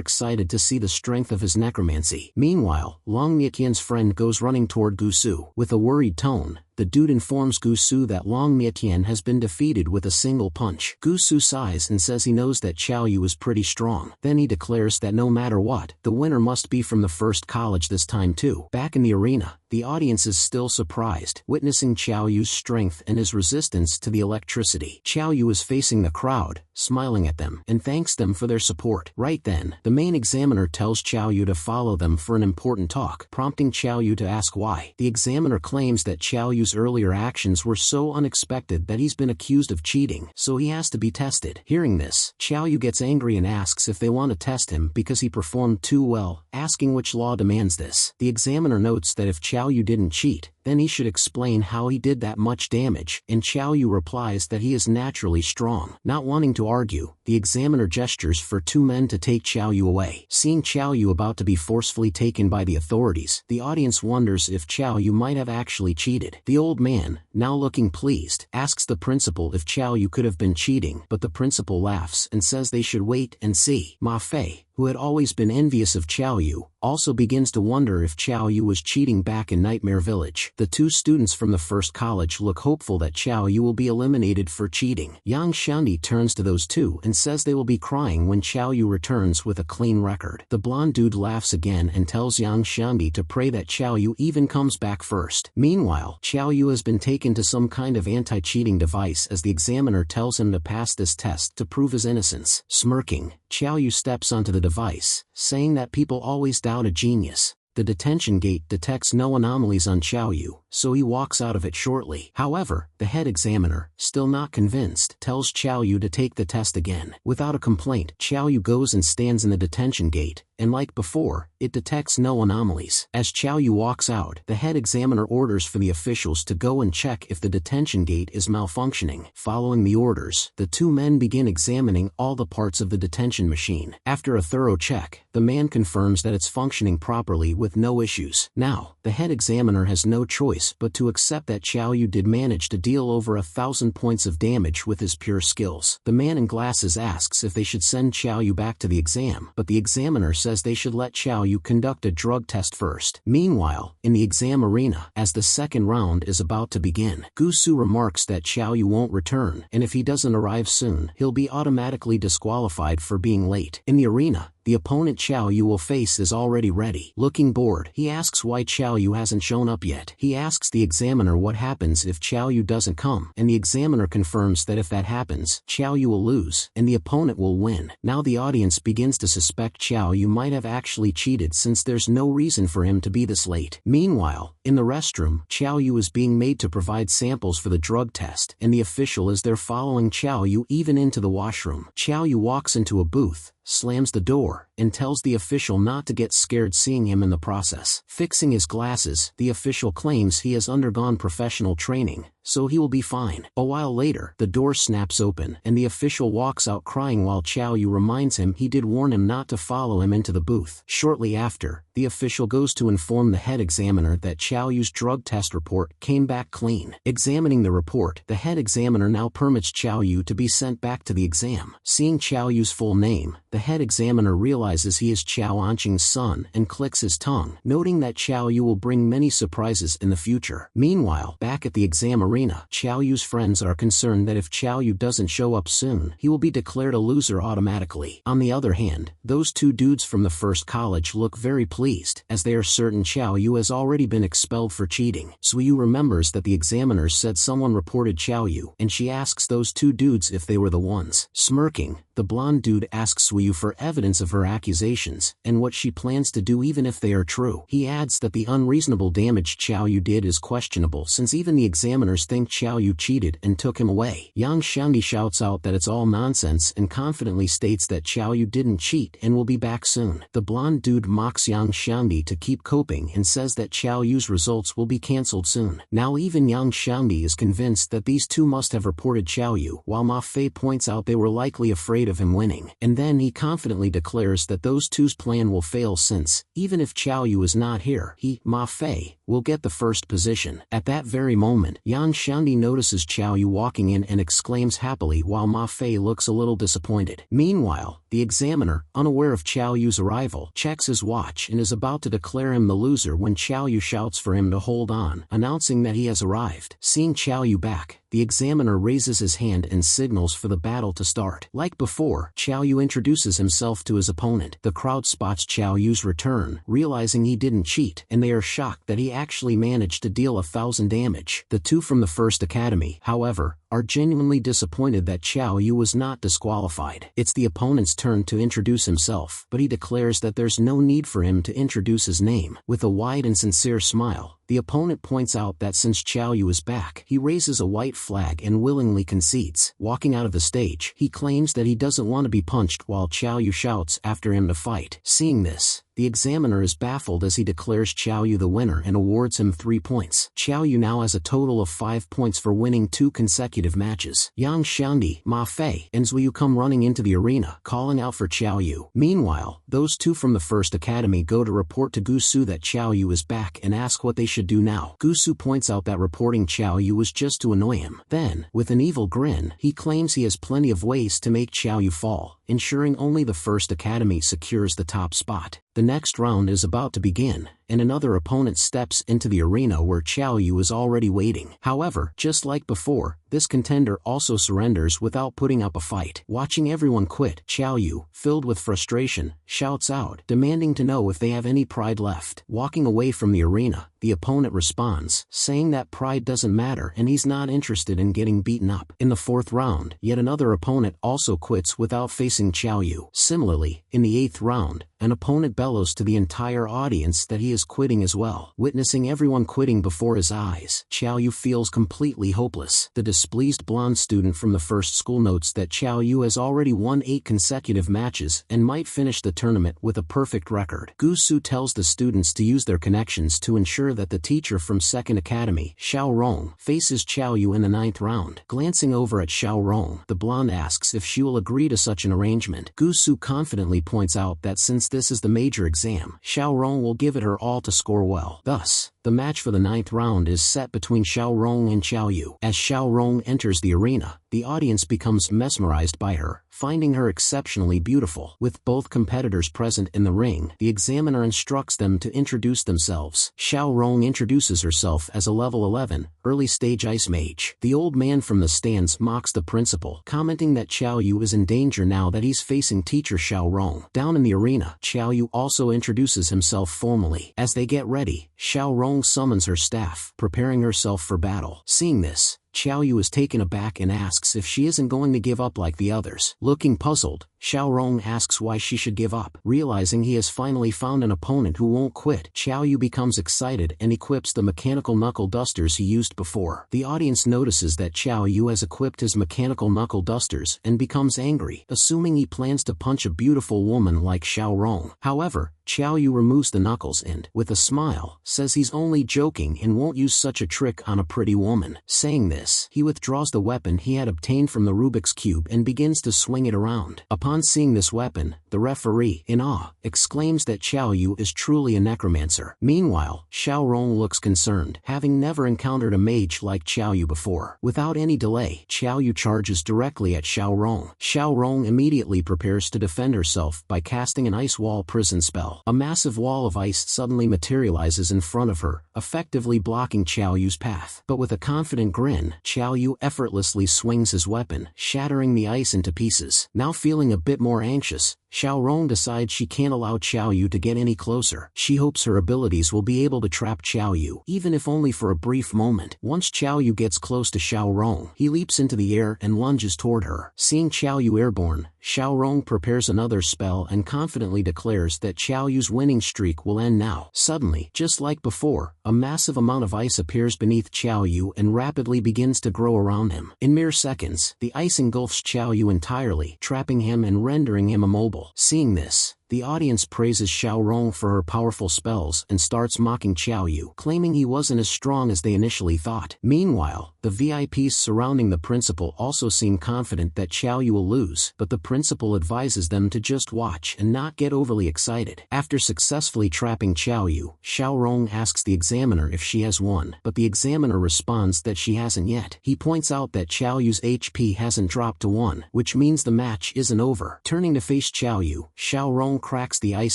excited to see the strength of his necromancy. Meanwhile, Long Mietian's friend goes running toward Gusu. With a worried tone, the dude informs Gusu that Long Mietian has been defeated with a single punch. Gusu sighs and says he knows that Qiao Yu is pretty strong. Then he declares that no matter what, the winner must be from the first college this time too. Back in the arena, the audience is still surprised, witnessing Qiao Yu's strength and his resistance to the electricity. Qiao Yu is facing the crowd, smiling at them, and thanks them for their support. Right then, the main examiner tells Qiao Yu to follow them for an important talk, prompting Qiao Yu to ask why. The examiner claims that Qiao Yu's earlier actions were so unexpected that he's been accused of cheating, so he has to be tested. Hearing this, Qiao Yu gets angry and asks if they want to test him because he performed too well, asking which law demands this. The examiner notes that if Qiao Yu didn't cheat, then he should explain how he did that much damage, and Qiao Yu replies that he is naturally strong. Not wanting to argue, the examiner gestures for 2 men to take Qiao Yu away. Seeing Qiao Yu about to be forcefully taken by the authorities, the audience wonders if Qiao Yu might have actually cheated. The old man, now looking pleased, asks the principal if Qiao Yu could have been cheating, but the principal laughs and says they should wait and see. Ma Fei, who had always been envious of Qiao Yu, also begins to wonder if Qiao Yu was cheating back in Nightmare Village. The 2 students from the first college look hopeful that Qiao Yu will be eliminated for cheating. Yang Shandi turns to those 2 and says they will be crying when Qiao Yu returns with a clean record. The blonde dude laughs again and tells Yang Shandi to pray that Qiao Yu even comes back first. Meanwhile, Qiao Yu has been taken to some kind of anti-cheating device as the examiner tells him to pass this test to prove his innocence. Smirking, Qiao Yu steps onto the device, saying that people always doubt a genius. The detention gate detects no anomalies on Qiao Yu, so he walks out of it shortly. However, the head examiner, still not convinced, tells Qiao Yu to take the test again. Without a complaint, Qiao Yu goes and stands in the detention gate, and like before, it detects no anomalies. As Qiao Yu walks out, the head examiner orders for the officials to go and check if the detention gate is malfunctioning. Following the orders, the 2 men begin examining all the parts of the detention machine. After a thorough check, the man confirms that it's functioning properly with no issues. Now, the head examiner has no choice but to accept that Qiao Yu did manage to deal over 1,000 points of damage with his pure skills. The man in glasses asks if they should send Qiao Yu back to the exam, but the examiner says they should let Qiao Yu conduct a drug test first. Meanwhile, in the exam arena, as the second round is about to begin, Gusu remarks that Qiao Yu won't return, and if he doesn't arrive soon, he'll be automatically disqualified for being late. In the arena, The opponent Xiao Yu will face is already ready. Looking bored, he asks why Xiao Yu hasn't shown up yet. He asks the examiner what happens if Xiao Yu doesn't come, and the examiner confirms that if that happens, Xiao Yu will lose, and the opponent will win. Now the audience begins to suspect Xiao Yu might have actually cheated since there's no reason for him to be this late. Meanwhile, in the restroom, Xiao Yu is being made to provide samples for the drug test, and the official is there following Xiao Yu even into the washroom. Xiao Yu walks into a booth, slams the door, and tells the official not to get scared seeing him in the process. Fixing his glasses, the official claims he has undergone professional training, so he will be fine. A while later, the door snaps open, and the official walks out crying while Xiao Yu reminds him he did warn him not to follow him into the booth. Shortly after, the official goes to inform the head examiner that Xiao Yu's drug test report came back clean. Examining the report, the head examiner now permits Xiao Yu to be sent back to the exam. Seeing Xiao Yu's full name, the head examiner realizes he is Xiao Anqing's son and clicks his tongue, noting that Xiao Yu will bring many surprises in the future. Meanwhile, back at the exam arena, Xiao Yu's friends are concerned that if Xiao Yu doesn't show up soon, he will be declared a loser automatically. On the other hand, those two dudes from the first college look very pleased, as they are certain Xiao Yu has already been expelled for cheating. Suyu remembers that the examiners said someone reported Xiao Yu, and she asks those two dudes if they were the ones. Smirking, the blonde dude asks Suyu for evidence of her accusations, and what she plans to do even if they are true. He adds that the unreasonable damage Xiao Yu did is questionable since even the examiners think Xiao Yu cheated and took him away. Yang Xiangdi shouts out that it's all nonsense and confidently states that Xiao Yu didn't cheat and will be back soon. The blonde dude mocks Yang Xiangdi to keep coping and says that Xiao Yu's results will be cancelled soon. Now even Yang Xiangdi is convinced that these two must have reported Xiao Yu, while Ma Fei points out they were likely afraid of him winning. And then he confidently declares that those two's plan will fail since, even if Xiao Yu is not here, he, Ma Fei, will get the first position. At that very moment, Yang Xiangdi notices Xiao Yu walking in and exclaims happily while Ma Fei looks a little disappointed. Meanwhile, the examiner, unaware of Xiao Yu's arrival, checks his watch and is about to declare him the loser when Xiao Yu shouts for him to hold on, announcing that he has arrived. Seeing Xiao Yu back, the examiner raises his hand and signals for the battle to start. Like before, Xiao Yu introduces himself to his opponent. The crowd spots Xiao Yu's return, realizing he didn't cheat, and they are shocked that he actually managed to deal 1,000 damage. The two from the first academy, however, are genuinely disappointed that Xiao Yu was not disqualified. It's the opponent's turn to introduce himself, but he declares that there's no need for him to introduce his name. With a wide and sincere smile, the opponent points out that since Xiao Yu is back, he raises a white flag and willingly concedes. Walking out of the stage, he claims that he doesn't want to be punched while Xiao Yu shouts after him to fight. Seeing this, the examiner is baffled as he declares Xiao Yu the winner and awards him 3 points. Xiao Yu now has a total of 5 points for winning 2 consecutive matches. Yang Xiangdi, Ma Fei, and Zuyu come running into the arena, calling out for Xiao Yu. Meanwhile, those two from the first academy go to report to Gusu that Xiao Yu is back and ask what they should do now. Gusu points out that reporting Xiao Yu was just to annoy him. Then, with an evil grin, he claims he has plenty of ways to make Xiao Yu fall, ensuring only the first academy secures the top spot. The next round is about to begin, and another opponent steps into the arena where Xiao Yu is already waiting. However, just like before, this contender also surrenders without putting up a fight. Watching everyone quit, Xiao Yu, filled with frustration, shouts out, demanding to know if they have any pride left. Walking away from the arena, the opponent responds, saying that pride doesn't matter and he's not interested in getting beaten up. In the 4th round, yet another opponent also quits without facing Xiao Yu. Similarly, in the 8th round, an opponent bellows to the entire audience that he is quitting as well. Witnessing everyone quitting before his eyes, Xiao Yu feels completely hopeless. The displeased blonde student from the first school notes that Xiao Yu has already won 8 consecutive matches and might finish the tournament with a perfect record. Gusu tells the students to use their connections to ensure that the teacher from second academy, Xiao Rong, faces Xiao Yu in the 9th round. Glancing over at Xiao Rong, the blonde asks if she will agree to such an arrangement. Gusu confidently points out that since this is the major exam, Xiao Rong will give it her all all to score well. Thus, the match for the 9th round is set between Xiaorong and Xiaoyu. As Xiaorong enters the arena, the audience becomes mesmerized by her, finding her exceptionally beautiful. With both competitors present in the ring, the examiner instructs them to introduce themselves. Xiaorong introduces herself as a level 11, early-stage ice mage. The old man from the stands mocks the principal, commenting that Xiaoyu is in danger now that he's facing teacher Xiaorong. Down in the arena, Xiaoyu also introduces himself formally. As they get ready, Xiaorong summons her staff, preparing herself for battle. Seeing this, Xiaoyu is taken aback and asks if she isn't going to give up like the others. Looking puzzled, Xiaorong asks why she should give up. Realizing he has finally found an opponent who won't quit, Xiaoyu becomes excited and equips the mechanical knuckle dusters he used before. The audience notices that Xiaoyu has equipped his mechanical knuckle dusters and becomes angry, assuming he plans to punch a beautiful woman like Xiaorong. However, Xiaoyu removes the knuckles and, with a smile, says he's only joking and won't use such a trick on a pretty woman. Saying this, he withdraws the weapon he had obtained from the Rubik's Cube and begins to swing it around. Upon seeing this weapon, the referee, in awe, exclaims that Xiaoyu is truly a necromancer. Meanwhile, Xiaorong looks concerned, having never encountered a mage like Xiaoyu before. Without any delay, Xiaoyu charges directly at Xiaorong. Xiaorong immediately prepares to defend herself by casting an ice wall prison spell. A massive wall of ice suddenly materializes in front of her, effectively blocking Xiaoyu's path. But with a confident grin, Xiaoyu effortlessly swings his weapon, shattering the ice into pieces. Now feeling a bit more anxious, Xiaorong decides she can't allow Xiaoyu to get any closer. She hopes her abilities will be able to trap Xiaoyu, even if only for a brief moment. Once Xiaoyu gets close to Xiaorong, he leaps into the air and lunges toward her. Seeing Xiaoyu airborne, Xiaorong prepares another spell and confidently declares that Xiaoyu's winning streak will end now. Suddenly, just like before, a massive amount of ice appears beneath Xiaoyu and rapidly begins to grow around him. In mere seconds, the ice engulfs Xiaoyu entirely, trapping him and rendering him immobile. Seeing this, the audience praises Xiaorong for her powerful spells and starts mocking Xiaoyu, claiming he wasn't as strong as they initially thought. Meanwhile, the VIPs surrounding the principal also seem confident that Xiaoyu will lose, but the principal advises them to just watch and not get overly excited. After successfully trapping Xiaoyu, Xiaorong asks the examiner if she has won, but the examiner responds that she hasn't yet. He points out that Xiaoyu's HP hasn't dropped to 1, which means the match isn't over. Turning to face Xiaoyu, Xiaorong cracks the ice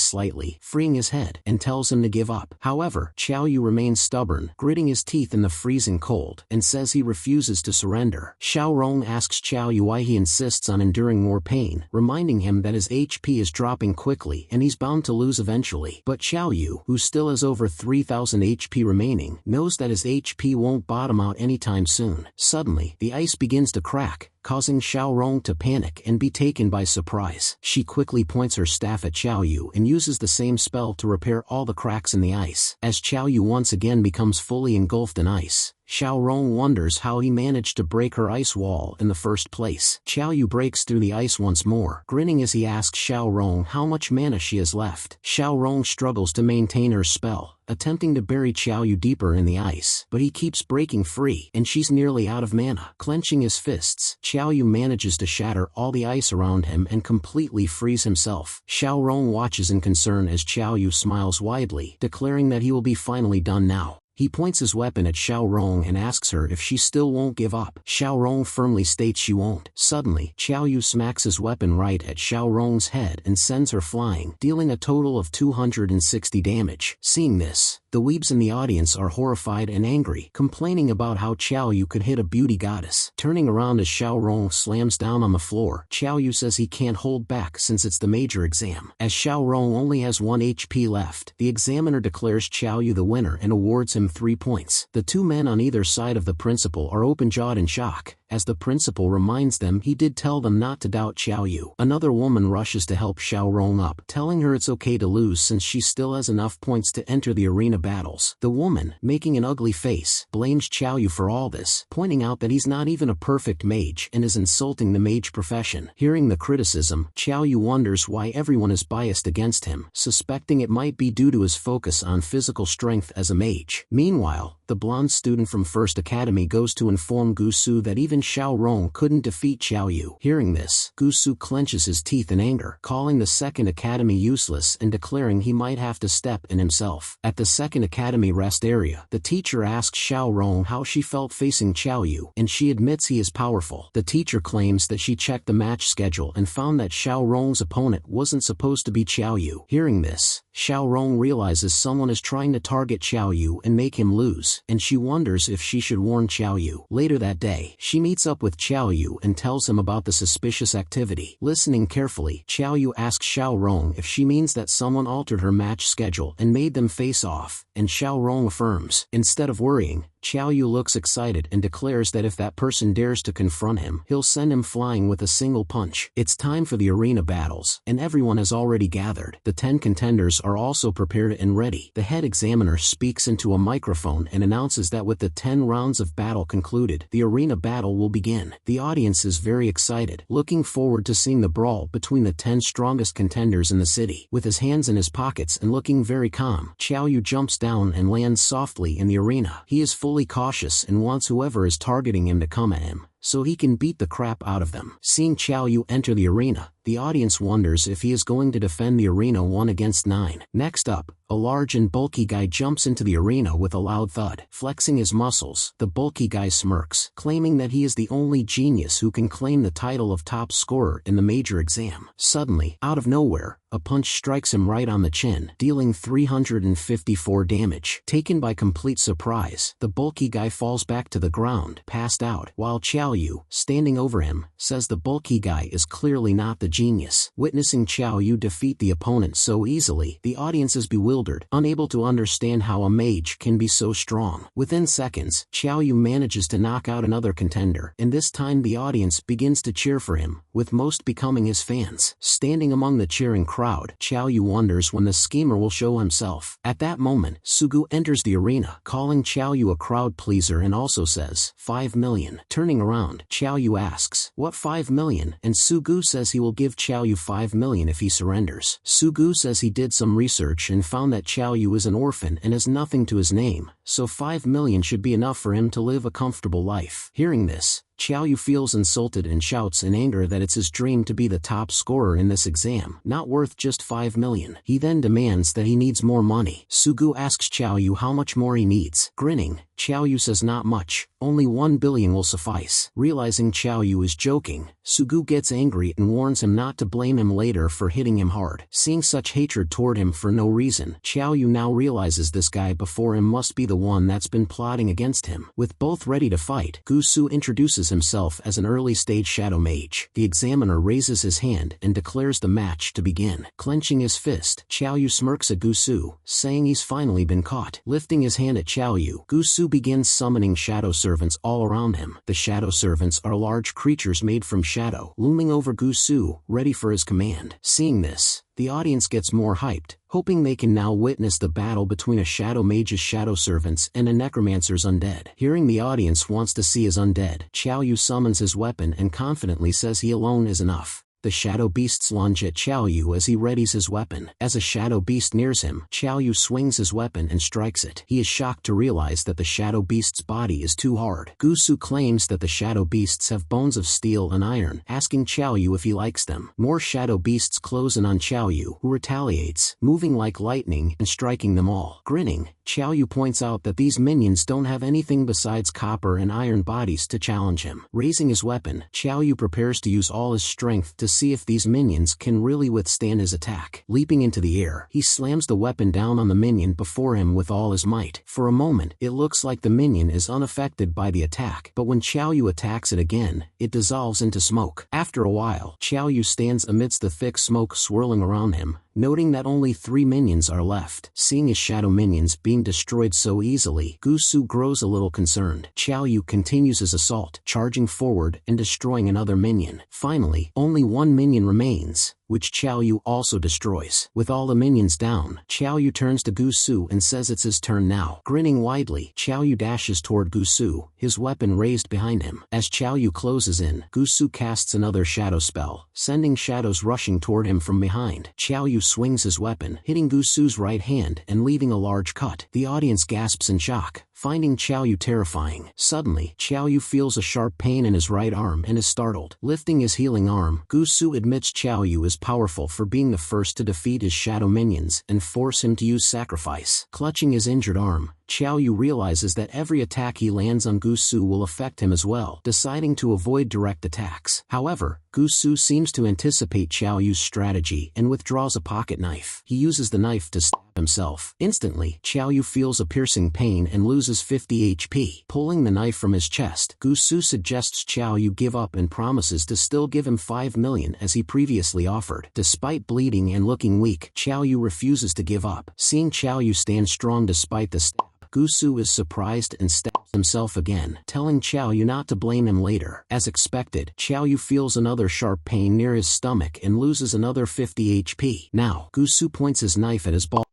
slightly, freeing his head, and tells him to give up. However, Xiaoyu remains stubborn, gritting his teeth in the freezing cold, and says he refuses to surrender. Xiaorong asks Xiaoyu why he insists on enduring more pain, reminding him that his HP is dropping quickly and he's bound to lose eventually. But Xiaoyu, who still has over 3,000 HP remaining, knows that his HP won't bottom out anytime soon. Suddenly, the ice begins to crack, causing Xiaorong to panic and be taken by surprise. She quickly points her staff at Xiaoyu and uses the same spell to repair all the cracks in the ice. As Xiaoyu once again becomes fully engulfed in ice, Xiaorong wonders how he managed to break her ice wall in the first place. Xiaoyu breaks through the ice once more, grinning as he asks Xiaorong how much mana she has left. Xiaorong struggles to maintain her spell, attempting to bury Xiaoyu deeper in the ice, but he keeps breaking free, and she's nearly out of mana. Clenching his fists, Xiaoyu manages to shatter all the ice around him and completely freeze himself. Xiaorong watches in concern as Xiaoyu smiles widely, declaring that he will be finally done now. He points his weapon at Xiaorong and asks her if she still won't give up. Xiaorong firmly states she won't. Suddenly, Xiaoyu smacks his weapon right at Xiaorong's head and sends her flying, dealing a total of 260 damage. Seeing this, the weebs in the audience are horrified and angry, complaining about how Xiaoyu could hit a beauty goddess. Turning around as Xiaorong slams down on the floor, Xiaoyu says he can't hold back since it's the major exam. As Xiaorong only has 1 HP left, the examiner declares Xiaoyu the winner and awards him 3 points. The two men on either side of the principal are open-jawed in shock, as the principal reminds them he did tell them not to doubt Xiaoyu. Another woman rushes to help Xiaorong up, telling her it's okay to lose since she still has enough points to enter the arena battles. The woman, making an ugly face, blames Xiaoyu for all this, pointing out that he's not even a perfect mage and is insulting the mage profession. Hearing the criticism, Xiaoyu wonders why everyone is biased against him, suspecting it might be due to his focus on physical strength as a mage. Meanwhile, the blonde student from First Academy goes to inform Gusu that even Xiao Rong couldn't defeat Xiao Yu. Hearing this, Gusu clenches his teeth in anger, calling the Second Academy useless and declaring he might have to step in himself. At the Second Academy rest area, the teacher asks Xiao Rong how she felt facing Xiao Yu, and she admits he is powerful. The teacher claims that she checked the match schedule and found that Xiao Rong's opponent wasn't supposed to be Xiao Yu. Hearing this, Xiao Rong realizes someone is trying to target Xiao Yu and make him lose, and she wonders if she should warn Xiao Yu. Later that day, she meets up with Xiao Yu and tells him about the suspicious activity. Listening carefully, Xiao Yu asks Xiao Rong if she means that someone altered her match schedule and made them face off, and Xiao Rong affirms. Instead of worrying, Xiao Yu looks excited and declares that if that person dares to confront him, he'll send him flying with a single punch. It's time for the arena battles, and everyone has already gathered. The 10 contenders are also prepared and ready. The head examiner speaks into a microphone and announces that with the 10 rounds of battle concluded, the arena battle will begin. The audience is very excited, looking forward to seeing the brawl between the 10 strongest contenders in the city. With his hands in his pockets and looking very calm, Xiao Yu jumps down and lands softly in the arena. He is fully cautious and wants whoever is targeting him to come at him, so he can beat the crap out of them. Seeing Xiao Yu enter the arena, the audience wonders if he is going to defend the arena 1 against 9. Next up, a large and bulky guy jumps into the arena with a loud thud. Flexing his muscles, the bulky guy smirks, claiming that he is the only genius who can claim the title of top scorer in the major exam. Suddenly, out of nowhere, a punch strikes him right on the chin, dealing 354 damage. Taken by complete surprise, the bulky guy falls back to the ground, passed out, while Xiao Yu, standing over him, says the bulky guy is clearly not the genius. Witnessing Xiao Yu defeat the opponent so easily, the audience is bewildered, unable to understand how a mage can be so strong. Within seconds, Xiao Yu manages to knock out another contender, and this time the audience begins to cheer for him, with most becoming his fans. Standing among the cheering crowd, Xiao Yu wonders when the schemer will show himself. At that moment, Sugu enters the arena, calling Xiao Yu a crowd pleaser and also says, 5 million. Turning around, Xiao Yu asks, what 5 million? And Sugu says he will give Xiao Yu 5 million if he surrenders. Sugu says he did some research and found that Xiao Yu is an orphan and has nothing to his name, so 5 million should be enough for him to live a comfortable life. Hearing this, Xiao Yu feels insulted and shouts in anger that it's his dream to be the top scorer in this exam, not worth just 5 million. He then demands that he needs more money. Sugu asks Xiao Yu how much more he needs. Grinning, Xiao Yu says not much, only 1 billion will suffice. Realizing Xiao Yu is joking, Sugu gets angry and warns him not to blame him later for hitting him hard. Seeing such hatred toward him for no reason, Xiao Yu now realizes this guy before him must be the one that's been plotting against him. With both ready to fight, Gusu introduces himself as an early-stage shadow mage. The examiner raises his hand and declares the match to begin. Clenching his fist, Xiao Yu smirks at Gusu, saying he's finally been caught. Lifting his hand at Xiao Yu, Gusu begins summoning shadow servants all around him. The shadow servants are large creatures made from shadow, looming over Gusu, ready for his command. Seeing this, the audience gets more hyped, hoping they can now witness the battle between a shadow mage's shadow servants and a necromancer's undead. Hearing the audience wants to see his undead, Xiao Yu summons his weapon and confidently says he alone is enough. The shadow beasts lunge at Xiao Yu as he readies his weapon. As a shadow beast nears him, Xiao Yu swings his weapon and strikes it. He is shocked to realize that the shadow beast's body is too hard. Gusu claims that the shadow beasts have bones of steel and iron, asking Xiao Yu if he likes them. More shadow beasts close in on Xiao Yu, who retaliates, moving like lightning and striking them all. Grinning, Xiao Yu points out that these minions don't have anything besides copper and iron bodies to challenge him. Raising his weapon, Xiao Yu prepares to use all his strength to see if these minions can really withstand his attack. Leaping into the air, he slams the weapon down on the minion before him with all his might. For a moment, it looks like the minion is unaffected by the attack, but when Xiao Yu attacks it again, it dissolves into smoke. After a while, Xiao Yu stands amidst the thick smoke swirling around him, noting that only 3 minions are left. Seeing his shadow minions being destroyed so easily, Gusu grows a little concerned. Xiao Yu continues his assault, charging forward and destroying another minion. Finally, only 1 minion remains, which Xiao Yu also destroys. With all the minions down, Xiao Yu turns to Gusu and says it's his turn now. Grinning widely, Xiao Yu dashes toward Gusu, his weapon raised behind him. As Xiao Yu closes in, Gusu casts another shadow spell, sending shadows rushing toward him from behind. Xiao Yu swings his weapon, hitting Gusu's right hand and leaving a large cut. The audience gasps in shock, finding Xiao Yu terrifying. Suddenly, Xiao Yu feels a sharp pain in his right arm and is startled. Lifting his healing arm, Gusu admits Xiao Yu is powerful for being the first to defeat his shadow minions and force him to use sacrifice. Clutching his injured arm, Xiao Yu realizes that every attack he lands on Gusu will affect him as well, deciding to avoid direct attacks. However, Gusu seems to anticipate Xiao Yu's strategy and withdraws a pocket knife. He uses the knife to stab himself. Instantly, Xiao Yu feels a piercing pain and loses 50 HP. Pulling the knife from his chest, Gusu suggests Xiao Yu give up and promises to still give him 5 million as he previously offered. Despite bleeding and looking weak, Xiao Yu refuses to give up. Seeing Xiao Yu stand strong despite the stab, Gusu is surprised and stabs himself again, telling Xiao Yu not to blame him later. As expected, Xiao Yu feels another sharp pain near his stomach and loses another 50 HP. Now, Gusu points his knife at his ball,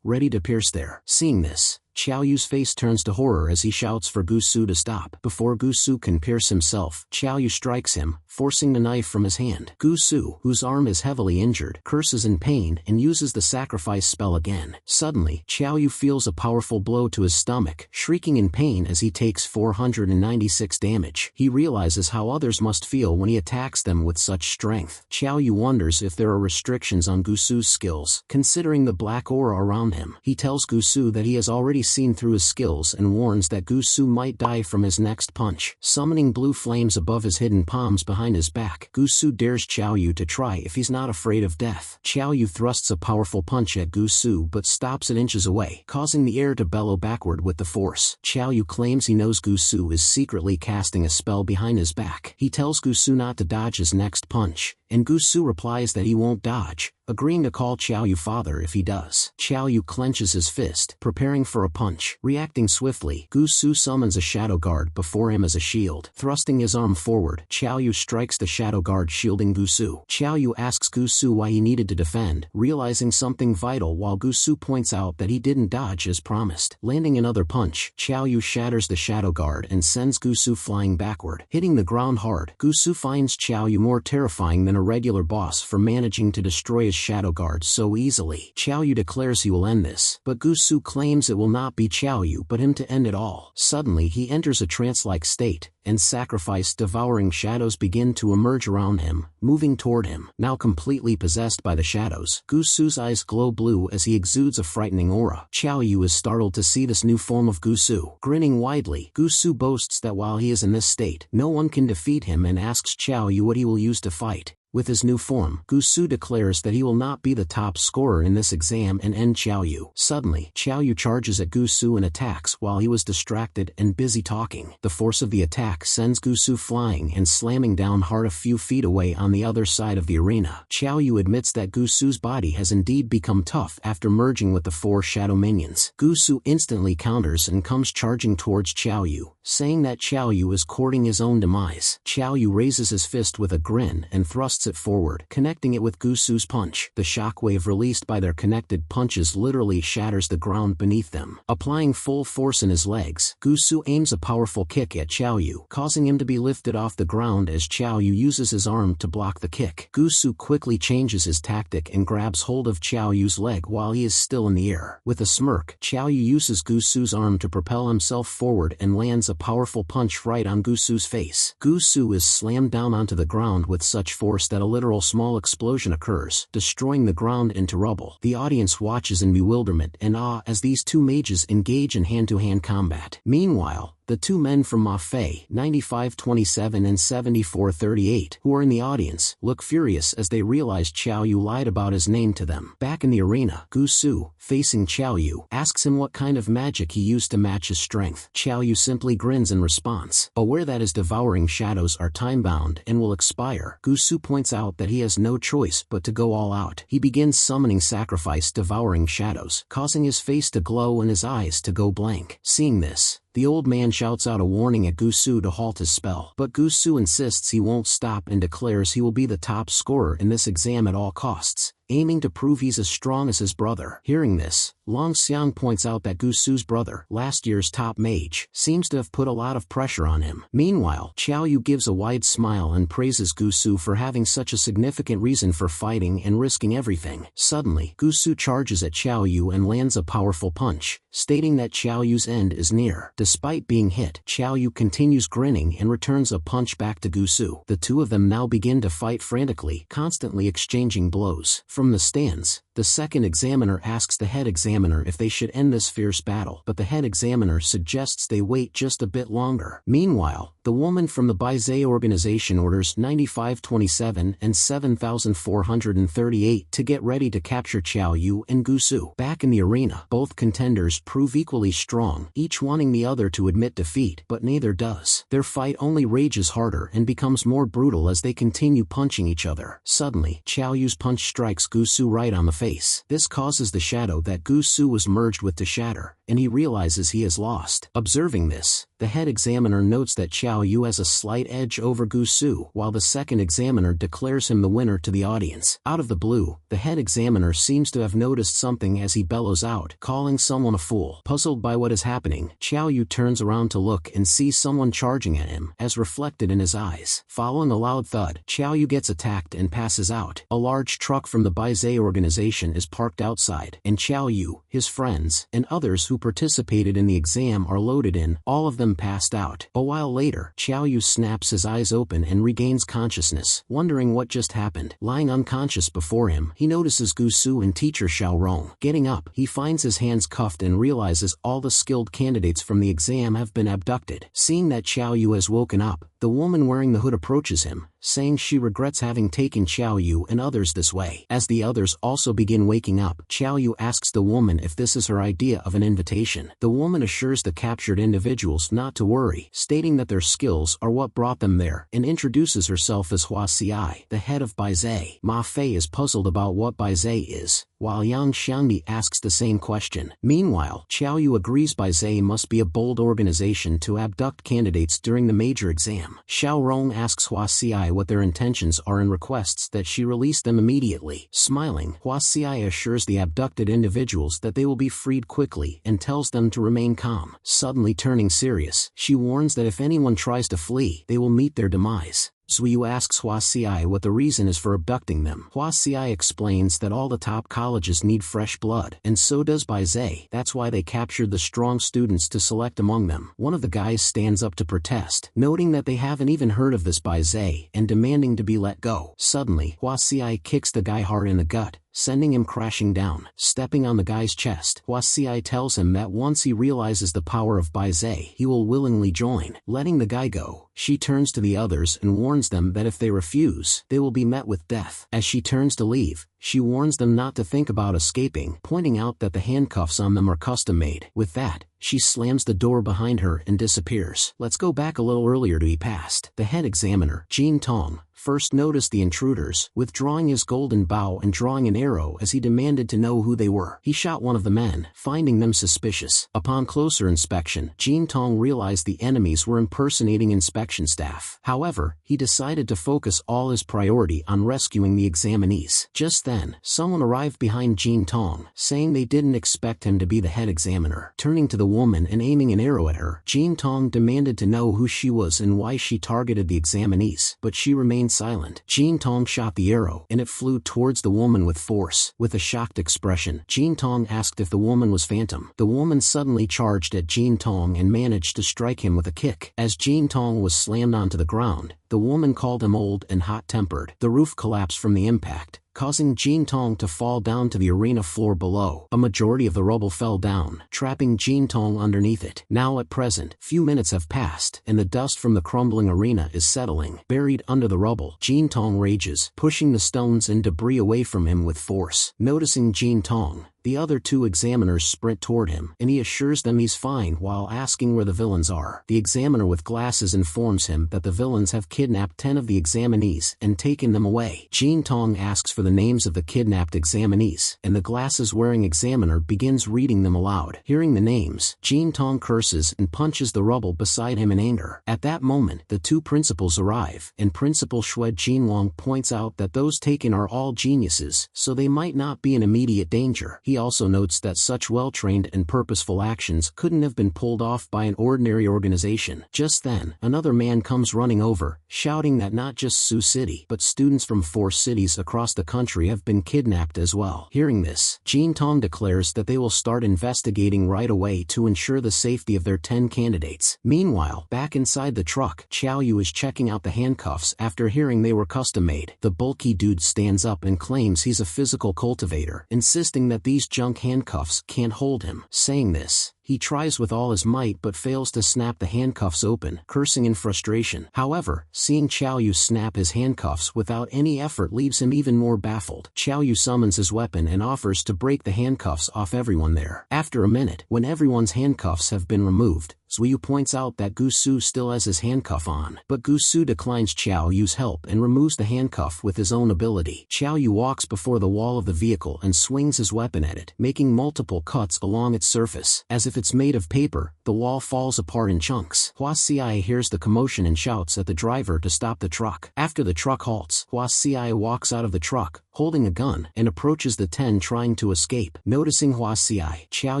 ready to pierce there. Seeing this, Xiao Yu's face turns to horror as he shouts for Gusu to stop. Before Gusu can pierce himself, Xiao Yu strikes him, forcing the knife from his hand. Gusu, whose arm is heavily injured, curses in pain and uses the sacrifice spell again. Suddenly, Xiao Yu feels a powerful blow to his stomach, shrieking in pain as he takes 496 damage. He realizes how others must feel when he attacks them with such strength. Xiao Yu wonders if there are restrictions on Gusu's skills, considering the black aura around him. He tells Gusu that he has already seen through his skills and warns that Gusu might die from his next punch. Summoning blue flames above his hidden palms behind his back, Gusu dares Xiao Yu to try if he's not afraid of death. Xiao Yu thrusts a powerful punch at Gusu but stops it inches away, causing the air to bellow backward with the force. Xiao Yu claims he knows Gusu is secretly casting a spell behind his back. He tells Gusu not to dodge his next punch, and Gusu replies that he won't dodge, agreeing to call Xiao Yu father if he does. Xiao Yu clenches his fist, preparing for a punch. Reacting swiftly, Gusu summons a shadow guard before him as a shield. Thrusting his arm forward, Xiao Yu strikes the shadow guard shielding Gusu. Xiao Yu asks Gusu why he needed to defend, realizing something vital while Gusu points out that he didn't dodge as promised. Landing another punch, Xiao Yu shatters the shadow guard and sends Gusu flying backward. Hitting the ground hard, Gusu finds Xiao Yu more terrifying than a regular boss for managing to destroy his shadow guard so easily. Xiao Yu declares he will end this, but Gusu claims it will not be Xiao Yu but him to end it all. Suddenly he enters a trance-like state, and sacrifice-devouring shadows begin to emerge around him, moving toward him. Now completely possessed by the shadows, Gusu's eyes glow blue as he exudes a frightening aura. Xiao Yu is startled to see this new form of Gusu. Grinning widely, Gusu boasts that while he is in this state, no one can defeat him and asks Xiao Yu what he will use to fight. With his new form, Gusu declares that he will not be the top scorer in this exam and end Xiao Yu. Suddenly, Xiao Yu charges at Gusu and attacks while he was distracted and busy talking. The force of the attack sends Gusu flying and slamming down hard a few feet away on the other side of the arena. Xiao Yu admits that Gusu's body has indeed become tough after merging with the 4 shadow minions. Gusu instantly counters and comes charging towards Xiao Yu, saying that Xiao Yu is courting his own demise. Xiao Yu raises his fist with a grin and thrusts it forward, connecting it with Gusu's punch. The shockwave released by their connected punches literally shatters the ground beneath them. Applying full force in his legs, Gusu aims a powerful kick at Xiao Yu, causing him to be lifted off the ground as Xiao Yu uses his arm to block the kick. Gusu quickly changes his tactic and grabs hold of Xiao Yu's leg while he is still in the air. With a smirk, Xiao Yu uses Gusu's arm to propel himself forward and lands a powerful punch right on Gusu's face. Gusu is slammed down onto the ground with such force that a literal small explosion occurs, destroying the ground into rubble. The audience watches in bewilderment and awe as these two mages engage in hand-to-hand combat. Meanwhile, the two men from Mafei, 9527 and 7438, who are in the audience, look furious as they realize Xiao Yu lied about his name to them. Back in the arena, Gusu, facing Xiao Yu, asks him what kind of magic he used to match his strength. Xiao Yu simply grins in response. Aware that his devouring shadows are time-bound and will expire, Gusu points out that he has no choice but to go all out. He begins summoning sacrifice-devouring shadows, causing his face to glow and his eyes to go blank. Seeing this, the old man shouts out a warning at Gusu to halt his spell, but Gusu insists he won't stop and declares he will be the top scorer in this exam at all costs, aiming to prove he's as strong as his brother. Hearing this, Long Xiang points out that Gusu's brother, last year's top mage, seems to have put a lot of pressure on him. Meanwhile, Qiao Yu gives a wide smile and praises Gusu for having such a significant reason for fighting and risking everything. Suddenly, Gusu charges at Qiao Yu and lands a powerful punch, stating that Qiao Yu's end is near. Despite being hit, Qiao Yu continues grinning and returns a punch back to Gusu. The two of them now begin to fight frantically, constantly exchanging blows. From the stands, the second examiner asks the head examiner if they should end this fierce battle, but the head examiner suggests they wait just a bit longer. Meanwhile, the woman from the Baizé organization orders 9527 and 7438 to get ready to capture Qiao Yu and Gusu. Back in the arena, both contenders prove equally strong, each wanting the other to admit defeat, but neither does. Their fight only rages harder and becomes more brutal as they continue punching each other. Suddenly, Qiao Yu's punch strikes Gusu right on the face. This causes the shadow that Gusu was merged with to shatter, and he realizes he has lost. Observing this, the head examiner notes that Qiao Yu has a slight edge over Gusu, while the second examiner declares him the winner to the audience. Out of the blue, the head examiner seems to have noticed something as he bellows out, calling someone a fool. Puzzled by what is happening, Qiao Yu turns around to look and sees someone charging at him, as reflected in his eyes. Following a loud thud, Qiao Yu gets attacked and passes out. A large truck from the Baizé organization is parked outside, and Qiao Yu, his friends, and others who participated in the exam are loaded in, all of them passed out. A while later, Qiao Yu snaps his eyes open and regains consciousness, wondering what just happened. Lying unconscious before him, he notices Gusu and teacher Xiaorong. Getting up, he finds his hands cuffed and realizes all the skilled candidates from the exam have been abducted. Seeing that Qiao Yu has woken up, the woman wearing the hood approaches him, saying she regrets having taken Qiao Yu and others this way. As the others also begin waking up, Qiao Yu asks the woman if this is her idea of an invitation. The woman assures the captured individuals not to worry, stating that their skills are what brought them there, and introduces herself as Hua Xiai, the head of Baizé. Ma Fei is puzzled about what Baizé is, while Yang Xiangdi asks the same question. Meanwhile, Qiao Yu agrees Baizé must be a bold organization to abduct candidates during the major exam. Xiaorong asks Hua Xiai what their intentions are and requests that she release them immediately. Smiling, Hua Xiai assures the abducted individuals that they will be freed quickly and tells them to remain calm. Suddenly turning serious, she warns that if anyone tries to flee, they will meet their demise. Zuyu asks Hua Xiai what the reason is for abducting them. Hua Xiai explains that all the top colleges need fresh blood, and so does Baizé. That's why they captured the strong students to select among them. One of the guys stands up to protest, noting that they haven't even heard of this Baizé and demanding to be let go. Suddenly, Hua Xiai kicks the guy hard in the gut, sending him crashing down. Stepping on the guy's chest, Hua Xiai tells him that once he realizes the power of Baizé, he will willingly join. Letting the guy go, she turns to the others and warns them that if they refuse, they will be met with death. As she turns to leave, she warns them not to think about escaping, pointing out that the handcuffs on them are custom-made. With that, she slams the door behind her and disappears. Let's go back a little earlier to past. The head examiner, Jin Tong, first noticed the intruders, withdrawing his golden bow and drawing an arrow as he demanded to know who they were. He shot one of the men, finding them suspicious. Upon closer inspection, Jin Tong realized the enemies were impersonating inspection staff. However, he decided to focus all his priority on rescuing the examinees. Just then, someone arrived behind Jin Tong, saying they didn't expect him to be the head examiner. Turning to the woman and aiming an arrow at her, Jin Tong demanded to know who she was and why she targeted the examinees, but she remained silent. Jin Tong shot the arrow, and it flew towards the woman with force. With a shocked expression, Jin Tong asked if the woman was Phantom. The woman suddenly charged at Jin Tong and managed to strike him with a kick. As Jin Tong was slammed onto the ground, the woman called him old and hot-tempered. The roof collapsed from the impact, causing Jin Tong to fall down to the arena floor below. A majority of the rubble fell down, trapping Jin Tong underneath it. Now at present, few minutes have passed, and the dust from the crumbling arena is settling. Buried under the rubble, Jin Tong rages, pushing the stones and debris away from him with force. Noticing Jin Tong, The other two examiners sprint toward him, and he assures them he's fine while asking where the villains are. The examiner with glasses informs him that the villains have kidnapped 10 of the examinees and taken them away. Jin Tong asks for the names of the kidnapped examinees, and the glasses-wearing examiner begins reading them aloud. Hearing the names, Jin Tong curses and punches the rubble beside him in anger. At that moment, the two principals arrive, and Principal Xue Jinlong points out that those taken are all geniuses, so they might not be in immediate danger. He also notes that such well-trained and purposeful actions couldn't have been pulled off by an ordinary organization. Just then, another man comes running over, shouting that not just Sioux City, but students from 4 cities across the country have been kidnapped as well. Hearing this, Jin Tong declares that they will start investigating right away to ensure the safety of their 10 candidates. Meanwhile, back inside the truck, Qiao Yu is checking out the handcuffs after hearing they were custom-made. The bulky dude stands up and claims he's a physical cultivator, insisting that these junk handcuffs can't hold him. Saying this, he tries with all his might but fails to snap the handcuffs open, cursing in frustration. However, seeing Qiao Yu snap his handcuffs without any effort leaves him even more baffled. Qiao Yu summons his weapon and offers to break the handcuffs off everyone there. After a minute, when everyone's handcuffs have been removed, Zuyu points out that Gu Su still has his handcuff on, but Gu Su declines Qiao Yu's help and removes the handcuff with his own ability. Qiao Yu walks before the wall of the vehicle and swings his weapon at it, making multiple cuts along its surface. As if it's made of paper, the wall falls apart in chunks. Hua Xiai hears the commotion and shouts at the driver to stop the truck. After the truck halts, Hua Xiai walks out of the truck, holding a gun, and approaches the 10 trying to escape. Noticing Hua Xiai, Qiao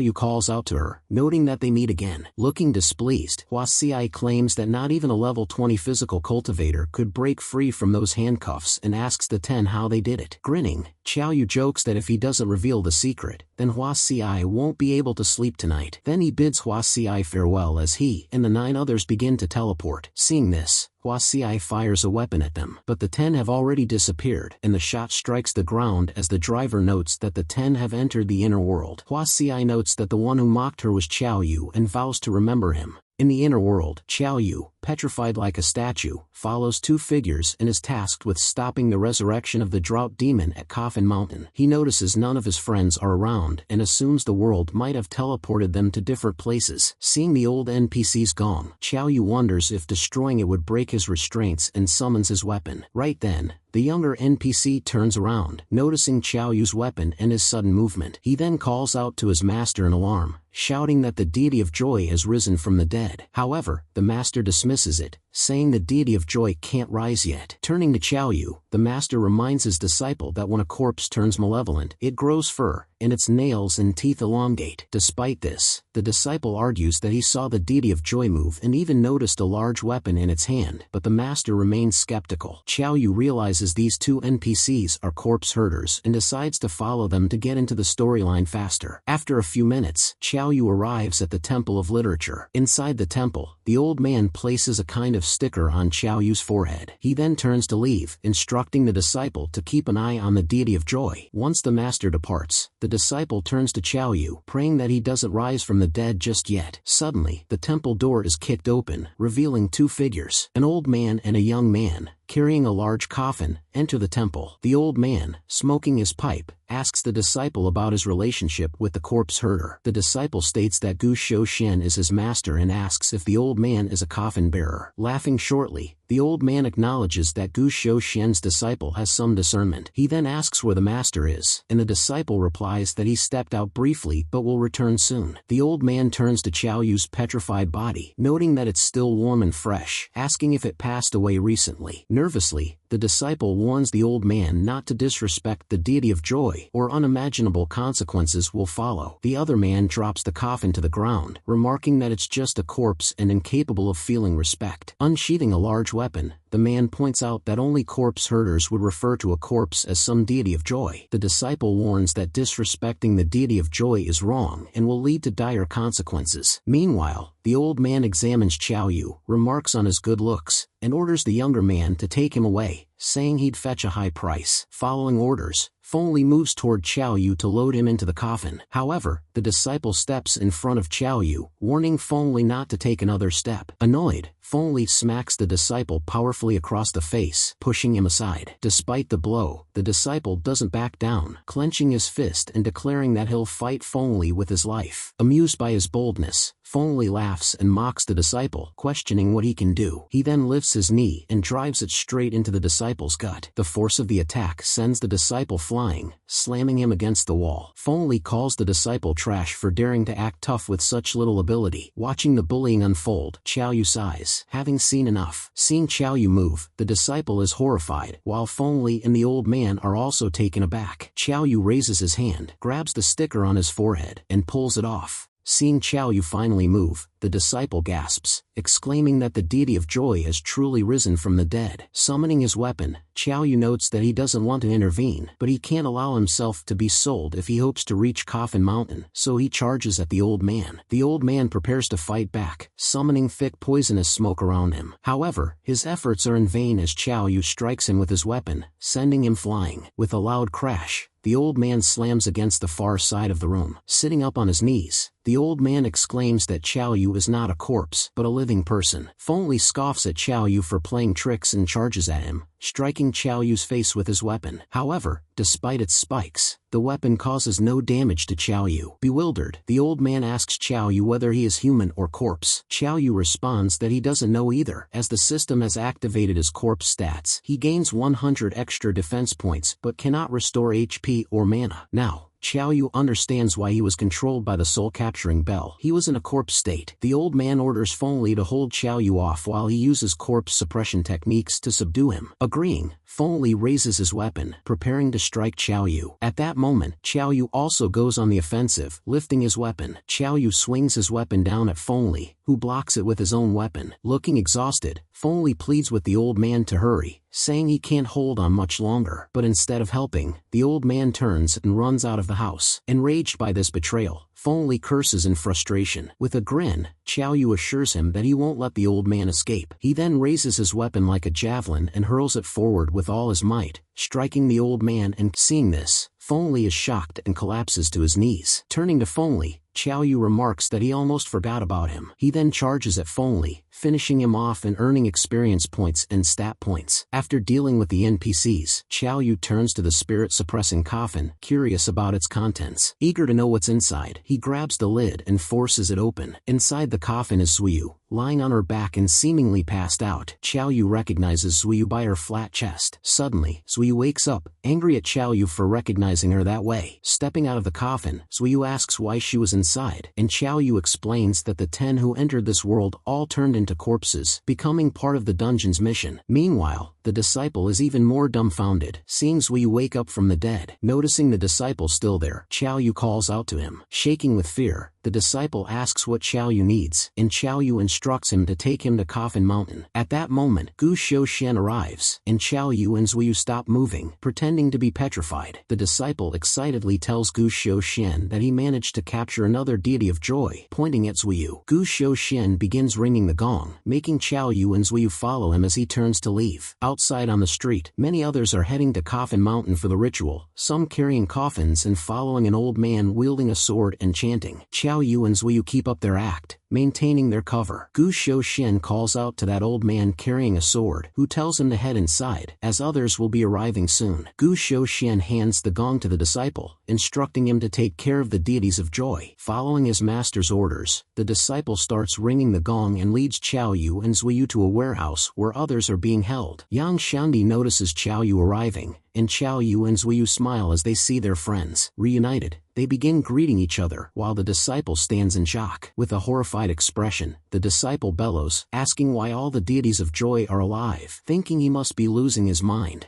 Yu calls out to her, noting that they meet again. Looking displeased, Hua Xiai claims that not even a level 20 physical cultivator could break free from those handcuffs and asks the 10 how they did it. Grinning, Qiao Yu jokes that if he doesn't reveal the secret, then Hua Xiai won't be able to sleep tonight. Then he bids Hua Xiai farewell as he and the 9 others begin to teleport. Seeing this, Hua Xiai fires a weapon at them, but the 10 have already disappeared, and the shot strikes the ground as the driver notes that the 10 have entered the inner world. Hua Xiai notes that the one who mocked her was Qiao Yu and vows to remember him. In the inner world, Qiao Yu, petrified like a statue, follows 2 figures and is tasked with stopping the resurrection of the drought demon at Coffin Mountain. He notices none of his friends are around and assumes the world might have teleported them to different places. Seeing the old NPC's gong, Qiao Yu wonders if destroying it would break his restraints and summons his weapon. Right then, the younger NPC turns around, noticing Qiao Yu's weapon and his sudden movement. He then calls out to his master in alarm, shouting that the deity of joy has risen from the dead. However, the master dismisses it, saying the deity of joy can't rise yet. Turning to Qiao Yu, the master reminds his disciple that when a corpse turns malevolent, it grows fur, and its nails and teeth elongate. Despite this, the disciple argues that he saw the deity of joy move and even noticed a large weapon in its hand, but the master remains skeptical. Qiao Yu realizes these 2 NPCs are corpse herders and decides to follow them to get into the storyline faster. After a few minutes, Qiao Yu arrives at the Temple of Literature. Inside the temple, the old man places a kind of sticker on Qiao Yu's forehead. He then turns to leave, instructing the disciple to keep an eye on the deity of joy. Once the master departs, the disciple turns to Qiao Yu, praying that he doesn't rise from the dead just yet. Suddenly, the temple door is kicked open, revealing 2 figures, an old man and a young man, carrying a large coffin, enter the temple. The old man, smoking his pipe, asks the disciple about his relationship with the corpse herder. The disciple states that Gu Shou-shen is his master and asks if the old man is a coffin bearer. Laughing shortly, the old man acknowledges that Gu Shou-shen's disciple has some discernment. He then asks where the master is, and the disciple replies that he stepped out briefly but will return soon. The old man turns to Qiao Yu's petrified body, noting that it's still warm and fresh, asking if it passed away recently. Nervously, the disciple warns the old man not to disrespect the deity of joy, or unimaginable consequences will follow. The other man drops the coffin to the ground, remarking that it's just a corpse and incapable of feeling respect. Unsheathing a large weapon, the man points out that only corpse herders would refer to a corpse as some deity of joy. The disciple warns that disrespecting the deity of joy is wrong and will lead to dire consequences. Meanwhile, the old man examines Qiao Yu, remarks on his good looks, and orders the younger man to take him away, saying he'd fetch a high price. Following orders, Fengli moves toward Qiao Yu to load him into the coffin. However, the disciple steps in front of Qiao Yu, warning Fengli not to take another step. Annoyed, Fengli smacks the disciple powerfully across the face, pushing him aside. Despite the blow, the disciple doesn't back down, clenching his fist and declaring that he'll fight Fengli with his life. Amused by his boldness, Fengli laughs and mocks the disciple, questioning what he can do. He then lifts his knee and drives it straight into the disciple's gut. The force of the attack sends the disciple flying, slamming him against the wall. Fengli calls the disciple trash for daring to act tough with such little ability. Watching the bullying unfold, Qiao Yu sighs, having seen enough. Seeing Qiao Yu move, the disciple is horrified, while Fengli and the old man are also taken aback. Qiao Yu raises his hand, grabs the sticker on his forehead, and pulls it off. Seeing Qiao Yu finally move, the disciple gasps, exclaiming that the deity of joy has truly risen from the dead. Summoning his weapon, Qiao Yu notes that he doesn't want to intervene, but he can't allow himself to be sold if he hopes to reach Coffin Mountain, so he charges at the old man. The old man prepares to fight back, summoning thick poisonous smoke around him. However, his efforts are in vain as Qiao Yu strikes him with his weapon, sending him flying. With a loud crash, the old man slams against the far side of the room. Sitting up on his knees, the old man exclaims that Qiao Yu is not a corpse, but a living person. Fengli scoffs at Qiao Yu for playing tricks and charges at him, striking Qiao Yu's face with his weapon. However, despite its spikes, the weapon causes no damage to Qiao Yu. Bewildered, the old man asks Qiao Yu whether he is human or corpse. Qiao Yu responds that he doesn't know either. As the system has activated his corpse stats, he gains 100 extra defense points but cannot restore HP or mana. Now, Qiao Yu understands why he was controlled by the soul-capturing bell. He was in a corpse state. The old man orders Fengli to hold Qiao Yu off while he uses corpse suppression techniques to subdue him. Agreeing, Fengli raises his weapon, preparing to strike Qiao Yu. At that moment, Qiao Yu also goes on the offensive, lifting his weapon. Qiao Yu swings his weapon down at Fengli, who blocks it with his own weapon. Looking exhausted, Fengli pleads with the old man to hurry, saying he can't hold on much longer. But instead of helping, the old man turns and runs out of the house. Enraged by this betrayal, Fengli curses in frustration. With a grin, Qiao Yu assures him that he won't let the old man escape. He then raises his weapon like a javelin and hurls it forward with all his might, striking the old man, and seeing this, Fengli is shocked and collapses to his knees. Turning to Fengli, Qiao Yu remarks that he almost forgot about him. He then charges at Fengli, finishing him off and earning experience points and stat points. After dealing with the NPCs, Qiao Yu turns to the spirit-suppressing coffin, curious about its contents. Eager to know what's inside, he grabs the lid and forces it open. Inside the coffin is Zuyu, lying on her back and seemingly passed out. Qiao Yu recognizes Zuyu by her flat chest. Suddenly, Zuyu wakes up, angry at Qiao Yu for recognizing her that way. Stepping out of the coffin, Zuyu asks why she was inside, and Qiao Yu explains that the 10 who entered this world all turned into corpses, becoming part of the dungeon's mission. Meanwhile, the disciple is even more dumbfounded, seeing Zuyu wake up from the dead. Noticing the disciple still there, Qiao Yu calls out to him. Shaking with fear, the disciple asks what Qiao Yu needs, and Qiao Yu instructs him to take him to Coffin Mountain. At that moment, Gu Xiushen arrives, and Qiao Yu and Zuyu stop moving, pretending to be petrified. The disciple excitedly tells Gu Xiushen that he managed to capture another deity of joy, pointing at Zuyu. Gu Xiushen begins ringing the gong, making Qiao Yu and Zuyu follow him as he turns to leave. Outside on the street, many others are heading to Coffin Mountain for the ritual, some carrying coffins and following an old man wielding a sword and chanting. Qiao Yu and Zuyu keep up their act, maintaining their cover. Gu Xiushen calls out to that old man carrying a sword, who tells him to head inside, as others will be arriving soon. Gu Xiushen hands the gong to the disciple, instructing him to take care of the deities of joy. Following his master's orders, the disciple starts ringing the gong and leads Qiao Yu and Zuyu to a warehouse where others are being held. Yang Xiandi notices Qiao Yu arriving, and Qiao Yu and Zuyu smile as they see their friends. Reunited, they begin greeting each other, while the disciple stands in shock. With a horrified expression, the disciple bellows, asking why all the deities of joy are alive, thinking he must be losing his mind.